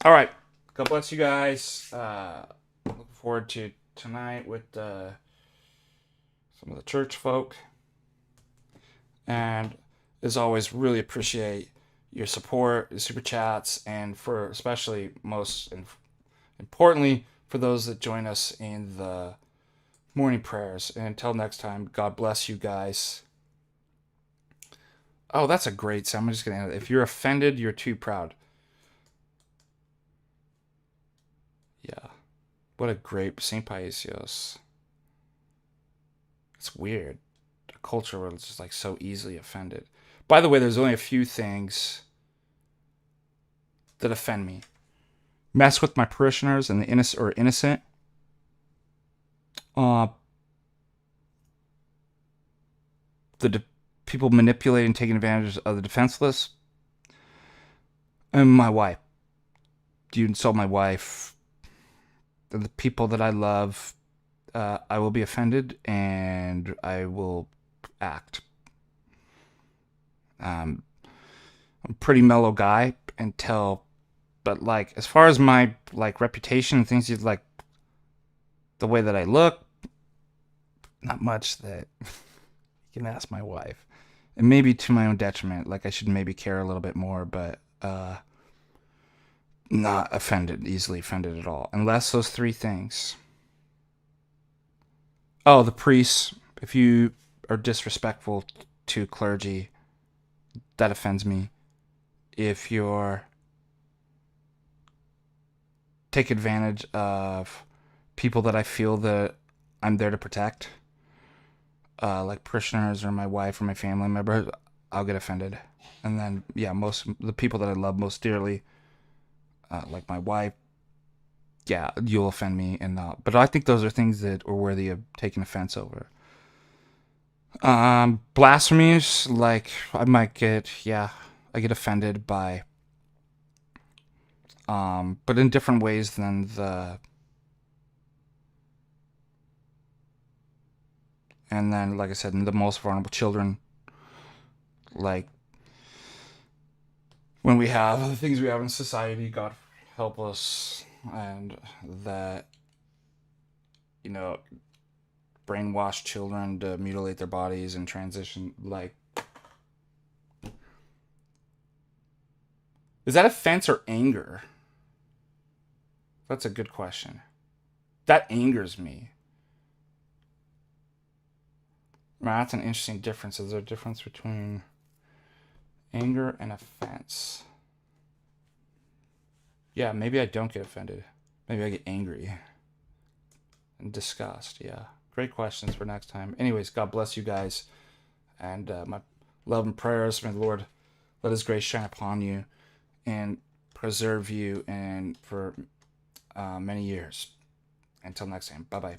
All right. God bless you guys. Looking forward to tonight with some of the church folk. And as always, really appreciate your support, your super chats, and for especially most importantly, for those that join us in the morning prayers. And until next time, God bless you guys. Oh, that's a great sound. I'm just going to end it. If you're offended, you're too proud. Yeah. What a great St. Paisios. It's weird. A culture where it's just like so easily offended. By the way, there's only a few things that offend me. Mess with my parishioners and the innocent. People manipulating, taking advantage of the defenseless. And my wife. You insult my wife. The people that I love. I will be offended and I will act. I'm a pretty mellow guy but like as far as my like reputation and things, like the way that I look, not much that you can ask my wife. And maybe to my own detriment, like I should maybe care a little bit more, but not easily offended at all. Unless those three things. Oh, the priests, if you are disrespectful to clergy, that offends me. If you're take advantage of people that I feel that I'm there to protect, like parishioners or my wife or my family member, I'll get offended. And then, yeah, most the people that I love most dearly, like my wife, yeah, you'll offend me and not. But I think those are things that are worthy of taking offense over. Blasphemies, like I get offended by, but in different ways than and then, like I said, the most vulnerable children, like when we have the things we have in society, God help us, and that, brainwash children to mutilate their bodies and transition, like, is that offense or anger? That's a good question. That angers me. That's an interesting difference. Is there a difference between anger and offense? Yeah, maybe I don't get offended. Maybe I get angry and disgust. Yeah. Great questions for next time. Anyways, God bless you guys. And my love and prayers. May the Lord let His grace shine upon you and preserve you and for many years. Until next time. Bye-bye.